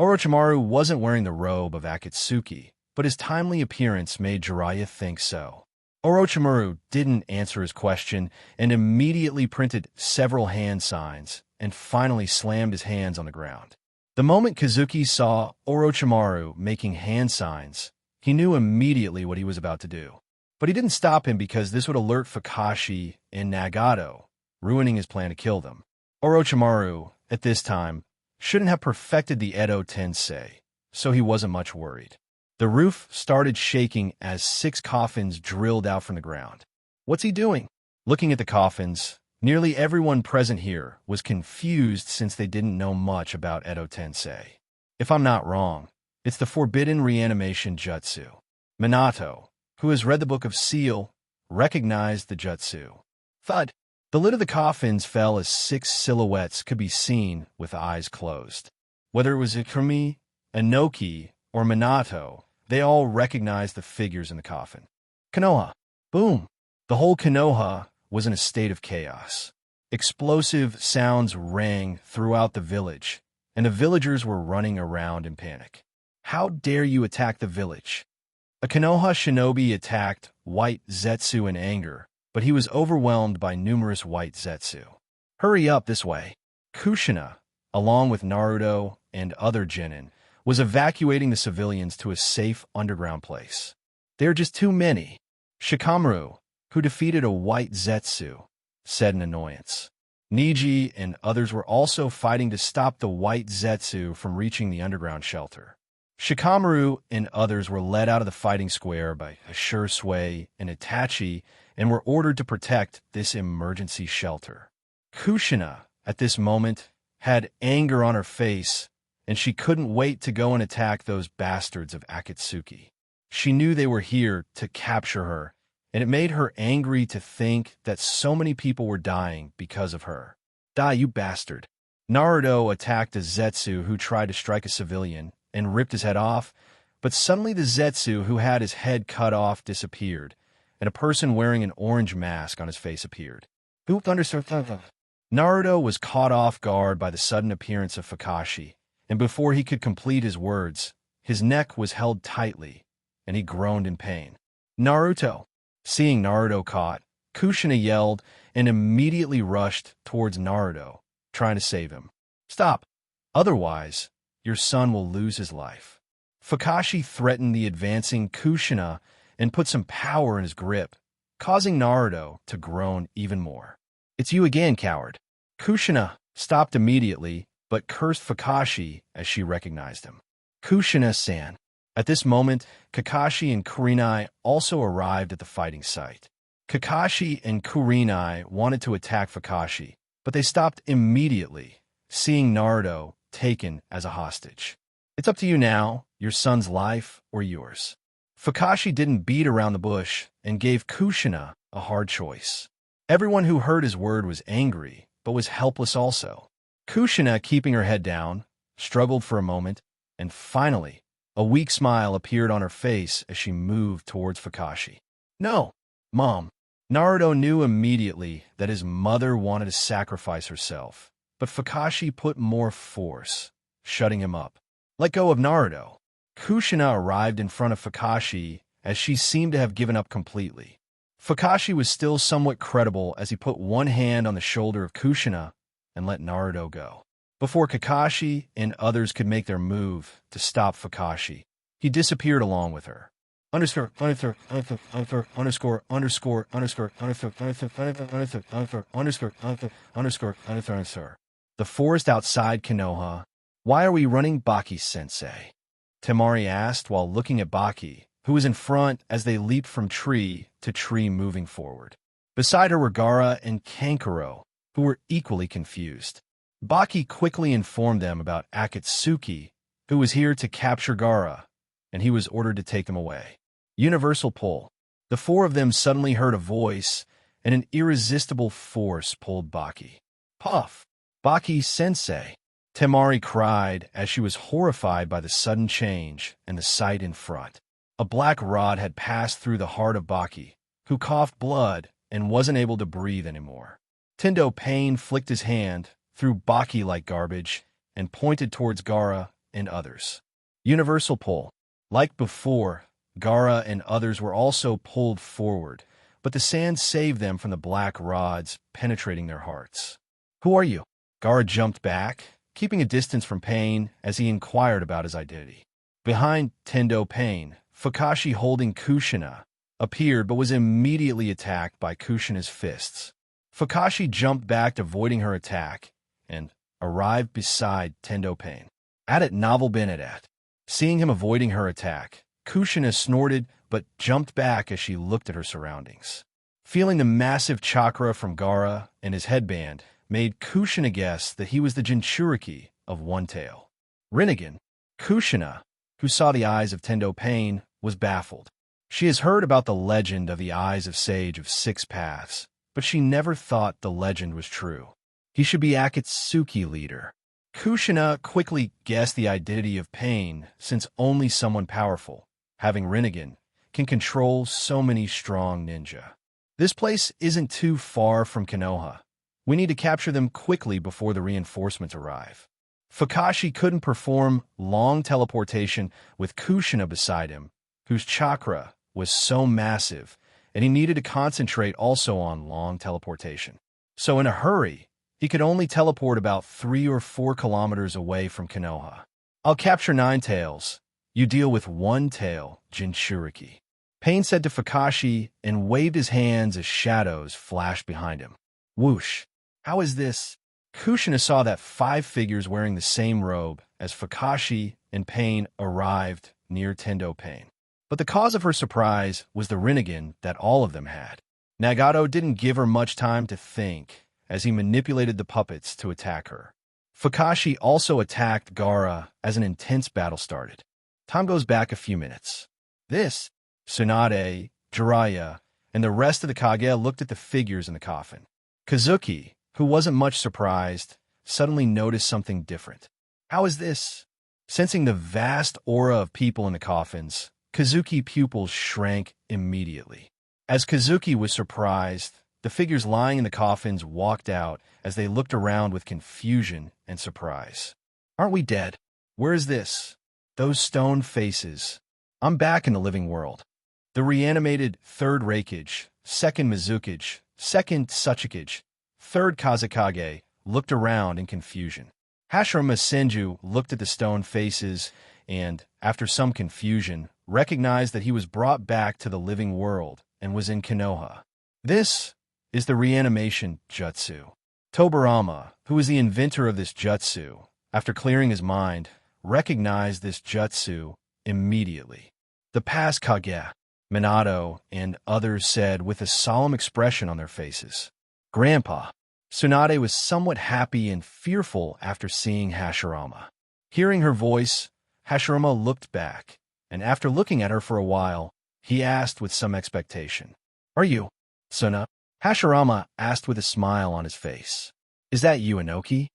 Orochimaru wasn't wearing the robe of Akatsuki, but his timely appearance made Jiraiya think so. Orochimaru didn't answer his question and immediately printed several hand signs and finally slammed his hands on the ground. The moment Kazuki saw Orochimaru making hand signs, he knew immediately what he was about to do. But he didn't stop him because this would alert Kakashi and Nagato, ruining his plan to kill them. Orochimaru, at this time, shouldn't have perfected the Edo Tensei, so he wasn't much worried. The roof started shaking as 6 coffins drilled out from the ground. What's he doing? Looking at the coffins, nearly everyone present here was confused since they didn't know much about Edo Tensei. If I'm not wrong, it's the forbidden reanimation jutsu. Minato, who has read the Book of Seal, recognized the jutsu. Thud! The lid of the coffins fell as 6 silhouettes could be seen with eyes closed. Whether it was Ikumi, Inoki, or Minato, they all recognized the figures in the coffin. Konoha! Boom! The whole Konoha was in a state of chaos. Explosive sounds rang throughout the village, and the villagers were running around in panic. How dare you attack the village? A Konoha shinobi attacked White Zetsu in anger, but he was overwhelmed by numerous White Zetsu. Hurry up this way. Kushina, along with Naruto and other genin, was evacuating the civilians to a safe underground place. "There are just too many." Shikamaru, who defeated a white Zetsu, said in annoyance. Niji and others were also fighting to stop the white Zetsu from reaching the underground shelter. Shikamaru and others were led out of the fighting square by Shursui and Itachi and were ordered to protect this emergency shelter. Kushina, at this moment, had anger on her face, and she couldn't wait to go and attack those bastards of Akatsuki. She knew they were here to capture her, and it made her angry to think that so many people were dying because of her. "Die, you bastard." Naruto attacked a Zetsu who tried to strike a civilian and ripped his head off, but suddenly the Zetsu who had his head cut off disappeared, and a person wearing an orange mask on his face appeared. Naruto was caught off guard by the sudden appearance of Kakashi, and before he could complete his words, his neck was held tightly, and he groaned in pain. "Naruto!" Seeing Naruto caught, Kushina yelled and immediately rushed towards Naruto, trying to save him. "Stop! Otherwise, your son will lose his life." Kakashi threatened the advancing Kushina and put some power in his grip, causing Naruto to groan even more. "It's you again, coward." Kushina stopped immediately, but cursed Kakashi as she recognized him. "Kushina-san." At this moment, Kakashi and Kurenai also arrived at the fighting site. Kakashi and Kurenai wanted to attack Kakashi, but they stopped immediately, seeing Naruto taken as a hostage. "It's up to you now, your son's life or yours." Kakashi didn't beat around the bush and gave Kushina a hard choice. Everyone who heard his word was angry, but was helpless also. Kushina, keeping her head down, struggled for a moment, and finally, a weak smile appeared on her face as she moved towards Kakashi. "No, Mom." Naruto knew immediately that his mother wanted to sacrifice herself, but Kakashi put more force, shutting him up. "Let go of Naruto." Kushina arrived in front of Kakashi as she seemed to have given up completely. Kakashi was still somewhat credible as he put one hand on the shoulder of Kushina and let Naruto go. Before Kakashi and others could make their move to stop Kakashi, he disappeared along with her. The forest outside Konoha. "Why are we running, Baki-sensei?" Temari asked while looking at Baki, who was in front as they leaped from tree to tree moving forward. Beside her were Gaara and Kankuro, who were equally confused. Baki quickly informed them about Akatsuki, who was here to capture Gaara, and he was ordered to take them away. Universal pull. The four of them suddenly heard a voice, and an irresistible force pulled Baki. "Puff! Baki-sensei!" Temari cried as she was horrified by the sudden change and the sight in front. A black rod had passed through the heart of Baki, who coughed blood and wasn't able to breathe anymore. Tendo Pain flicked his hand through Baki like garbage and pointed towards Gaara and others. Universal pull. Like before, Gaara and others were also pulled forward, but the sand saved them from the black rods penetrating their hearts. "Who are you?" Gaara jumped back, keeping a distance from Pain as he inquired about his identity. Behind Tendo Pain, Kakashi holding Kushina appeared but was immediately attacked by Kushina's fists. Kakashi jumped back, avoiding her attack, and arrived beside Tendo Pain. "At it, novel Benedat." Seeing him avoiding her attack, Kushina snorted but jumped back as she looked at her surroundings. Feeling the massive chakra from Gaara and his headband made Kushina guess that he was the Jinchuriki of One Tail. Rinnegan. Kushina, who saw the eyes of Tendo Pain, was baffled. She has heard about the legend of the Eyes of Sage of Six Paths, but she never thought the legend was true. He should be Akatsuki leader. Kushina quickly guessed the identity of Pain, since only someone powerful, having Rinnegan, can control so many strong ninja. This place isn't too far from Konoha. We need to capture them quickly before the reinforcements arrive. Kakashi couldn't perform long teleportation with Kushina beside him, whose chakra was so massive, and he needed to concentrate also on long teleportation. So in a hurry, he could only teleport about 3 or 4 kilometers away from Konoha. I'll capture 9 tails. You deal with 1 tail, Jinchuriki. Pain said to Fukashi and waved his hands as shadows flashed behind him. Whoosh! How is this? Kushina saw that 5 figures wearing the same robe as Fukashi and Pain arrived near Tendo Pain. But the cause of her surprise was the Rinnegan that all of them had. Nagato didn't give her much time to think as he manipulated the puppets to attack her. Fukashi also attacked Gaara as an intense battle started. Time goes back a few minutes. Tsunade, Jiraiya, and the rest of the Kage looked at the figures in the coffin. Kazuki, who wasn't much surprised, suddenly noticed something different. How is this? Sensing the vast aura of people in the coffins, Kazuki's pupils shrank immediately. As Kazuki was surprised, the figures lying in the coffins walked out as they looked around with confusion and surprise. Aren't we dead? Where is this? Those stone faces. I'm back in the living world. The reanimated 3rd Reikage, 2nd Mizukage, 2nd Tsuchikage, 3rd Kazekage looked around in confusion. Hashirama Senju looked at the stone faces and, after some confusion, recognized that he was brought back to the living world and was in Konoha. This is the reanimation jutsu. Tobarama, who was the inventor of this jutsu, after clearing his mind, recognized this jutsu immediately. The past Kage, Minato, and others said with a solemn expression on their faces. Grandpa. Tsunade was somewhat happy and fearful after seeing Hashirama. Hearing her voice, Hashirama looked back, and after looking at her for a while, he asked with some expectation, "Are you, Suna?" Hashirama asked with a smile on his face. "Is that you, Inoki?"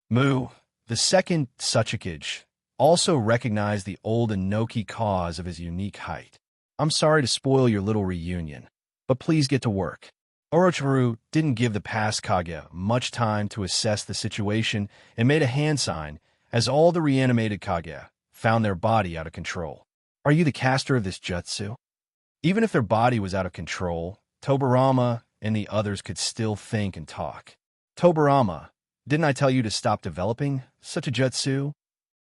Mu, the 2nd Tsuchikage, also recognized the old Inoki cause of his unique height. "I'm sorry to spoil your little reunion, but please get to work." Orochimaru didn't give the past Kage much time to assess the situation and made a hand sign as all the reanimated Kage found their body out of control. "Are you the caster of this jutsu?" Even if their body was out of control, Tobarama and the others could still think and talk. "Tobarama, didn't I tell you to stop developing such a jutsu?"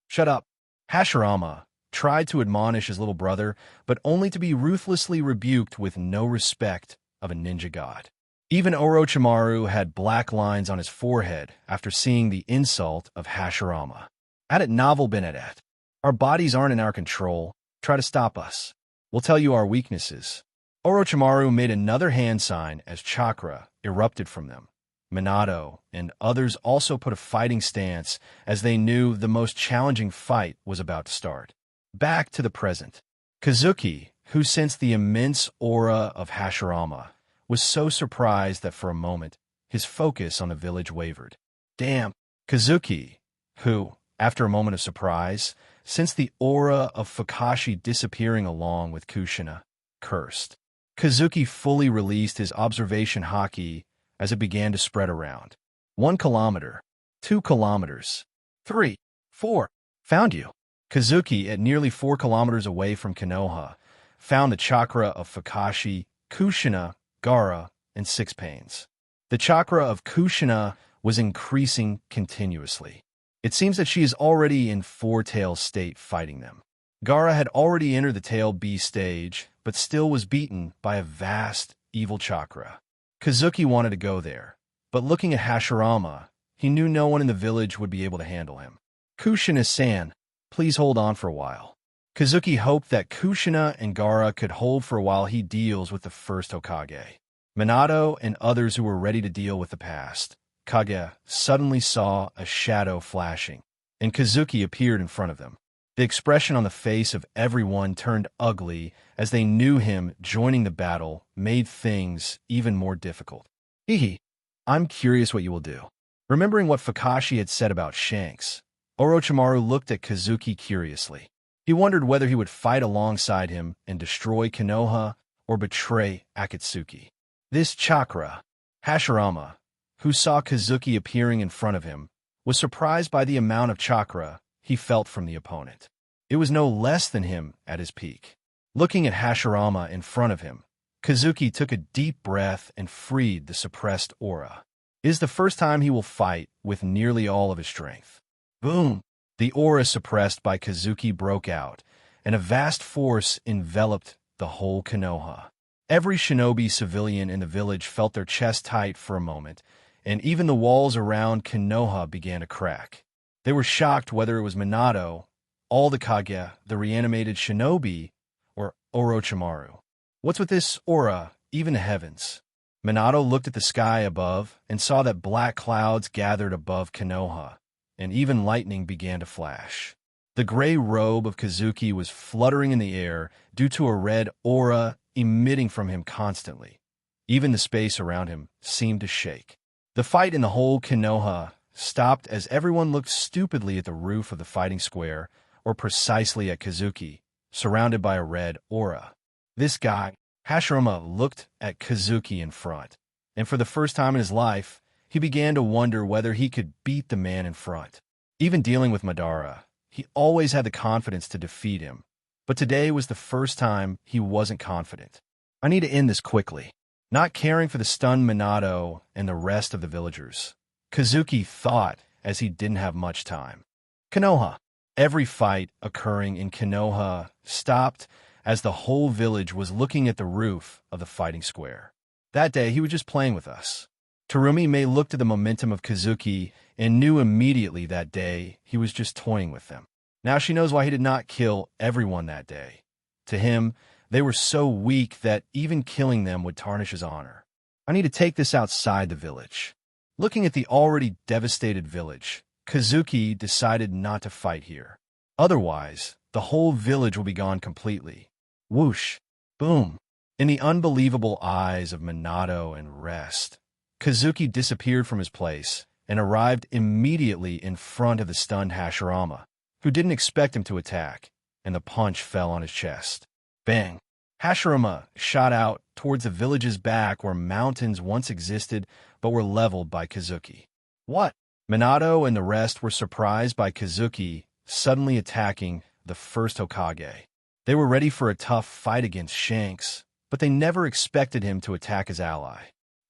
"Shut up." Hashirama tried to admonish his little brother, but only to be ruthlessly rebuked with no respect of a ninja god. Even Orochimaru had black lines on his forehead after seeing the insult of Hashirama. "Had it novel been at. Our bodies aren't in our control. Try to stop us. We'll tell you our weaknesses." Orochimaru made another hand sign as chakra erupted from them. Minato and others also put a fighting stance as they knew the most challenging fight was about to start. Back to the present. Kazuki, who sensed the immense aura of Hashirama, was so surprised that for a moment, his focus on the village wavered. Damn! Kazuki, who, after a moment of surprise, sensed the aura of Fukashi disappearing along with Kushina, cursed. Kazuki fully released his observation haki as it began to spread around. 1 kilometer, 2 kilometers, 3, 4, found you. Kazuki, at nearly 4 kilometers away from Konoha, found the chakra of Fukashi, Kushina, Gaara, and 6 pains. The chakra of Kushina was increasing continuously. It seems that she is already in 4-tail state fighting them. Gaara had already entered the tail B stage, but still was beaten by a vast, evil chakra. Kazuki wanted to go there, but looking at Hashirama, he knew no one in the village would be able to handle him. Kushina-san, please hold on for a while. Kazuki hoped that Kushina and Gaara could hold for a while he deals with the first Hokage. Minato and others who were ready to deal with the past, Kage suddenly saw a shadow flashing, and Kazuki appeared in front of them. The expression on the face of everyone turned ugly as they knew him joining the battle made things even more difficult. Hehe, I'm curious what you will do. Remembering what Fukashi had said about Shanks, Orochimaru looked at Kazuki curiously. He wondered whether he would fight alongside him and destroy Konoha or betray Akatsuki. This chakra, Hashirama, who saw Kazuki appearing in front of him, was surprised by the amount of chakra he felt from the opponent. It was no less than him at his peak. Looking at Hashirama in front of him, Kazuki took a deep breath and freed the suppressed aura. It is the first time he will fight with nearly all of his strength. Boom! The aura suppressed by Kazuki broke out, and a vast force enveloped the whole Konoha. Every shinobi civilian in the village felt their chest tight for a moment, and even the walls around Konoha began to crack. They were shocked whether it was Minato, all the Kage, the reanimated shinobi, or Orochimaru. What's with this aura, even the heavens? Minato looked at the sky above and saw that black clouds gathered above Konoha, and even lightning began to flash. The gray robe of Kazuki was fluttering in the air due to a red aura emitting from him constantly. Even the space around him seemed to shake. The fight in the whole Konoha stopped as everyone looked stupidly at the roof of the fighting square, or precisely at Kazuki, surrounded by a red aura. This guy, Hashirama, looked at Kazuki in front, and for the first time in his life, he began to wonder whether he could beat the man in front. Even dealing with Madara, he always had the confidence to defeat him, but today was the first time he wasn't confident. I need to end this quickly. Not caring for the stunned Minato and the rest of the villagers, Kazuki thought as he didn't have much time. Konoha. Every fight occurring in Konoha stopped as the whole village was looking at the roof of the fighting square. That day, he was just playing with us. Terumi may looked at the momentum of Kazuki and knew immediately that day he was just toying with them. Now she knows why he did not kill everyone that day. To him, they were so weak that even killing them would tarnish his honor. I need to take this outside the village. Looking at the already devastated village, Kazuki decided not to fight here. Otherwise, the whole village will be gone completely. Whoosh! Boom! In the unbelievable eyes of Minato and rest, Kazuki disappeared from his place and arrived immediately in front of the stunned Hashirama, who didn't expect him to attack, and the punch fell on his chest. Bang! Hashirama shot out towards the village's back where mountains once existed but were leveled by Kazuki. What? Minato and the rest were surprised by Kazuki suddenly attacking the first Hokage. They were ready for a tough fight against Shanks, but they never expected him to attack his ally.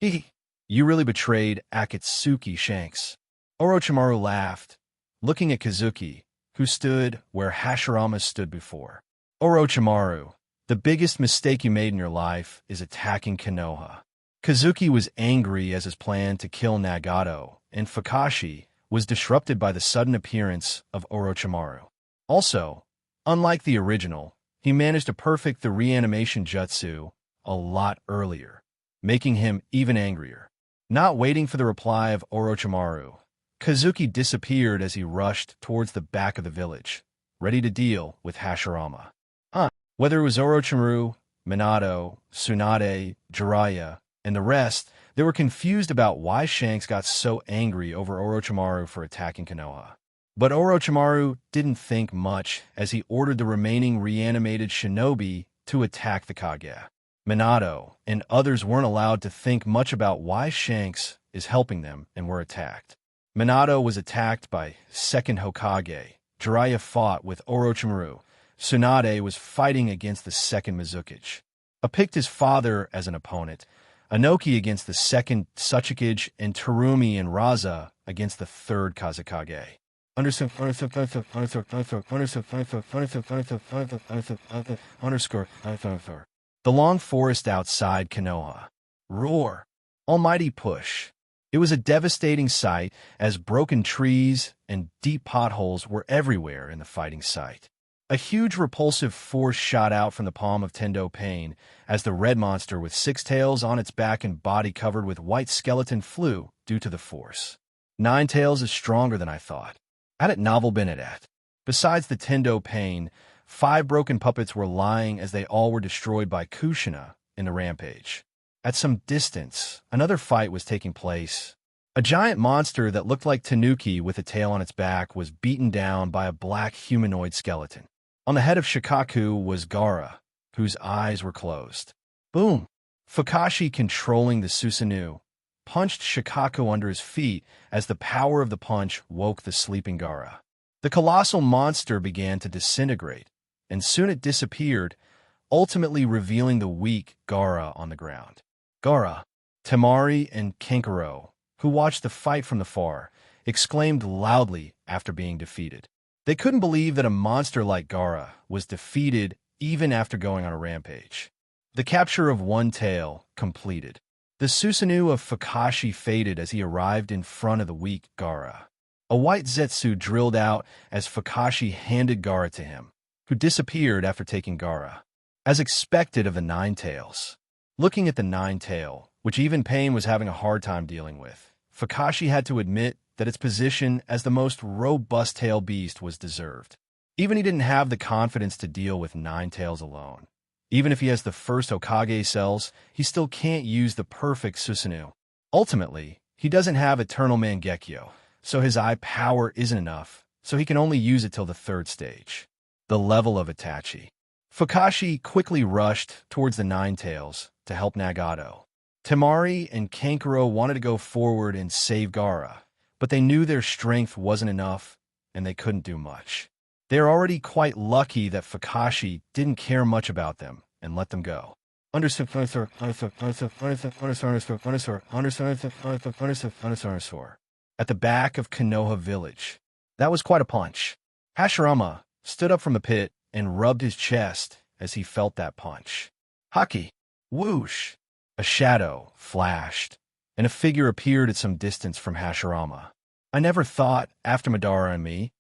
You really betrayed Akatsuki, Shanks. Orochimaru laughed, looking at Kazuki, who stood where Hashirama stood before. Orochimaru, the biggest mistake you made in your life is attacking Konoha. Kazuki was angry as his plan to kill Nagato and Kakashi was disrupted by the sudden appearance of Orochimaru. Also, unlike the original, he managed to perfect the reanimation jutsu a lot earlier, making him even angrier. Not waiting for the reply of Orochimaru, Kazuki disappeared as he rushed towards the back of the village, ready to deal with Hashirama. Whether it was Orochimaru, Minato, Tsunade, Jiraiya, and the rest, they were confused about why Shanks got so angry over Orochimaru for attacking Konoha. But Orochimaru didn't think much as he ordered the remaining reanimated shinobi to attack the Kage. Minato and others weren't allowed to think much about why Shanks is helping them and were attacked. Minato was attacked by second Hokage. Jiraiya fought with Orochimaru. Tsunade was fighting against the second Mizukage. Picked his father as an opponent. Inoki against the second Tsuchikage, and Terumi and Raza against the third Kazekage. The long forest outside Konoha. Roar. Almighty push. It was a devastating sight as broken trees and deep potholes were everywhere in the fighting site. A huge repulsive force shot out from the palm of Tendo Pain as the red monster with 6 tails on its back and body covered with white skeleton flew due to the force. 9 tails is stronger than I thought. Had it novel been at? Besides the Tendo Pain, 5 broken puppets were lying as they all were destroyed by Kushina in the rampage. At some distance, another fight was taking place. A giant monster that looked like Tanuki with a tail on its back was beaten down by a black humanoid skeleton. On the head of Shikaku was Gaara, whose eyes were closed. Boom! Kakashi, controlling the Susanoo, punched Shikaku under his feet as the power of the punch woke the sleeping Gaara. The colossal monster began to disintegrate, and soon it disappeared, ultimately revealing the weak Gaara on the ground. Gaara, Temari, and Kankuro, who watched the fight from afar, exclaimed loudly after being defeated. They couldn't believe that a monster like Gaara was defeated even after going on a rampage. The capture of one tail completed. The Susanoo of Kakashi faded as he arrived in front of the weak Gaara. A white zetsu drilled out as Kakashi handed Gaara to him, who disappeared after taking Gaara. As expected of the Nine Tails. Looking at the Nine Tail, which even Pain was having a hard time dealing with, Kakashi had to admit that its position as the most robust tail beast was deserved. Even he didn't have the confidence to deal with Nine Tails alone. Even if he has the first Hokage cells, he still can't use the perfect Susanoo. Ultimately, he doesn't have Eternal Mangekyo, so his eye power isn't enough, so he can only use it till the third stage. The level of Itachi. Kakashi quickly rushed towards the Nine Tails to help Nagato. Temari and Kankuro wanted to go forward and save Gaara, but they knew their strength wasn't enough, and they couldn't do much. They're already quite lucky that Kakashi didn't care much about them and let them go. At the back of Konoha village. That was quite a punch. Hashirama stood up from the pit and rubbed his chest as he felt that punch. Haki! Whoosh! A shadow flashed, and a figure appeared at some distance from Hashirama. I never thought, after Madara and me,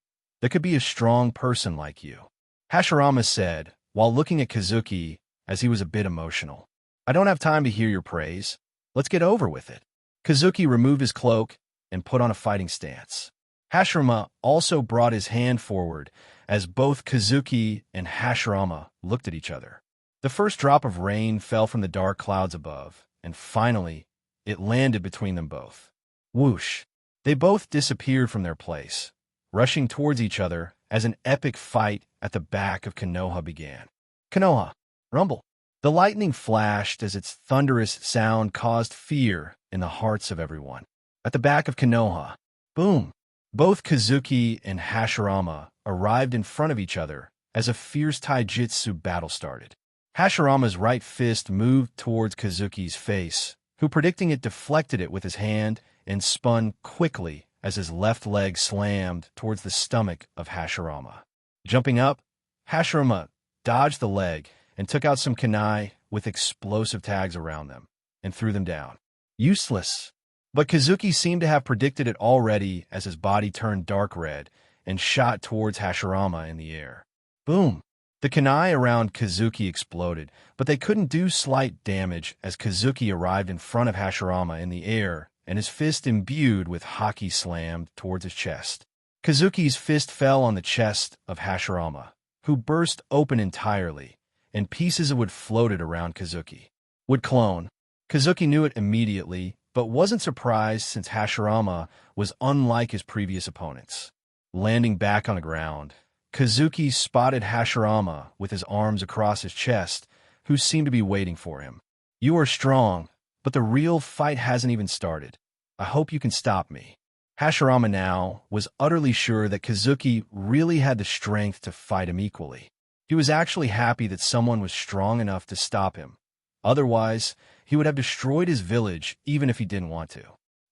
there could be a strong person like you. Hashirama said, while looking at Kazuki as he was a bit emotional. I don't have time to hear your praise. Let's get over with it. Kazuki removed his cloak and put on a fighting stance. Hashirama also brought his hand forward as both Kazuki and Hashirama looked at each other. The first drop of rain fell from the dark clouds above, and finally, it landed between them both. Whoosh! They both disappeared from their place, rushing towards each other as an epic fight at the back of Konoha began. Konoha! Rumble! The lightning flashed as its thunderous sound caused fear in the hearts of everyone. At the back of Konoha, boom! Both Kazuki and Hashirama arrived in front of each other as a fierce taijutsu battle started. Hashirama's right fist moved towards Kazuki's face, who, predicting it, deflected it with his hand and spun quickly as his left leg slammed towards the stomach of Hashirama. Jumping up, Hashirama dodged the leg and took out some kunai with explosive tags around them and threw them down. Useless. But Kazuki seemed to have predicted it already as his body turned dark red and shot towards Hashirama in the air. Boom! The kunai around Kazuki exploded, but they couldn't do slight damage as Kazuki arrived in front of Hashirama in the air and his fist imbued with haki slammed towards his chest. Kazuki's fist fell on the chest of Hashirama, who burst open entirely, and pieces of wood floated around Kazuki. Wood clone. Kazuki knew it immediately, but wasn't surprised since Hashirama was unlike his previous opponents. Landing back on the ground, Kazuki spotted Hashirama with his arms across his chest, who seemed to be waiting for him. You are strong, but the real fight hasn't even started. I hope you can stop me. Hashirama now was utterly sure that Kazuki really had the strength to fight him equally. He was actually happy that someone was strong enough to stop him. Otherwise, he would have destroyed his village even if he didn't want to.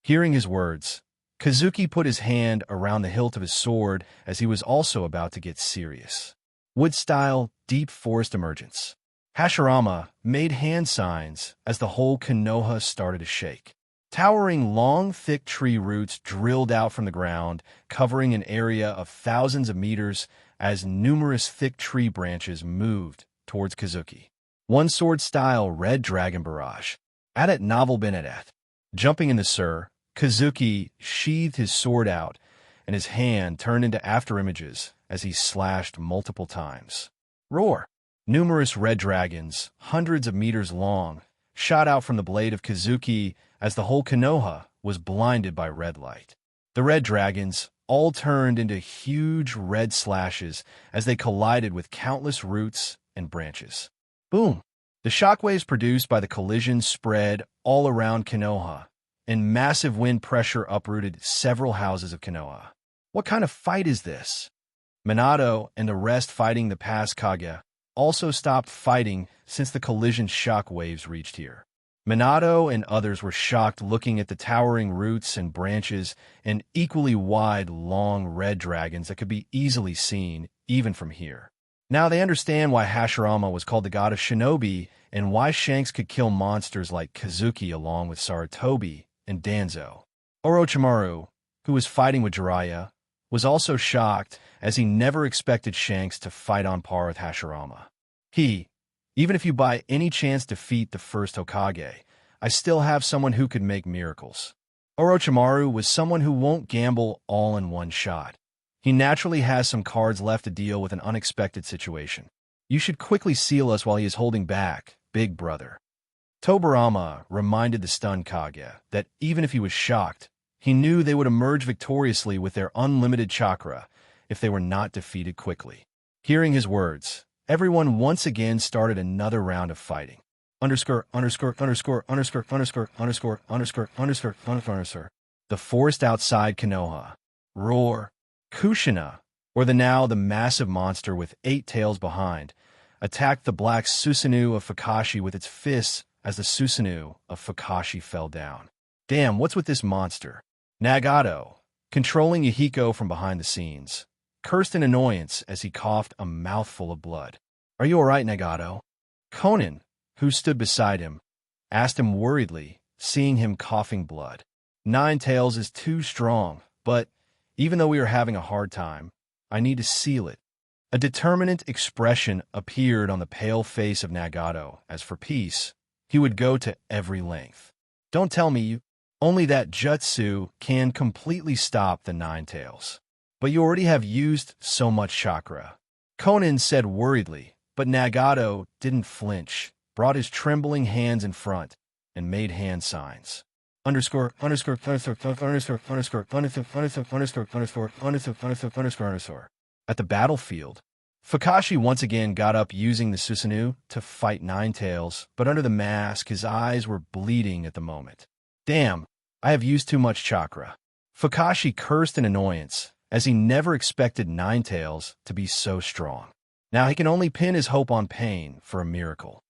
Hearing his words, Kazuki put his hand around the hilt of his sword as he was also about to get serious. Wood-style, deep forest emergence. Hashirama made hand signs as the whole Konoha started to shake. Towering long, thick tree roots drilled out from the ground, covering an area of thousands of meters as numerous thick tree branches moved towards Kazuki. One sword-style red dragon barrage. Adat novel benedat. Jumping in the Sur, Kazuki sheathed his sword out, and his hand turned into afterimages as he slashed multiple times. Roar! Numerous red dragons, hundreds of meters long, shot out from the blade of Kazuki as the whole Konoha was blinded by red light. The red dragons all turned into huge red slashes as they collided with countless roots and branches. Boom! The shockwaves produced by the collision spread all around Konoha, and massive wind pressure uprooted several houses of Konoha. What kind of fight is this? Minato and the rest fighting the past Kage also stopped fighting since the collision shock waves reached here. Minato and others were shocked looking at the towering roots and branches and equally wide, long red dragons that could be easily seen, even from here. Now they understand why Hashirama was called the god of shinobi and why Shanks could kill monsters like Kazuki along with Sarutobi and Danzo. Orochimaru, who was fighting with Jiraiya, was also shocked as he never expected Shanks to fight on par with Hashirama. Even if you by any chance defeat the first Hokage, I still have someone who could make miracles. Orochimaru was someone who won't gamble all in one shot. He naturally has some cards left to deal with an unexpected situation. You should quickly seal us while he is holding back, big brother. Tobirama reminded the stunned Kage that even if he was shocked, he knew they would emerge victoriously with their unlimited chakra if they were not defeated quickly. Hearing his words, everyone once again started another round of fighting. The forest outside Konoha. Roar. Kushina, or the massive monster with 8 tails behind, attacked the black Susanoo of Fukashi with its fists as the Susanoo of Fukashi fell down. Damn, what's with this monster? Nagato, controlling Yahiko from behind the scenes, cursed in annoyance as he coughed a mouthful of blood. Are you alright, Nagato? Conan, who stood beside him, asked him worriedly, seeing him coughing blood. 9 tails is too strong, but even though we are having a hard time, I need to seal it. A determined expression appeared on the pale face of Nagato. As for peace, he would go to every length. Don't tell me only that jutsu can completely stop the 9 tails. But you already have used so much chakra. Conan said worriedly, but Nagato didn't flinch, brought his trembling hands in front, and made hand signs. At the battlefield, Fukashi once again got up using the Susanoo to fight 9 tails, but under the mask his eyes were bleeding at the moment. Damn, I have used too much chakra. Fukashi cursed in annoyance, as he never expected 9 tails to be so strong. Now he can only pin his hope on pain for a miracle.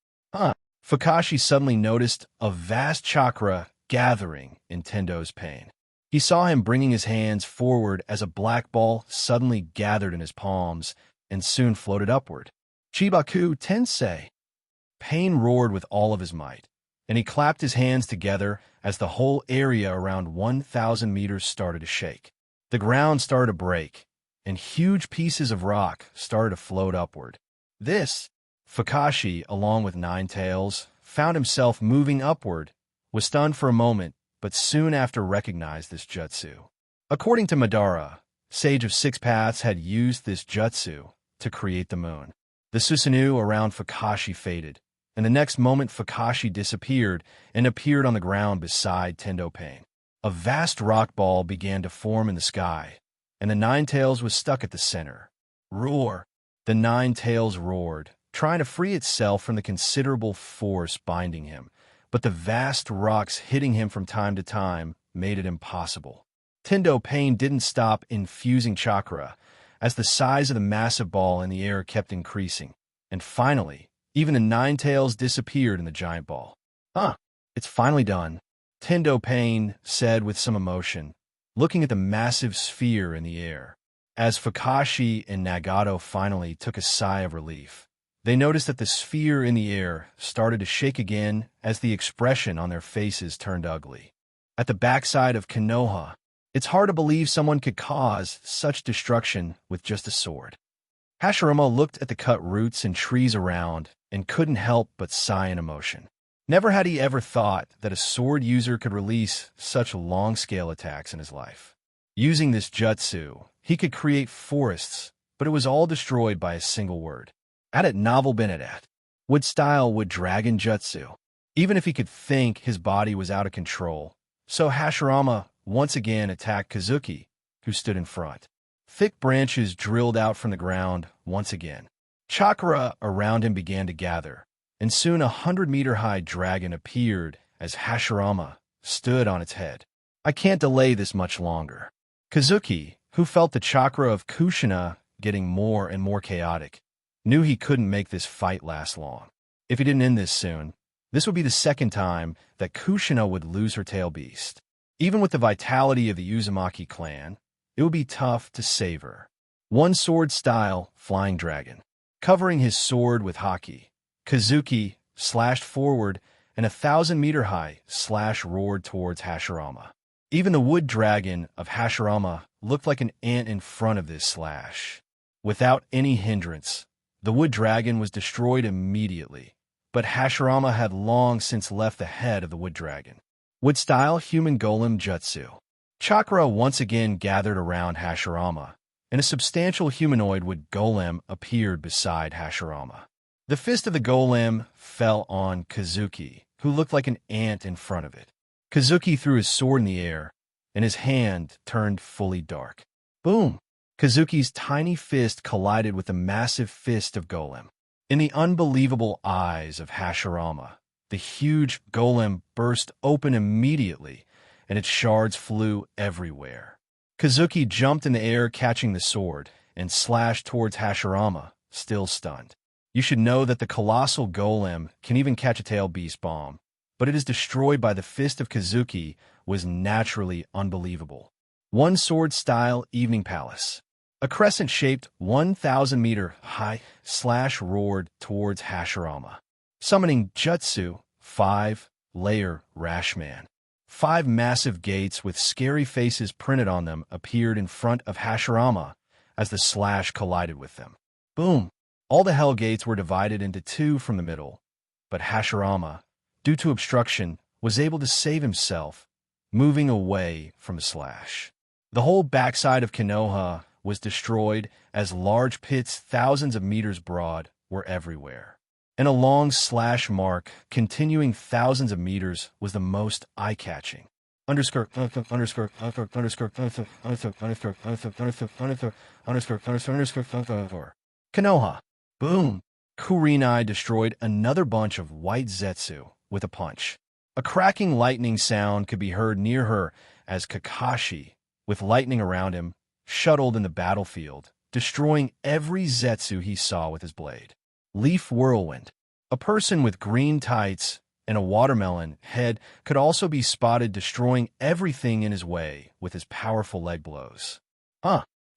Fukashi suddenly noticed a vast chakra gathering in Tendo's pain. He saw him bringing his hands forward as a black ball suddenly gathered in his palms and soon floated upward. Chibaku Tensei! Pain roared with all of his might, and he clapped his hands together as the whole area around 1,000 meters started to shake. The ground started to break, and huge pieces of rock started to float upward. Fukashi, along with 9 tails, found himself moving upward, was stunned for a moment, but soon after recognized this jutsu. According to Madara, Sage of 6 Paths had used this jutsu to create the moon. The Susanoo around Fukashi faded, and the next moment Fukashi disappeared and appeared on the ground beside Tendo Pain. A vast rock ball began to form in the sky, and the 9 tails was stuck at the center. Roar! The 9 tails roared, trying to free itself from the considerable force binding him, but the vast rocks hitting him from time to time made it impossible. Tendo Pain didn't stop infusing chakra, as the size of the massive ball in the air kept increasing, and finally, even the 9 tails disappeared in the giant ball. It's finally done, Tendo Pain said with some emotion, looking at the massive sphere in the air. As Fukashi and Nagato finally took a sigh of relief, they noticed that the sphere in the air started to shake again as the expression on their faces turned ugly. At the backside of Konoha, it's hard to believe someone could cause such destruction with just a sword. Hashirama looked at the cut roots and trees around and couldn't help but sigh in emotion. Never had he ever thought that a sword user could release such long-scale attacks in his life. Using this jutsu, he could create forests, but it was all destroyed by a single word. At it novel Benedat. Would style would dragon jutsu. Even if he could think his body was out of control. So Hashirama once again attacked Kazuki, who stood in front. Thick branches drilled out from the ground once again. Chakra around him began to gather, and soon a 100-meter-high dragon appeared as Hashirama stood on its head. I can't delay this much longer. Kazuki, who felt the chakra of Kushina getting more and more chaotic, knew he couldn't make this fight last long. If he didn't end this soon, This would be the second time that Kushina would lose her tail beast. Even with the vitality of the Uzumaki clan, it would be tough to save her. One sword style, flying dragon. Covering his sword with haki, Kazuki slashed forward and 1,000-meter-high slash roared towards Hashirama. Even the wood dragon of Hashirama looked like an ant in front of this slash. Without any hindrance, the wood dragon was destroyed immediately, but Hashirama had long since left the head of the wood dragon. Wood-style human golem jutsu. Chakra once again gathered around Hashirama, and a substantial humanoid wood golem appeared beside Hashirama. The fist of the golem fell on Kazuki, who looked like an ant in front of it. Kazuki threw his sword in the air, and his hand turned fully dark. Boom! Kazuki's tiny fist collided with the massive fist of Golem. In the unbelievable eyes of Hashirama, the huge golem burst open immediately, and its shards flew everywhere. Kazuki jumped in the air catching the sword, and slashed towards Hashirama, still stunned. You should know that the colossal golem can even catch a tail beast bomb, but it is destroyed by the fist of Kazuki was naturally unbelievable. One sword style evening palace. A crescent-shaped 1,000-meter-high slash roared towards Hashirama. Summoning Jutsu, 5-layer Rashman. 5 massive gates with scary faces printed on them appeared in front of Hashirama as the slash collided with them. Boom! All the hell gates were divided into 2 from the middle, but Hashirama, due to obstruction, was able to save himself, moving away from the slash. The whole backside of Konoha was destroyed as large pits thousands of meters broad were everywhere. And a long slash mark continuing thousands of meters was the most eye-catching. Konoha. Boom! Kurinai destroyed another bunch of white Zetsu with a punch. A cracking lightning sound could be heard near her as Kakashi, with lightning around him, shuttled in the battlefield, destroying every Zetsu he saw with his blade. Leaf Whirlwind. A person with green tights and a watermelon head could also be spotted destroying everything in his way with his powerful leg blows.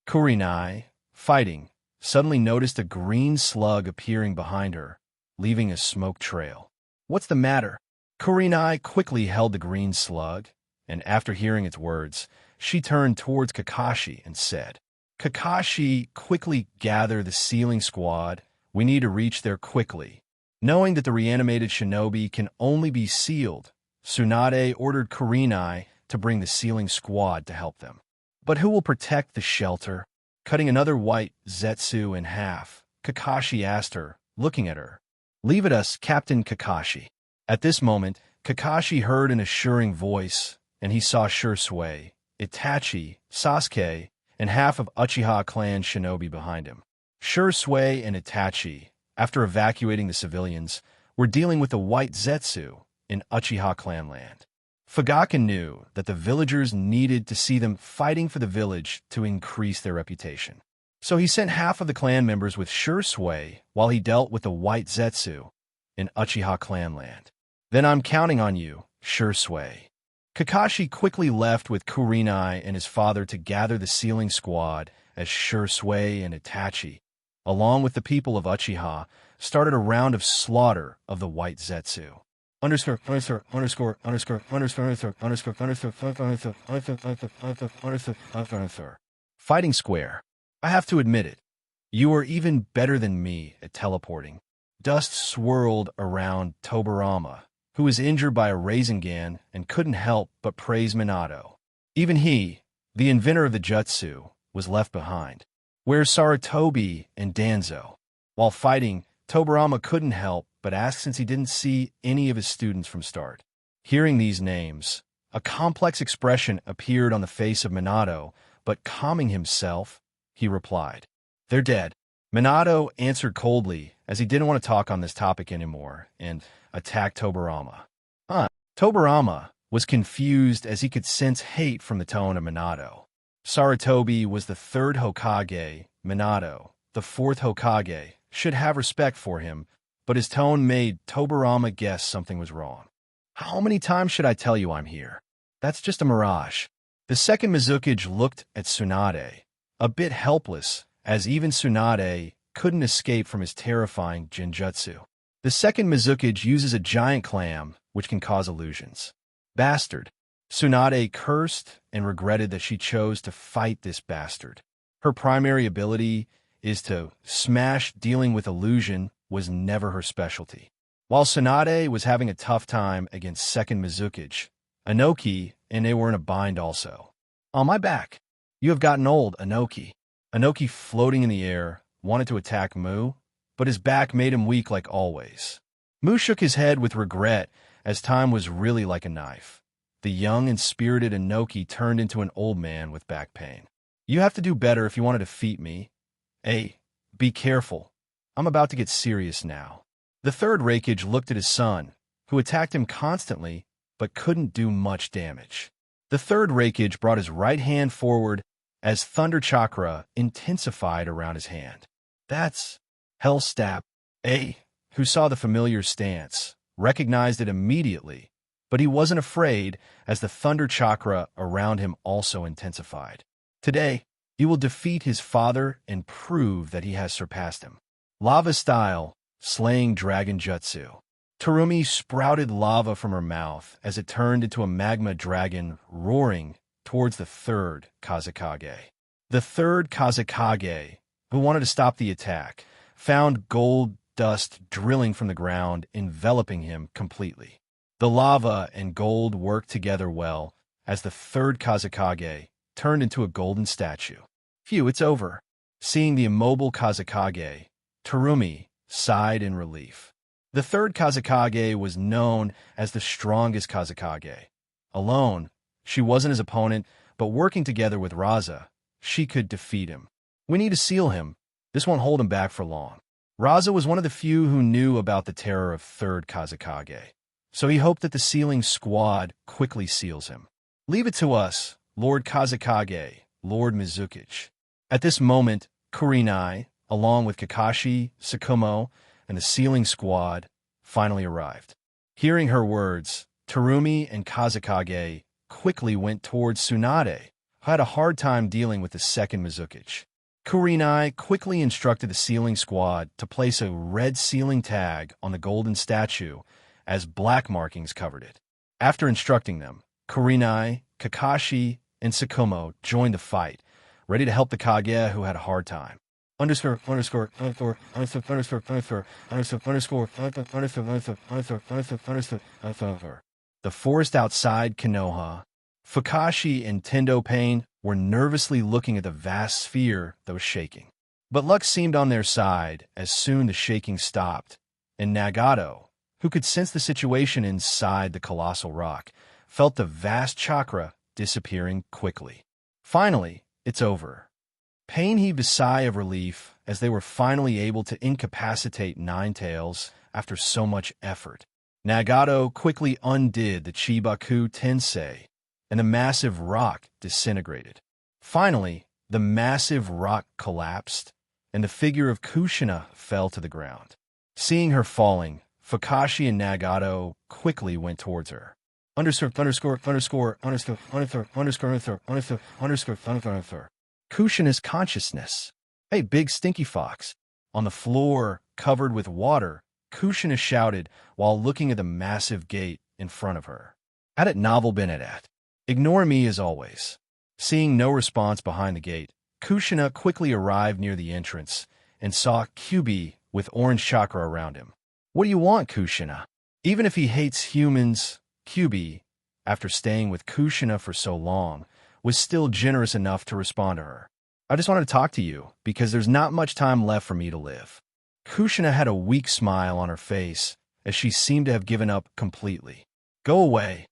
Kurinai, fighting, suddenly noticed a green slug appearing behind her, leaving a smoke trail. What's the matter? Kurinai quickly held the green slug, and after hearing its words, she turned towards Kakashi and said, Kakashi, quickly gather the sealing squad. We need to reach there quickly. Knowing that the reanimated shinobi can only be sealed, Tsunade ordered Kurinai to bring the sealing squad to help them. But who will protect the shelter? Cutting another white Zetsu in half, Kakashi asked her, looking at her. Leave it us, Captain Kakashi. At this moment, Kakashi heard an assuring voice, and he saw Shursui, Itachi, Sasuke, and half of Uchiha clan shinobi behind him. Shursui and Itachi, after evacuating the civilians, were dealing with the white Zetsu in Uchiha clan land. Fugaku knew that the villagers needed to see them fighting for the village to increase their reputation. So he sent half of the clan members with Shursui while he dealt with the white Zetsu in Uchiha clan land. Then I'm counting on you, Shursui. Kakashi quickly left with Kurinai and his father to gather the sealing squad as Shursui and Itachi, along with the people of Uchiha, started a round of slaughter of the white Zetsu. Fighting square. I have to admit it. You are even better than me at teleporting. Dust swirled around Tobarama, who was injured by a Rasengan and couldn't help but praise Minato. Even he, the inventor of the jutsu, was left behind. Where's Sarutobi and Danzo? While fighting, Tobarama couldn't help but ask since he didn't see any of his students from start. Hearing these names, a complex expression appeared on the face of Minato, but calming himself, he replied, They're dead. Minato answered coldly, as he didn't want to talk on this topic anymore, and attacked Tobarama. Tobarama was confused as he could sense hate from the tone of Minato. Sarutobi was the 3rd Hokage, Minato, the 4th Hokage, should have respect for him, but his tone made Tobarama guess something was wrong. How many times should I tell you I'm here? That's just a mirage. The second Mizukage looked at Tsunade, a bit helpless, as even Tsunade couldn't escape from his terrifying genjutsu. The second Mizukage uses a giant clam, which can cause illusions. Bastard. Tsunade cursed and regretted that she chose to fight this bastard. Her primary ability is to smash. Dealing with illusion was never her specialty. While Tsunade was having a tough time against second Mizukage, Inoki and they were in a bind also. On my back. You have gotten old, Inoki. Inoki, floating in the air, wanted to attack Mu, but his back made him weak like always. Mu shook his head with regret, as time was really like a knife. The young and spirited Inoki turned into an old man with back pain. You have to do better if you want to defeat me. Hey, be careful. I'm about to get serious now. The third Reikage looked at his son, who attacked him constantly, but couldn't do much damage. The third Reikage brought his right hand forward as thunder chakra intensified around his hand. That's Hellstab. A, who saw the familiar stance, recognized it immediately, but he wasn't afraid as the thunder chakra around him also intensified. Today, he will defeat his father and prove that he has surpassed him. Lava style, slaying dragon jutsu. Terumi sprouted lava from her mouth as it turned into a magma dragon roaring towards the third Kazekage. The third Kazekage, who wanted to stop the attack, found gold dust drilling from the ground, enveloping him completely. The lava and gold worked together well as the third Kazekage turned into a golden statue. Phew, it's over. Seeing the immobile Kazekage, Terumi sighed in relief. The third Kazekage was known as the strongest Kazekage. Alone, she wasn't his opponent, but working together with Raza, she could defeat him. We need to seal him. This won't hold him back for long. Raza was one of the few who knew about the terror of third Kazekage, so he hoped that the sealing squad quickly seals him. Leave it to us, Lord Kazekage, Lord Mizukage. At this moment, Kurenai, along with Kakashi, Tsukumo, and the sealing squad, finally arrived. Hearing her words, Terumi and Kazekage quickly went towards Tsunade, who had a hard time dealing with the second Mizukage. Kurenai quickly instructed the sealing squad to place a red sealing tag on the golden statue as black markings covered it. After instructing them, Kurenai, Kakashi, and Tsukumo joined the fight, ready to help the Kage who had a hard time. The forest outside Konoha, Fukashi and Tendo Pain were nervously looking at the vast sphere that was shaking. But luck seemed on their side as soon the shaking stopped, and Nagato, who could sense the situation inside the colossal rock, felt the vast chakra disappearing quickly. Finally, it's over. Pain heaved a sigh of relief as they were finally able to incapacitate Ninetales after so much effort. Nagato quickly undid the Chibaku Tensei, and the massive rock disintegrated. Finally, the massive rock collapsed, and the figure of Kushina fell to the ground. Seeing her falling, Fukashi and Nagato quickly went towards her. Kushina's consciousness. Hey, big stinky fox. On the floor, covered with water, Kushina shouted while looking at the massive gate in front of her. Had it novel been at? Ignore me as always. Seeing no response behind the gate, Kushina quickly arrived near the entrance and saw Kyubi with orange chakra around him. What do you want, Kushina? Even if he hates humans, Kyubi, after staying with Kushina for so long, was still generous enough to respond to her. I just wanted to talk to you, because there's not much time left for me to live. Kushina had a weak smile on her face, as she seemed to have given up completely. Go away.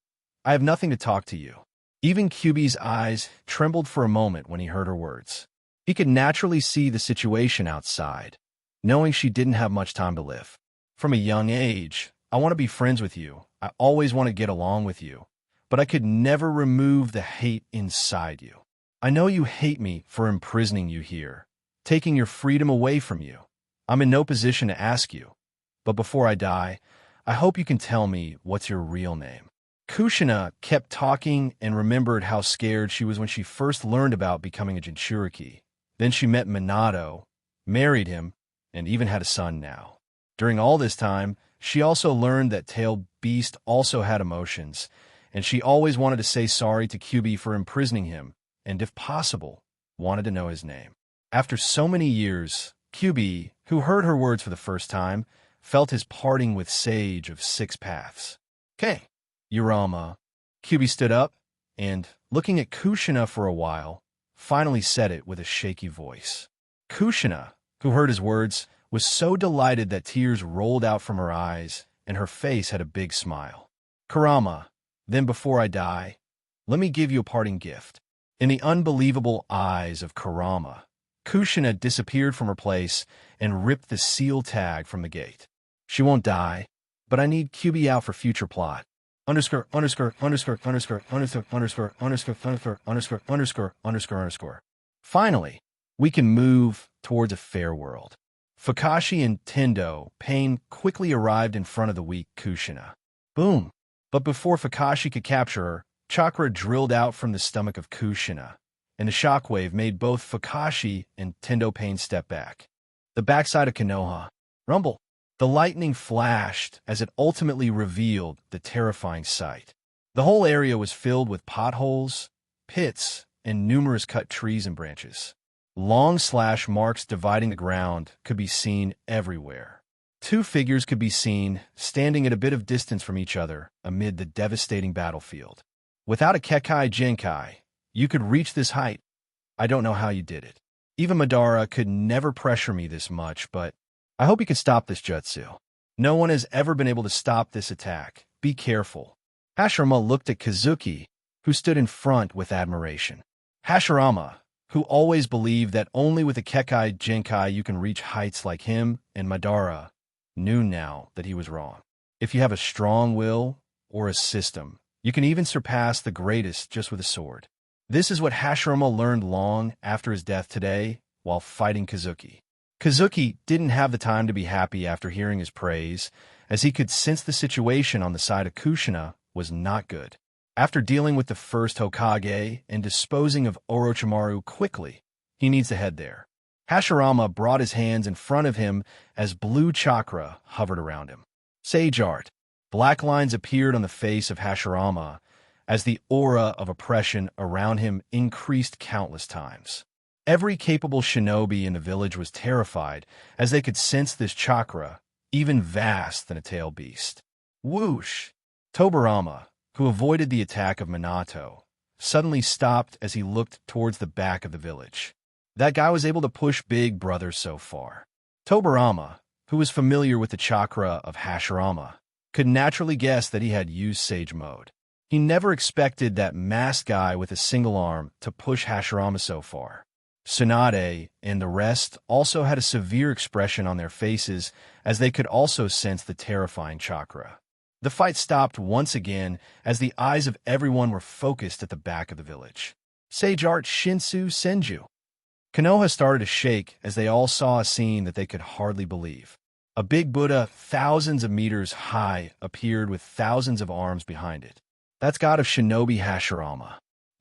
I have nothing to talk to you. Even Kyubi's eyes trembled for a moment when he heard her words. He could naturally see the situation outside, knowing she didn't have much time to live. From a young age, I want to be friends with you. I always want to get along with you. But I could never remove the hate inside you. I know you hate me for imprisoning you here, taking your freedom away from you. I'm in no position to ask you. But before I die, I hope you can tell me what's your real name." Kushina kept talking and remembered how scared she was when she first learned about becoming a Jinchuriki. Then she met Minato, married him, and even had a son now. During all this time, she also learned that Tail Beast also had emotions, and she always wanted to say sorry to Kyubi for imprisoning him, and if possible, wanted to know his name. After so many years, Kyubi, who heard her words for the first time, felt his parting with Sage of Six Paths. "Okay, Urama." Kyubi stood up, and, looking at Kushina for a while, finally said it with a shaky voice. Kushina, who heard his words, was so delighted that tears rolled out from her eyes, and her face had a big smile. "Kurama, then before I die, let me give you a parting gift." In the unbelievable eyes of Kurama, Kushina disappeared from her place and ripped the seal tag from the gate. "She won't die, but I need Kyubi out for future plot. Underscore. Finally, we can move towards a fair world." Fukashi and Tendo Pain quickly arrived in front of the weak Kushina. Boom! But before Fukashi could capture her, chakra drilled out from the stomach of Kushina, and the shockwave made both Fukashi and Tendo Pain step back. The backside of Konoha. Rumble! The lightning flashed as it ultimately revealed the terrifying sight. The whole area was filled with potholes, pits, and numerous cut trees and branches. Long slash marks dividing the ground could be seen everywhere. Two figures could be seen standing at a bit of distance from each other amid the devastating battlefield. Without a Kekai Genkai, you could reach this height. I don't know how you did it. Even Madara could never pressure me this much, but I hope you can stop this jutsu. No one has ever been able to stop this attack. Be careful. Hashirama looked at Kazuki, who stood in front with admiration. Hashirama, who always believed that only with a Kekai Genkai you can reach heights like him, and Madara, knew now that he was wrong. If you have a strong will or a system, you can even surpass the greatest just with a sword. This is what Hashirama learned long after his death today while fighting Kazuki. Kazuki didn't have the time to be happy after hearing his praise, as he could sense the situation on the side of Kushina was not good. After dealing with the first Hokage and disposing of Orochimaru quickly, he needs to head there. Hashirama brought his hands in front of him as blue chakra hovered around him. Sage art. Black lines appeared on the face of Hashirama as the aura of oppression around him increased countless times. Every capable shinobi in the village was terrified as they could sense this chakra, even vast than a tail beast. Whoosh! Tobarama, who avoided the attack of Minato, suddenly stopped as he looked towards the back of the village. That guy was able to push Big Brother so far. Tobarama, who was familiar with the chakra of Hashirama, could naturally guess that he had used Sage Mode. He never expected that masked guy with a single arm to push Hashirama so far. Tsunade and the rest also had a severe expression on their faces as they could also sense the terrifying chakra. The fight stopped once again as the eyes of everyone were focused at the back of the village. Sage Art Shinsu Senju. Konoha started to shake as they all saw a scene that they could hardly believe. A big Buddha thousands of meters high appeared with thousands of arms behind it. That's God of Shinobi Hashirama.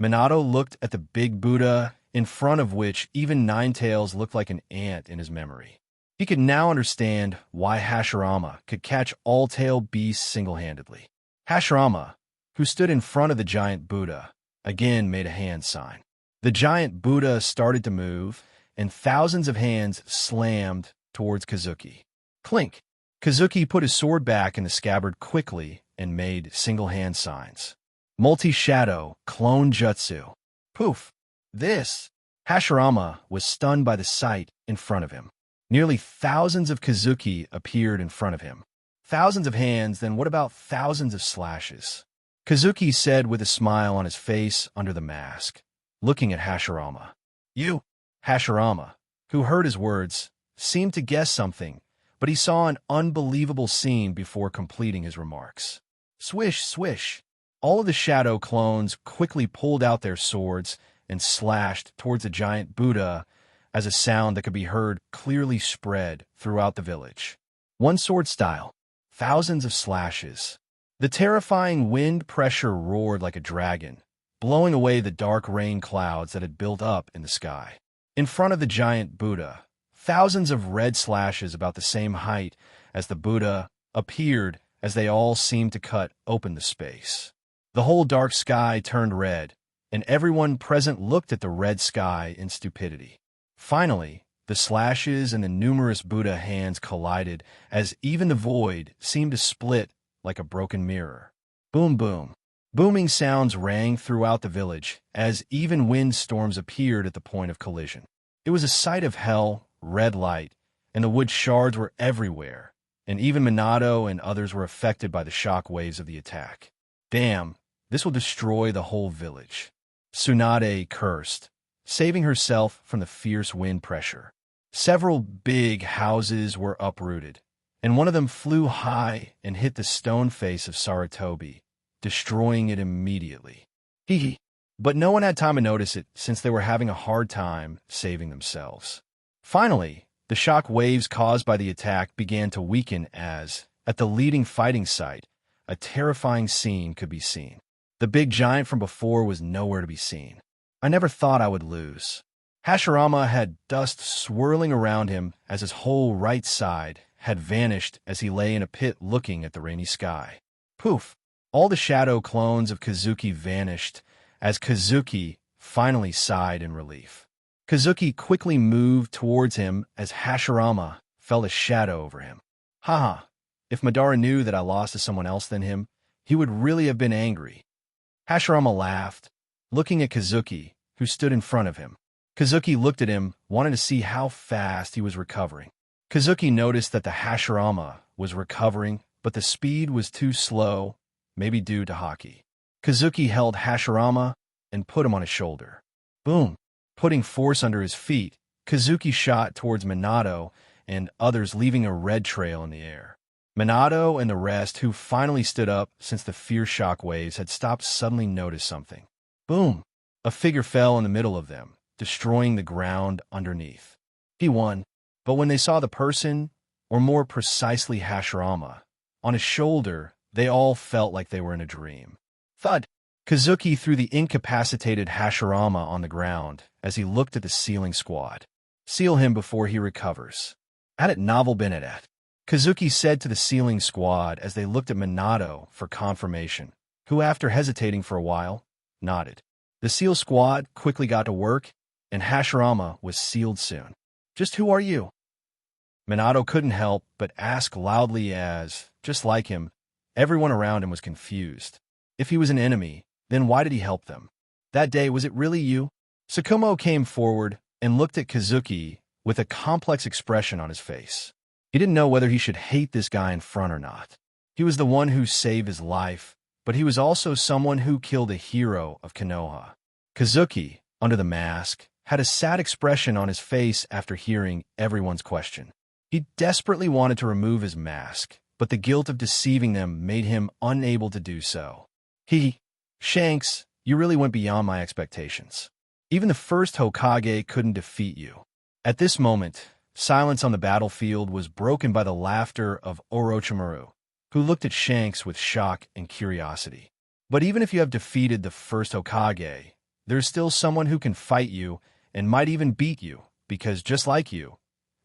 Minato looked at the big Buddha in front of which even Ninetails looked like an ant in his memory. He could now understand why Hashirama could catch all tail beasts single-handedly. Hashirama, who stood in front of the giant Buddha, again made a hand sign. The giant Buddha started to move, and thousands of hands slammed towards Kazuki. Clink! Kazuki put his sword back in the scabbard quickly and made single-hand signs. Multi-shadow, clone jutsu. Poof! This! Hashirama was stunned by the sight in front of him. Nearly thousands of Kazuki appeared in front of him. Thousands of hands, then what about thousands of slashes? Kazuki said with a smile on his face under the mask, looking at Hashirama. You! Hashirama, who heard his words, seemed to guess something, but he saw an unbelievable scene before completing his remarks. Swish, swish! All of the shadow clones quickly pulled out their swords and slashed towards the giant Buddha as a sound that could be heard clearly spread throughout the village. One sword style. Thousands of slashes. The terrifying wind pressure roared like a dragon, blowing away the dark rain clouds that had built up in the sky. In front of the giant Buddha, thousands of red slashes about the same height as the Buddha appeared as they all seemed to cut open the space. The whole dark sky turned red, and everyone present looked at the red sky in stupidity. Finally, the slashes and the numerous Buddha hands collided as even the void seemed to split like a broken mirror. Boom, boom. Booming sounds rang throughout the village as even wind storms appeared at the point of collision. It was a sight of hell, red light, and the wood shards were everywhere, and even Minato and others were affected by the shock waves of the attack. Damn, this will destroy the whole village. Tsunade cursed, saving herself from the fierce wind pressure. Several big houses were uprooted, and one of them flew high and hit the stone face of Sarutobi, destroying it immediately. Hee. But no one had time to notice it since they were having a hard time saving themselves. Finally, the shock waves caused by the attack began to weaken as, at the leading fighting site, a terrifying scene could be seen. The big giant from before was nowhere to be seen. I never thought I would lose. Hashirama had dust swirling around him as his whole right side had vanished as he lay in a pit looking at the rainy sky. Poof! All the shadow clones of Kazuki vanished as Kazuki finally sighed in relief. Kazuki quickly moved towards him as Hashirama felt a shadow over him. Haha, if Madara knew that I lost to someone else than him, he would really have been angry. Hashirama laughed, looking at Kazuki, who stood in front of him. Kazuki looked at him, wanting to see how fast he was recovering. Kazuki noticed that the Hashirama was recovering, but the speed was too slow, maybe due to hockey. Kazuki held Hashirama and put him on his shoulder. Boom! Putting force under his feet, Kazuki shot towards Minato and others, leaving a red trail in the air. Minato and the rest, who finally stood up since the fierce shock waves had stopped, suddenly noticed something. Boom! A figure fell in the middle of them, destroying the ground underneath. He won, but when they saw the person, or more precisely Hashirama, on his shoulder, they all felt like they were in a dream. Thud! Kazuki threw the incapacitated Hashirama on the ground as he looked at the sealing squad. Seal him before he recovers. Had it novel been at? Kazuki said to the sealing squad as they looked at Minato for confirmation, who, after hesitating for a while, nodded. The seal squad quickly got to work, and Hashirama was sealed soon. Just who are you? Minato couldn't help but ask loudly as, just like him, everyone around him was confused. If he was an enemy, then why did he help them? That day, was it really you? Tsukumo came forward and looked at Kazuki with a complex expression on his face. He didn't know whether he should hate this guy in front or not. He was the one who saved his life, but he was also someone who killed a hero of Konoha. Kazuki, under the mask, had a sad expression on his face after hearing everyone's question. He desperately wanted to remove his mask, but the guilt of deceiving them made him unable to do so. Shanks, you really went beyond my expectations. Even the first Hokage couldn't defeat you. At this moment, silence on the battlefield was broken by the laughter of Orochimaru, who looked at Shanks with shock and curiosity. But even if you have defeated the first Hokage, there's still someone who can fight you and might even beat you, because just like you,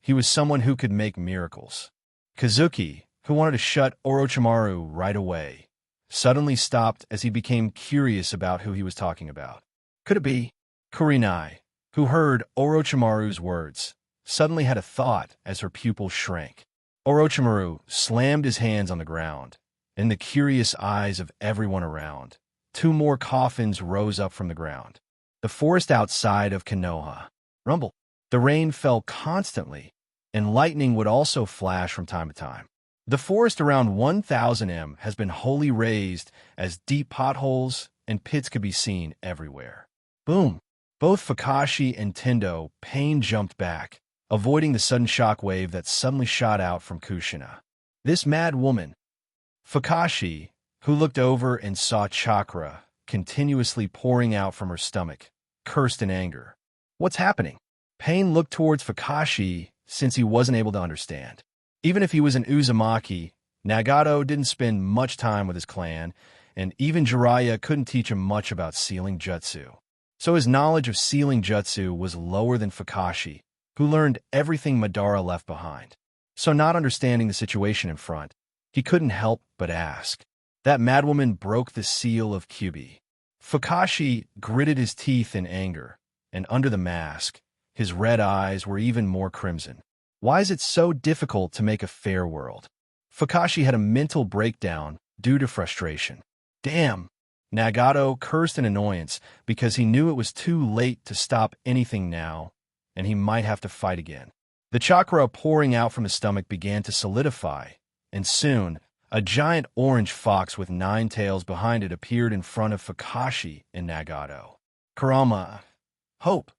he was someone who could make miracles. Kazuki, who wanted to shut Orochimaru right away, suddenly stopped as he became curious about who he was talking about. Could it be? Kurenai, who heard Orochimaru's words, suddenly had a thought as her pupil shrank. Orochimaru slammed his hands on the ground. In the curious eyes of everyone around, 2 more coffins rose up from the ground. The forest outside of Konoha. Rumble. The rain fell constantly, and lightning would also flash from time to time. The forest around 1000 m has been wholly razed as deep potholes and pits could be seen everywhere. Boom! Both Fukashi and Tendo Pain jumped back, avoiding the sudden shock wave that suddenly shot out from Kushina. This mad woman. Fukashi, who looked over and saw chakra continuously pouring out from her stomach, cursed in anger. What's happening? Pain looked towards Fukashi since he wasn't able to understand. Even if he was an Uzumaki, Nagato didn't spend much time with his clan, and even Jiraiya couldn't teach him much about sealing jutsu. So his knowledge of sealing jutsu was lower than Fukashi, who learned everything Madara left behind. So not understanding the situation in front, he couldn't help but ask. That madwoman broke the seal of Kyuubi. Fukashi gritted his teeth in anger, and under the mask, his red eyes were even more crimson. Why is it so difficult to make a fair world? Fukashi had a mental breakdown due to frustration. Damn! Nagato cursed in annoyance because he knew it was too late to stop anything now, and he might have to fight again. The chakra pouring out from his stomach began to solidify, and soon, a giant orange fox with 9 tails behind it appeared in front of Fukashi and Nagato. Kurama, hope.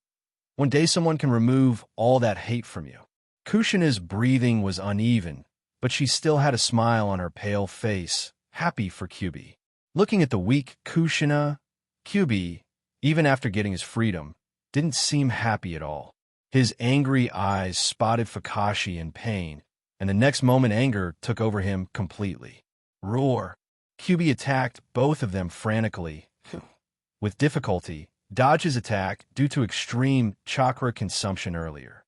One day someone can remove all that hate from you. Kushina's breathing was uneven, but she still had a smile on her pale face, happy for Kyuubi. Looking at the weak Kushina, Kyuubi, even after getting his freedom, didn't seem happy at all. His angry eyes spotted Fukashi in pain, and the next moment anger took over him completely. Roar! Kyuubi attacked both of them frantically. With difficulty, dodged his attack due to extreme chakra consumption earlier.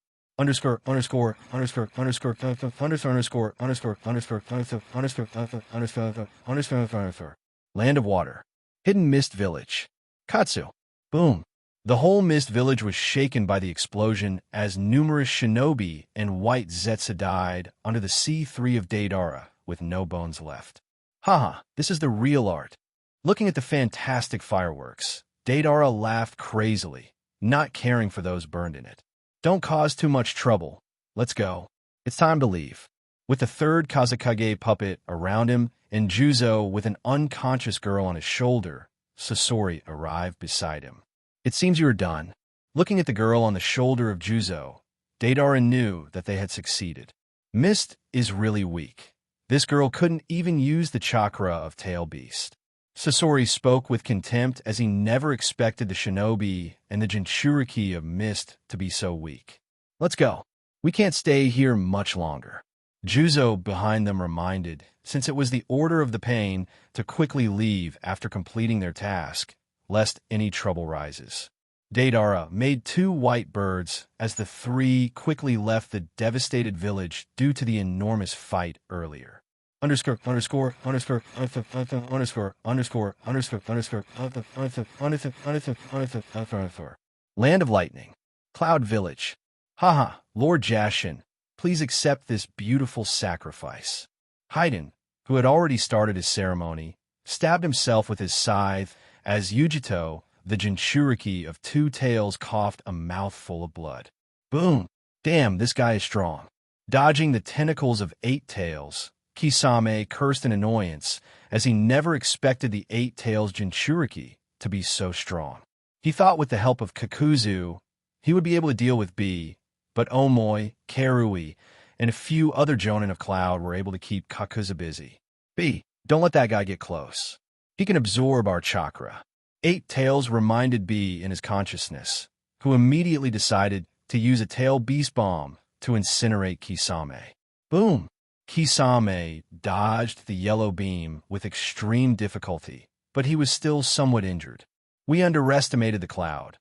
Land of Water. Hidden Mist Village. Katsu. Boom. The whole Mist Village was shaken by the explosion as numerous shinobi and white Zetsu died under the C3 of Deidara with no bones left. Haha, this is the real art. Looking at the fantastic fireworks, Deidara laughed crazily, not caring for those burned in it. Don't cause too much trouble. Let's go. It's time to leave. With the third Kazekage puppet around him and Juzo with an unconscious girl on his shoulder, Sasori arrived beside him. It seems you are done. Looking at the girl on the shoulder of Juzo, Deidara knew that they had succeeded. Mist is really weak. This girl couldn't even use the chakra of Tail Beast. Sasori spoke with contempt as he never expected the shinobi and the Jinchuriki of Mist to be so weak. Let's go. We can't stay here much longer. Juzo behind them reminded, since it was the order of the pain to quickly leave after completing their task, lest any trouble rises. Deidara made 2 white birds as the 3 quickly left the devastated village due to the enormous fight earlier. Land of Lightning. Cloud Village. Haha, Lord Jashin, please accept this beautiful sacrifice. Haiden, who had already started his ceremony, stabbed himself with his scythe as Yujito, the Jinchuriki of 2 tails, coughed a mouthful of blood. Boom! Damn, this guy is strong. Dodging the tentacles of 8 tails, Kisame cursed in annoyance as he never expected the 8 tails Jinchuriki to be so strong. He thought with the help of Kakuzu, he would be able to deal with B, but Omoi, Karui, and a few other Jonin of Cloud were able to keep Kakuzu busy. B, don't let that guy get close. He can absorb our chakra. 8 tails reminded B in his consciousness, who immediately decided to use a tail beast bomb to incinerate Kisame. Boom! Kisame dodged the yellow beam with extreme difficulty, but he was still somewhat injured. We underestimated the cloud.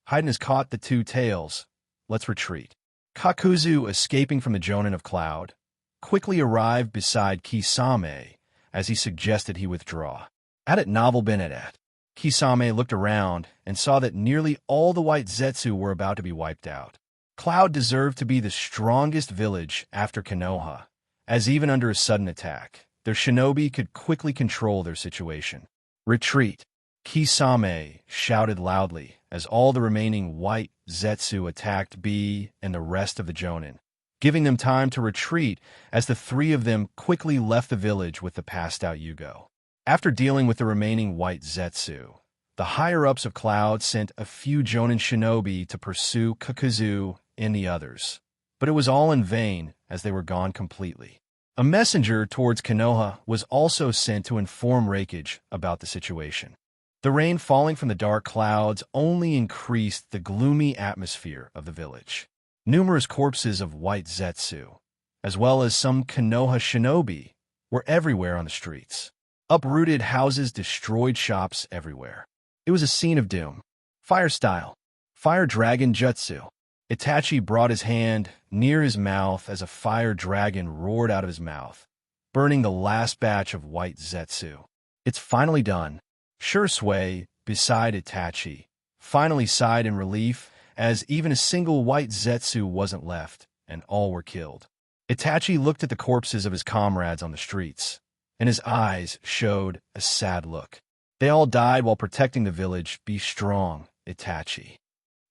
Haiden has caught the 2 tails. Let's retreat. Kakuzu, escaping from the Jonin of Cloud, quickly arrived beside Kisame as he suggested he withdraw. Had it novel been at? Kisame looked around and saw that nearly all the white Zetsu were about to be wiped out. Cloud deserved to be the strongest village after Konoha, as even under a sudden attack, their shinobi could quickly control their situation. Retreat! Kisame shouted loudly as all the remaining white Zetsu attacked B and the rest of the Jonin, giving them time to retreat as the 3 of them quickly left the village with the passed-out Yugo. After dealing with the remaining white Zetsu, the higher-ups of Cloud sent a few Jonin shinobi to pursue Kakuzu and the others, but it was all in vain as they were gone completely. A messenger towards Konoha was also sent to inform Reikage about the situation. The rain falling from the dark clouds only increased the gloomy atmosphere of the village. Numerous corpses of white Zetsu, as well as some Konoha shinobi, were everywhere on the streets. Uprooted houses, destroyed shops everywhere. It was a scene of doom. Fire style. Fire dragon jutsu. Itachi brought his hand near his mouth as a fire dragon roared out of his mouth, burning the last batch of white zetsu. It's finally done. Shursui, beside Itachi, finally sighed in relief as even a single white zetsu wasn't left, and all were killed. Itachi looked at the corpses of his comrades on the streets, and his eyes showed a sad look. They all died while protecting the village. Be strong, Itachi.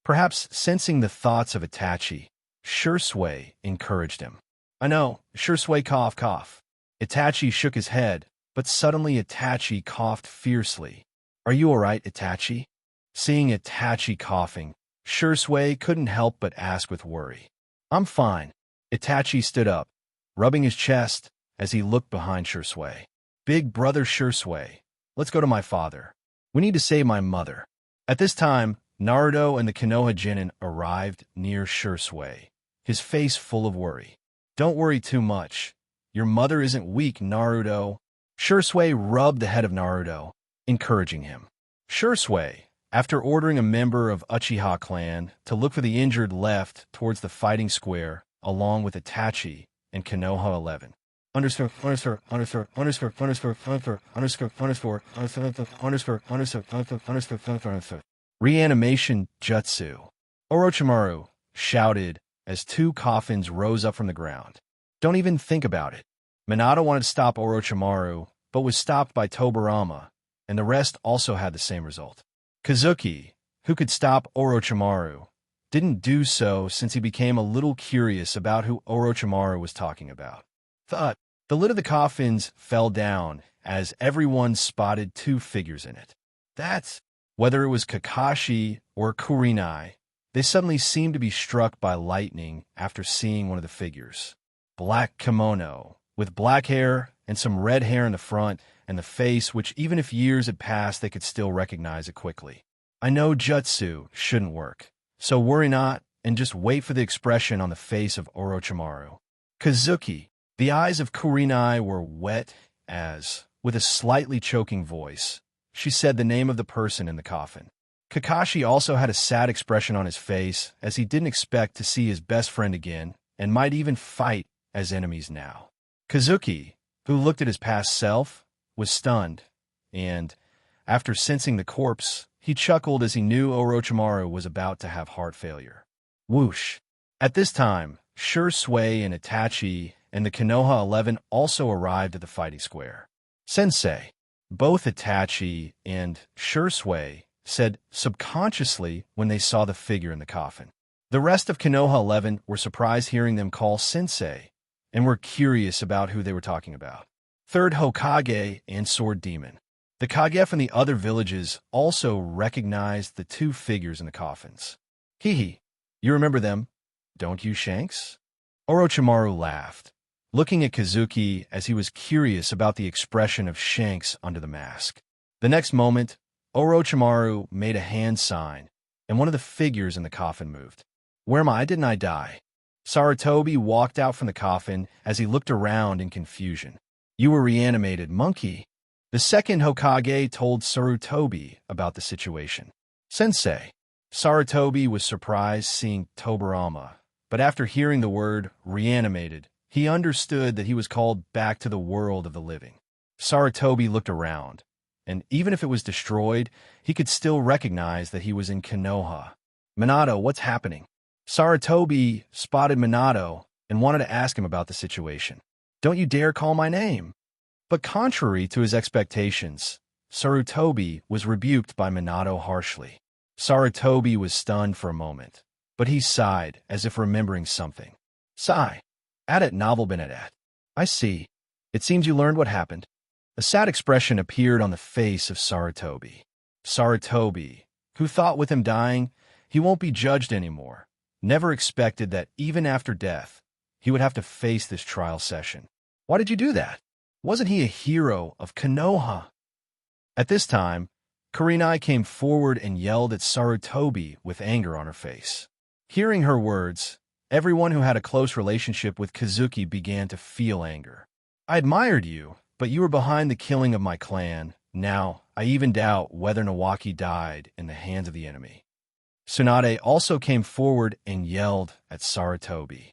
Perhaps sensing the thoughts of Itachi, Shursui encouraged him. I know, Shursui cough. Itachi shook his head, but suddenly Itachi coughed fiercely. Are you all right, Itachi? Seeing Itachi coughing, Shursui couldn't help but ask with worry. I'm fine. Itachi stood up, rubbing his chest as he looked behind Shursui. Big brother Shursui, let's go to my father. We need to save my mother. At this time, Naruto and the Konoha Chunin arrived near Shursui, his face full of worry. Don't worry too much. Your mother isn't weak, Naruto. Shursui rubbed the head of Naruto, encouraging him. Shursui, after ordering a member of Uchiha clan to look for the injured, left towards the fighting square along with Itachi and Konoha 11. Reanimation jutsu. Orochimaru shouted as two coffins rose up from the ground. Don't even think about it. Minato wanted to stop Orochimaru, but was stopped by Tobirama, and the rest also had the same result. Kazuki, who could stop Orochimaru, didn't do so since he became a little curious about who Orochimaru was talking about. Thud. The lid of the coffins fell down as everyone spotted two figures in it. That's whether it was Kakashi or Kurenai. They suddenly seemed to be struck by lightning after seeing one of the figures. Black kimono, with black hair and some red hair in the front and the face, which even if years had passed, they could still recognize it quickly. I know jutsu shouldn't work, so worry not and just wait for the expression on the face of Orochimaru. Kazuki. The eyes of Kurenai were wet as, with a slightly choking voice, she said the name of the person in the coffin. Kakashi also had a sad expression on his face as he didn't expect to see his best friend again and might even fight as enemies now. Kazuki, who looked at his past self, was stunned, and, after sensing the corpse, he chuckled as he knew Orochimaru was about to have heart failure. Whoosh! At this time, Shursui and Itachi and the Konoha 11 also arrived at the fighting square. Sensei, both Itachi and Shursui said subconsciously when they saw the figure in the coffin. The rest of Konoha 11 were surprised hearing them call Sensei and were curious about who they were talking about. Third Hokage and Sword Demon. The Kage from the other villages also recognized the two figures in the coffins. Hee, you remember them, don't you, Shanks? Orochimaru laughed, looking at Kazuki as he was curious about the expression of Shanks under the mask. The next moment, Orochimaru made a hand sign, and one of the figures in the coffin moved. Where am I? Didn't I die? Sarutobi walked out from the coffin as he looked around in confusion. You were reanimated, monkey. The second Hokage told Sarutobi about the situation. Sensei. Sarutobi was surprised seeing Tobirama, but after hearing the word reanimated, he understood that he was called back to the world of the living. Sarutobi looked around, and even if it was destroyed, he could still recognize that he was in Konoha. Minato, what's happening? Sarutobi spotted Minato and wanted to ask him about the situation. Don't you dare call my name. But contrary to his expectations, Sarutobi was rebuked by Minato harshly. Sarutobi was stunned for a moment, but he sighed as if remembering something. Sigh. Adat novel Benedat. I see. It seems you learned what happened. A sad expression appeared on the face of Sarutobi. Sarutobi, who thought with him dying, he won't be judged anymore, never expected that even after death, he would have to face this trial session. Why did you do that? Wasn't he a hero of Konoha? At this time, Kurenai came forward and yelled at Sarutobi with anger on her face. Hearing her words, Everyone who had a close relationship with Kazuki began to feel anger. I admired you, but you were behind the killing of my clan. Now, I even doubt whether Nawaki died in the hands of the enemy. Tsunade also came forward and yelled at Sarutobi.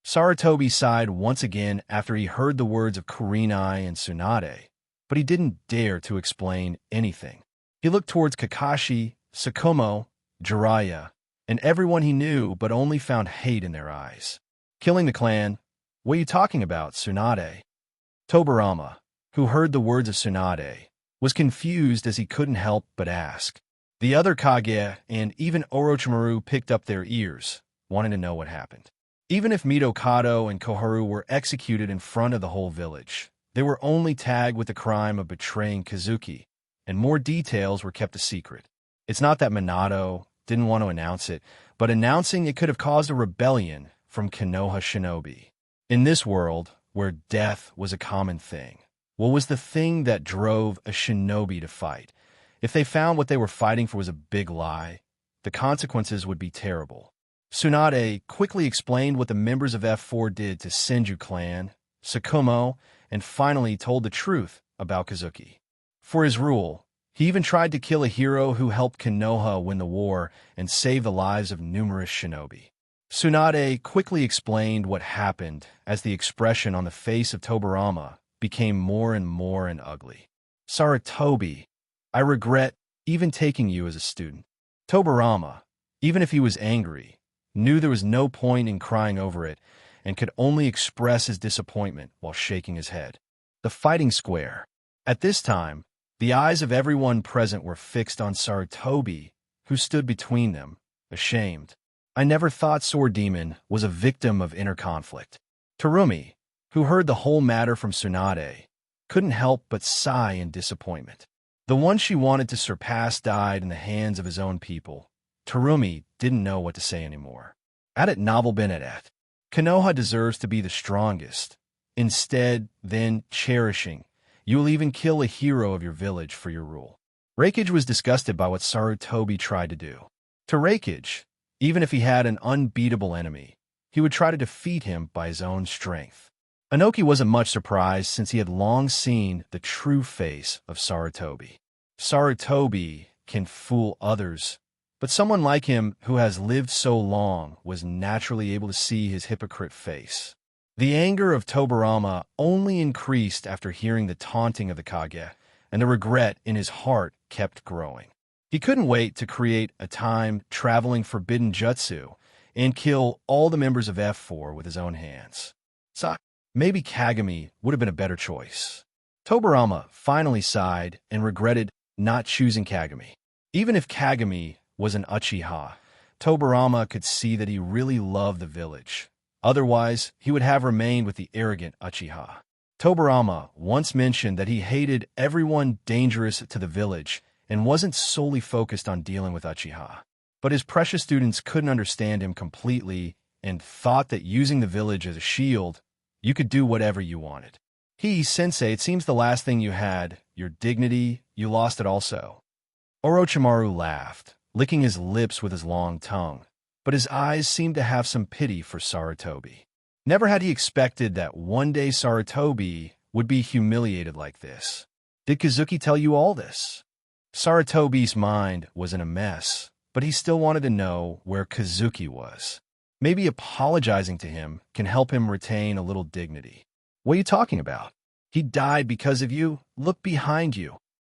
Sarutobi sighed once again after he heard the words of Kurenai and Tsunade, but he didn't dare to explain anything. He looked towards Kakashi, Sakumo, Jiraiya, and everyone he knew, but only found hate in their eyes. Killing the clan? What are you talking about, Tsunade? Tobarama, who heard the words of Tsunade, was confused as he couldn't help but ask. The other Kage and even Orochimaru picked up their ears, wanting to know what happened. Even if Mitokado and Koharu were executed in front of the whole village, they were only tagged with the crime of betraying Kazuki, and more details were kept a secret. It's not that Minato didn't want to announce it, but announcing it could have caused a rebellion from Konoha shinobi. In this world, where death was a common thing, what was the thing that drove a shinobi to fight? If they found what they were fighting for was a big lie, the consequences would be terrible. Tsunade quickly explained what the members of F4 did to Senju clan, Sakumo, and finally told the truth about Kazuki. For his rule, he even tried to kill a hero who helped Konoha win the war and save the lives of numerous shinobi. Tsunade quickly explained what happened as the expression on the face of Tobarama became more and ugly. Sarutobi, I regret even taking you as a student. Tobarama, even if he was angry, knew there was no point in crying over it and could only express his disappointment while shaking his head. The fighting square. At this time, the eyes of everyone present were fixed on Sarutobi, who stood between them, ashamed. I never thought Sword Demon was a victim of inner conflict. Terumi, who heard the whole matter from Tsunade, couldn't help but sigh in disappointment. The one she wanted to surpass died in the hands of his own people. Terumi didn't know what to say anymore. Adet Novel Benedet. Konoha deserves to be the strongest. Instead, then, cherishing, you will even kill a hero of your village for your rule. Raikage was disgusted by what Sarutobi tried to do. To Raikage, even if he had an unbeatable enemy, he would try to defeat him by his own strength. Inoki wasn't much surprised since he had long seen the true face of Sarutobi. Sarutobi can fool others, but someone like him who has lived so long was naturally able to see his hypocrite face. The anger of Tobarama only increased after hearing the taunting of the Kage, and the regret in his heart kept growing. He couldn't wait to create a time-traveling forbidden jutsu and kill all the members of F4 with his own hands. Maybe Kagami would have been a better choice. Tobarama finally sighed and regretted not choosing Kagami. Even if Kagami was an Uchiha, Tobarama could see that he really loved the village. Otherwise, he would have remained with the arrogant Uchiha. Tobarama once mentioned that he hated everyone dangerous to the village and wasn't solely focused on dealing with Uchiha. But his precious students couldn't understand him completely and thought that using the village as a shield, you could do whatever you wanted. Sensei, it seems the last thing you had, your dignity, you lost it also. Orochimaru laughed, licking his lips with his long tongue, but his eyes seemed to have some pity for Sarutobi. Never had he expected that one day Sarutobi would be humiliated like this. Did Kazuki tell you all this? Sarutobi's mind was in a mess, but he still wanted to know where Kazuki was. Maybe apologizing to him can help him retain a little dignity. What are you talking about? He died because of you? Look behind you.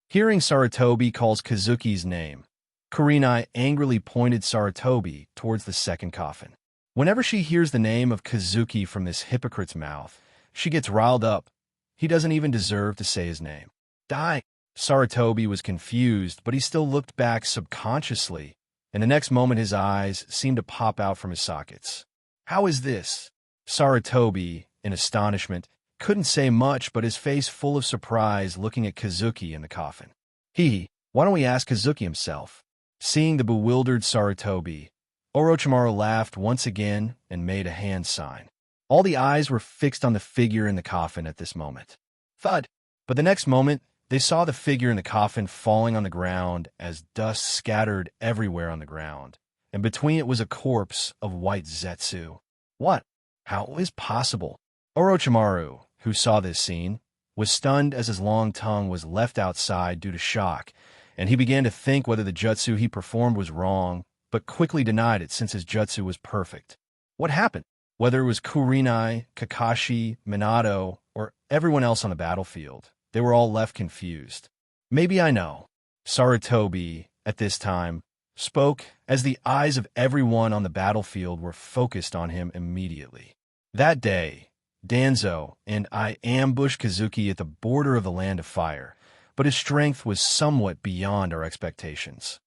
Hearing Sarutobi calls Kazuki's name, Kurenai angrily pointed Sarutobi towards the second coffin. Whenever she hears the name of Kazuki from this hypocrite's mouth, she gets riled up. He doesn't even deserve to say his name. Die! Sarutobi was confused, but he still looked back subconsciously, and the next moment his eyes seemed to pop out from his sockets. How is this? Sarutobi, in astonishment, couldn't say much, but his face full of surprise looking at Kazuki in the coffin. Why don't we ask Kazuki himself? Seeing the bewildered Sarutobi, Orochimaru laughed once again and made a hand sign. All the eyes were fixed on the figure in the coffin at this moment. Thud! But the next moment, they saw the figure in the coffin falling on the ground as dust scattered everywhere on the ground, and between it was a corpse of white Zetsu. What? How is possible? Orochimaru, who saw this scene, was stunned as his long tongue was left outside due to shock, and he began to think whether the jutsu he performed was wrong, but quickly denied it since his jutsu was perfect. What happened? Whether it was Kurenai, Kakashi, Minato, or everyone else on the battlefield, they were all left confused. Maybe I know. Sarutobi, at this time, spoke as the eyes of everyone on the battlefield were focused on him immediately. That day, Danzo and I ambushed Kazuki at the border of the Land of Fire, but his strength was somewhat beyond our expectations.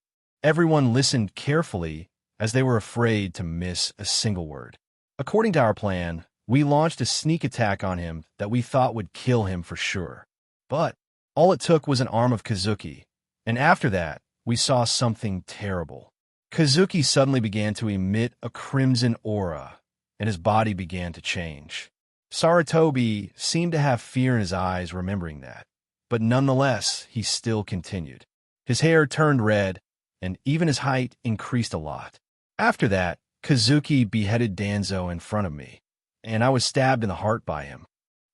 Everyone listened carefully as they were afraid to miss a single word. According to our plan, we launched a sneak attack on him that we thought would kill him for sure. But all it took was an arm of Kazuki, and after that, we saw something terrible. Kazuki suddenly began to emit a crimson aura, and his body began to change. Sarutobi seemed to have fear in his eyes remembering that, but nonetheless, he still continued. His hair turned red, and even his height increased a lot. After that, Kazuki beheaded Danzo in front of me, and I was stabbed in the heart by him.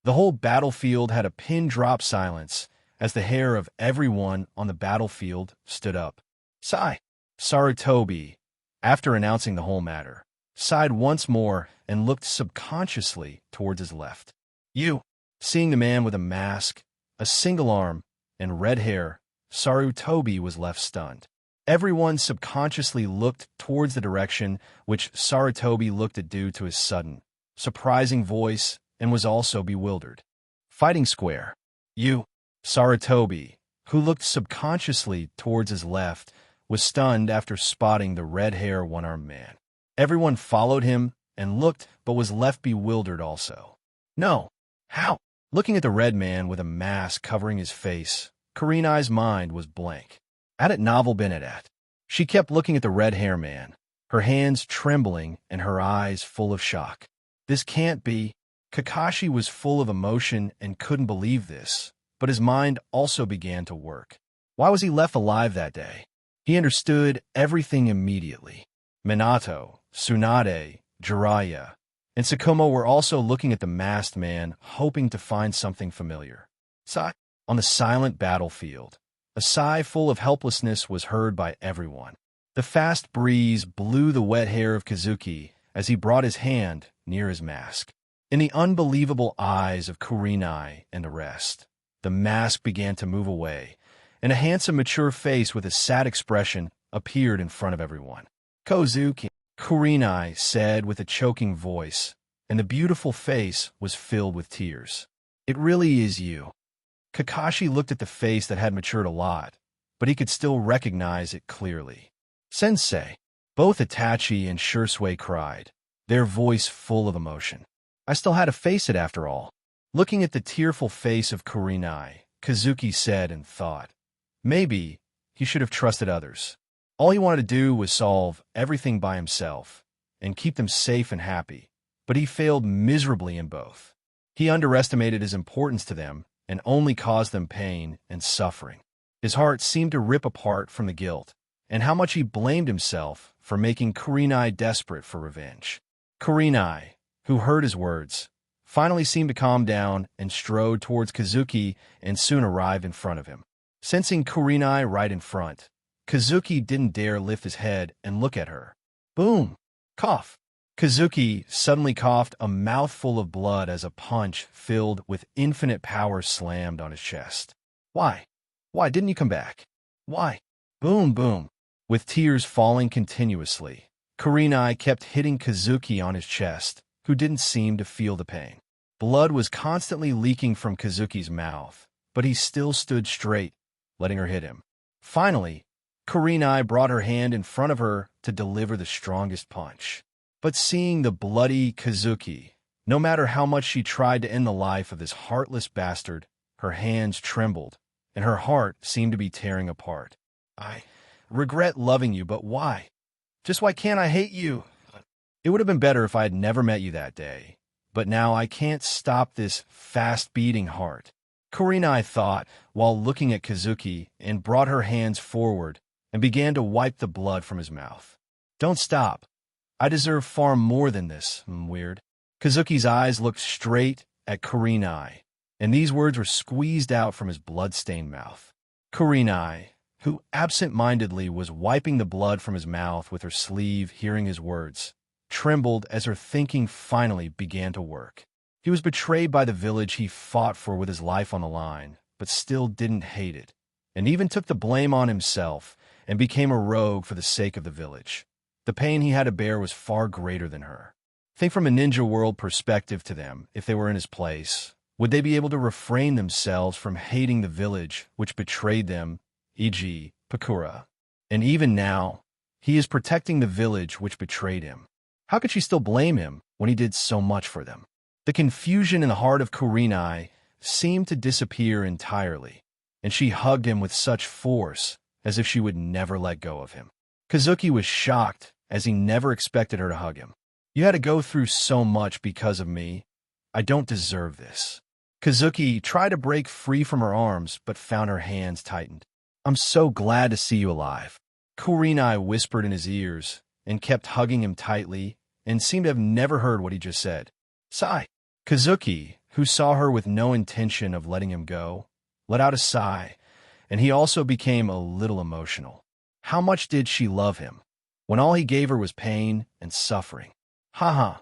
The whole battlefield had a pin-drop silence as the hair of everyone on the battlefield stood up. Sigh. Sarutobi, after announcing the whole matter, sighed once more and looked subconsciously towards his left. You, seeing the man with a mask, a single arm, and red hair, Sarutobi was left stunned. Everyone subconsciously looked towards the direction which Sarutobi looked at due to his sudden, surprising voice and was also bewildered. Fighting square. You, Sarutobi, who looked subconsciously towards his left, was stunned after spotting the red-hair one-armed man. Everyone followed him and looked but was left bewildered also. No. How? Looking at the red man with a mask covering his face, Kurenai's mind was blank. Had it novel been at? She kept looking at the red-hair man, her hands trembling and her eyes full of shock. This can't be. Kakashi was full of emotion and couldn't believe this, but his mind also began to work. Why was he left alive that day? He understood everything immediately. Minato, Tsunade, Jiraiya, and Tsukumo were also looking at the masked man, hoping to find something familiar. Sigh. On the silent battlefield, a sigh full of helplessness was heard by everyone. The fast breeze blew the wet hair of Kazuki as he brought his hand near his mask. In the unbelievable eyes of Kurenai and the rest, the mask began to move away, and a handsome, mature face with a sad expression appeared in front of everyone. Kozuki, Kurenai said with a choking voice, and the beautiful face was filled with tears. It really is you. Kakashi looked at the face that had matured a lot, but he could still recognize it clearly. Sensei, both Itachi and Shursui cried, their voice full of emotion. I still had to face it after all. Looking at the tearful face of Kurenai, Kazuki said and thought, maybe he should have trusted others. All he wanted to do was solve everything by himself and keep them safe and happy, but he failed miserably in both. He underestimated his importance to them and only caused them pain and suffering. His heart seemed to rip apart from the guilt, and how much he blamed himself for making Kurenai desperate for revenge. Kurenai, who heard his words, finally seemed to calm down and strode towards Kazuki and soon arrived in front of him. Sensing Kurenai right in front, Kazuki didn't dare lift his head and look at her. Boom! Cough! Kazuki suddenly coughed a mouthful of blood as a punch filled with infinite power slammed on his chest. Why? Why didn't you come back? Why? Boom, boom. With tears falling continuously, Kurenai kept hitting Kazuki on his chest, who didn't seem to feel the pain. Blood was constantly leaking from Kazuki's mouth, but he still stood straight, letting her hit him. Finally, Kurenai brought her hand in front of her to deliver the strongest punch. But seeing the bloody Kazuki, no matter how much she tried to end the life of this heartless bastard, her hands trembled, and her heart seemed to be tearing apart. I regret loving you, but why? Just why can't I hate you? It would have been better if I had never met you that day, but now I can't stop this fast-beating heart. Kurenai thought while looking at Kazuki and brought her hands forward and began to wipe the blood from his mouth. Don't stop. I deserve far more than this. Weird. Kazuki's eyes looked straight at Kurenai, and these words were squeezed out from his blood-stained mouth. Kurenai, who absent-mindedly was wiping the blood from his mouth with her sleeve, hearing his words, trembled as her thinking finally began to work. He was betrayed by the village he fought for with his life on the line, but still didn't hate it, and even took the blame on himself and became a rogue for the sake of the village. The pain he had to bear was far greater than her. Think from a ninja world perspective to them, if they were in his place. Would they be able to refrain themselves from hating the village which betrayed them, e.g., Pakura? And even now, he is protecting the village which betrayed him. How could she still blame him when he did so much for them? The confusion in the heart of Kurenai seemed to disappear entirely, and she hugged him with such force as if she would never let go of him. Kazuki was shocked as he never expected her to hug him. You had to go through so much because of me. I don't deserve this. Kazuki tried to break free from her arms, but found her hands tightened. I'm so glad to see you alive. Kurenai whispered in his ears and kept hugging him tightly and seemed to have never heard what he just said. Sigh. Kazuki, who saw her with no intention of letting him go, let out a sigh, and he also became a little emotional. How much did she love him, when all he gave her was pain and suffering? Haha,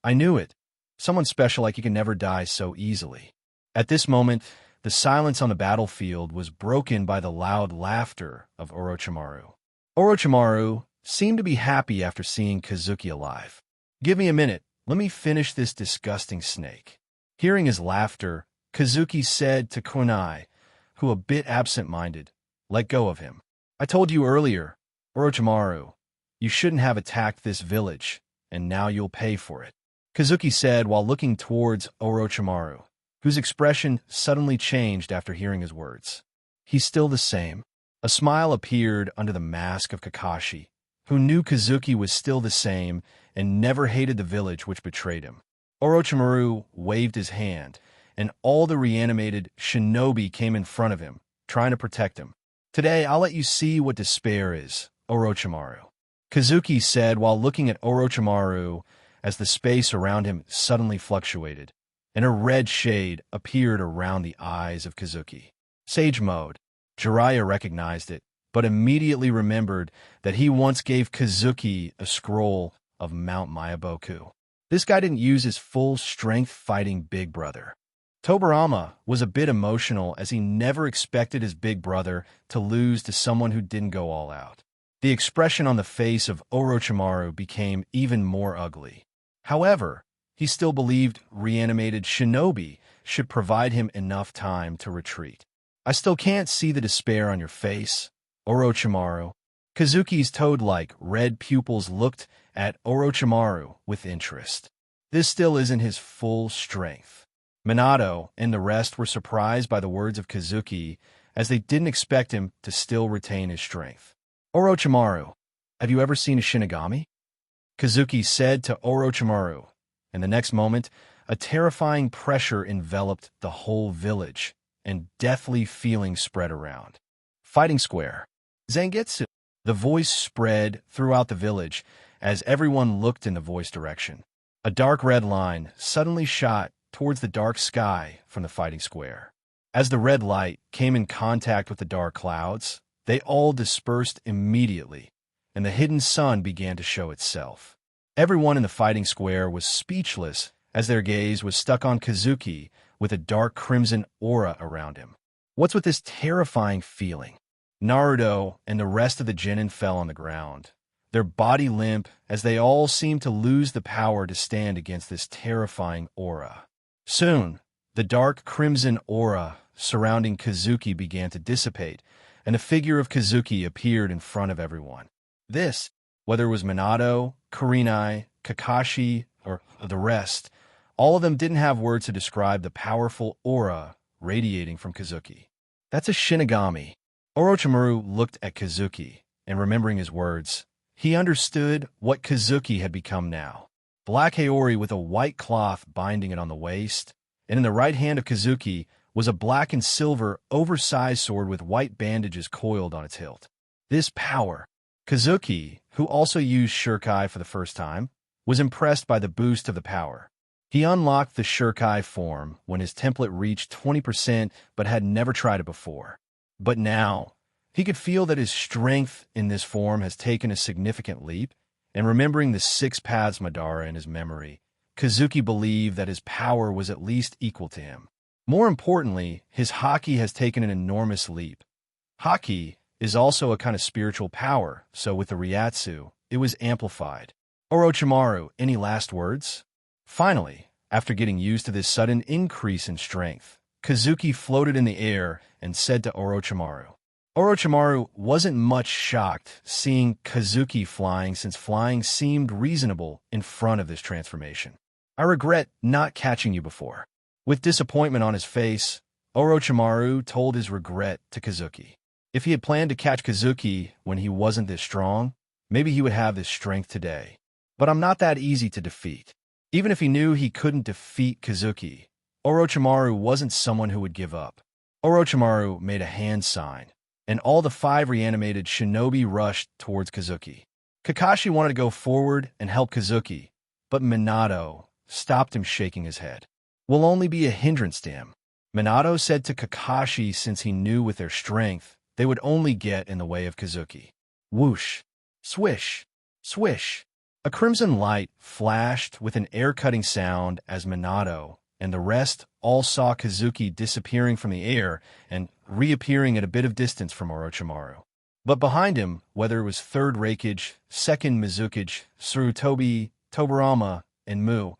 I knew it. Someone special like you can never die so easily. At this moment, the silence on the battlefield was broken by the loud laughter of Orochimaru. Orochimaru seemed to be happy after seeing Kazuki alive. Give me a minute, let me finish this disgusting snake. Hearing his laughter, Kazuki said to Kunai, who a bit absent-minded, let go of him. I told you earlier, Orochimaru, you shouldn't have attacked this village, and now you'll pay for it. Kazuki said while looking towards Orochimaru, whose expression suddenly changed after hearing his words. He's still the same. A smile appeared under the mask of Kakashi, who knew Kazuki was still the same and never hated the village which betrayed him. Orochimaru waved his hand, and all the reanimated shinobi came in front of him, trying to protect him. Today, I'll let you see what despair is, Orochimaru. Kazuki said while looking at Orochimaru as the space around him suddenly fluctuated, and a red shade appeared around the eyes of Kazuki. Sage mode. Jiraiya recognized it, but immediately remembered that he once gave Kazuki a scroll of Mount Myaboku. This guy didn't use his full strength fighting Big Brother. Tobarama was a bit emotional as he never expected his big brother to lose to someone who didn't go all out. The expression on the face of Orochimaru became even more ugly. However, he still believed reanimated shinobi should provide him enough time to retreat. I still can't see the despair on your face, Orochimaru. Kazuki's toad-like red pupils looked at Orochimaru with interest. This still isn't his full strength. Minato and the rest were surprised by the words of Kazuki as they didn't expect him to still retain his strength. Orochimaru, have you ever seen a Shinigami? Kazuki said to Orochimaru, and the next moment, a terrifying pressure enveloped the whole village, and deathly feelings spread around. Fighting square. Zangetsu. The voice spread throughout the village as everyone looked in the voice direction. A dark red line suddenly shot towards the dark sky from the fighting square. As the red light came in contact with the dark clouds, they all dispersed immediately, and the hidden sun began to show itself. Everyone in the fighting square was speechless as their gaze was stuck on Kazuki with a dark crimson aura around him. What's with this terrifying feeling? Naruto and the rest of the genin fell on the ground, their body limp as they all seemed to lose the power to stand against this terrifying aura. Soon, the dark crimson aura surrounding Kazuki began to dissipate, and a figure of Kazuki appeared in front of everyone. This, whether it was Minato, Kurenai, Kakashi, or the rest, all of them didn't have words to describe the powerful aura radiating from Kazuki. That's a Shinigami. Orochimaru looked at Kazuki, and remembering his words, he understood what Kazuki had become now. Black Haori with a white cloth binding it on the waist, and in the right hand of Kazuki was a black and silver oversized sword with white bandages coiled on its hilt. This power, Kazuki, who also used Shurkai for the first time, was impressed by the boost of the power. He unlocked the Shurkai form when his template reached 20% but had never tried it before. But now, he could feel that his strength in this form has taken a significant leap, and remembering the 6 paths Madara in his memory, Kazuki believed that his power was at least equal to him. More importantly, his haki has taken an enormous leap. Haki is also a kind of spiritual power, so with the Ryatsu, it was amplified. Orochimaru, any last words? Finally, after getting used to this sudden increase in strength, Kazuki floated in the air and said to Orochimaru. Orochimaru wasn't much shocked seeing Kazuki flying since flying seemed reasonable in front of this transformation. I regret not catching you before. With disappointment on his face, Orochimaru told his regret to Kazuki. If he had planned to catch Kazuki when he wasn't this strong, maybe he would have this strength today. But I'm not that easy to defeat. Even if he knew he couldn't defeat Kazuki, Orochimaru wasn't someone who would give up. Orochimaru made a hand sign, and all the 5 reanimated shinobi rushed towards Kazuki. Kakashi wanted to go forward and help Kazuki, but Minato stopped him, shaking his head. Will only be a hindrance to him. Minato said to Kakashi since he knew with their strength, they would only get in the way of Kazuki. Whoosh! Swish! Swish! A crimson light flashed with an air-cutting sound as Minato and the rest all saw Kazuki disappearing from the air and reappearing at a bit of distance from Orochimaru. But behind him, whether it was 3rd Raikage, 2nd Mizukage, Sarutobi, Tobirama, and Mu,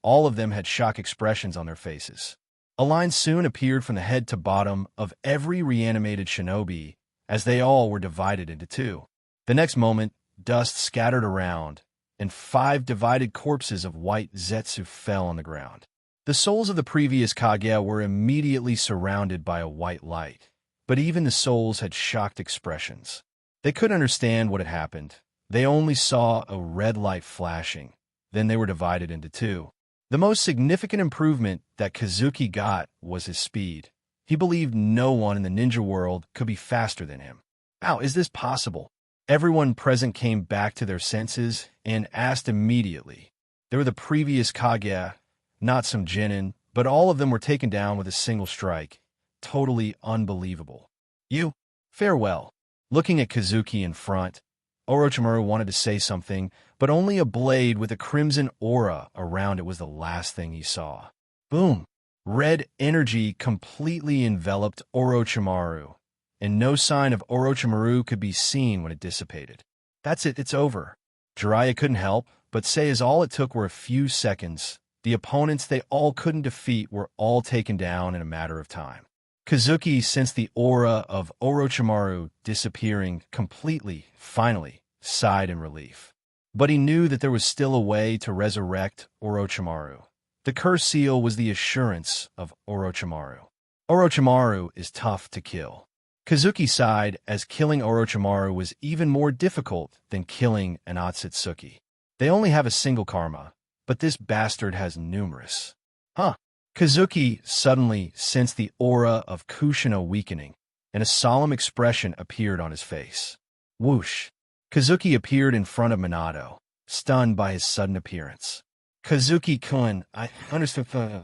all of them had shock expressions on their faces. A line soon appeared from the head to bottom of every reanimated shinobi, as they all were divided into 2. The next moment, dust scattered around, and 5 divided corpses of white Zetsu fell on the ground. The souls of the previous Kage were immediately surrounded by a white light, but even the souls had shocked expressions. They couldn't understand what had happened. They only saw a red light flashing. Then they were divided into 2. The most significant improvement that Kazuki got was his speed. He believed no one in the ninja world could be faster than him. How is this possible? Everyone present came back to their senses and asked immediately. They were the previous Kage, not some genin, but all of them were taken down with a single strike. Totally unbelievable. You? Farewell. Looking at Kazuki in front, Orochimaru wanted to say something, but only a blade with a crimson aura around it was the last thing he saw. Boom! Red energy completely enveloped Orochimaru, and no sign of Orochimaru could be seen when it dissipated. That's it, it's over. Jiraiya couldn't help but say as all it took were a few seconds. The opponents they all couldn't defeat were all taken down in a matter of time. Kazuki sensed the aura of Orochimaru disappearing completely, finally, sighed in relief. But he knew that there was still a way to resurrect Orochimaru. The curse seal was the assurance of Orochimaru. Orochimaru is tough to kill. Kazuki sighed as killing Orochimaru was even more difficult than killing an Otsutsuki. They only have a single karma, but this bastard has numerous. Huh. Kazuki suddenly sensed the aura of Kushina weakening, and a solemn expression appeared on his face. Whoosh! Kazuki appeared in front of Minato, stunned by his sudden appearance. Kazuki-kun, I understand.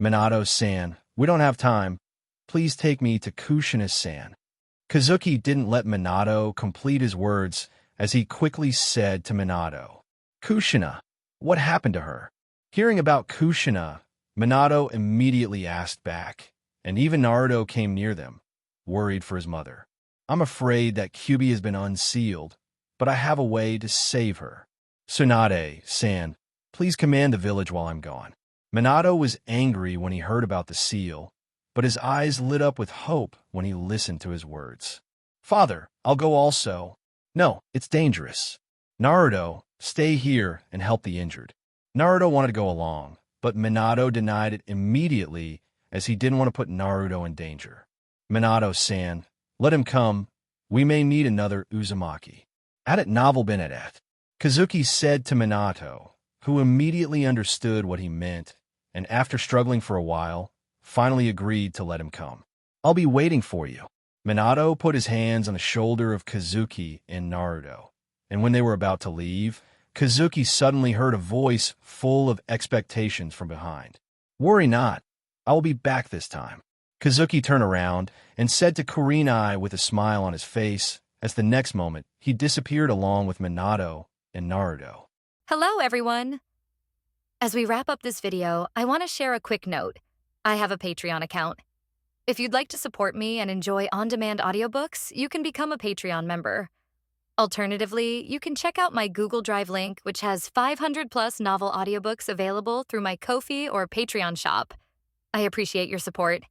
Minato-san, we don't have time. Please take me to Kushina-san. Kazuki didn't let Minato complete his words as he quickly said to Minato, Kushina, what happened to her? Hearing about Kushina, Minato immediately asked back, and even Naruto came near them, worried for his mother. I'm afraid that Kyuubi has been unsealed, but I have a way to save her. Tsunade-san, please command the village while I'm gone. Minato was angry when he heard about the seal, but his eyes lit up with hope when he listened to his words. Father, I'll go also. No, it's dangerous. Naruto, stay here and help the injured. Naruto wanted to go along, but Minato denied it immediately as he didn't want to put Naruto in danger. Minato-san, let him come. We may need another Uzumaki. Had it novel been at it? Kazuki said to Minato, who immediately understood what he meant, and after struggling for a while, finally agreed to let him come. I'll be waiting for you. Minato put his hands on the shoulder of Kazuki and Naruto, And when they were about to leave, Kazuki suddenly heard a voice full of expectations from behind. "Worry not, I will be back this time." Kazuki turned around and said to Kurenai with a smile on his face, as the next moment he disappeared along with Minato and Naruto. Hello, everyone! As we wrap up this video, I want to share a quick note. I have a Patreon account. If you'd like to support me and enjoy on-demand audiobooks, you can become a Patreon member. Alternatively, you can check out my Google Drive link, which has 500-plus novel audiobooks available through my Ko-fi or Patreon shop. I appreciate your support.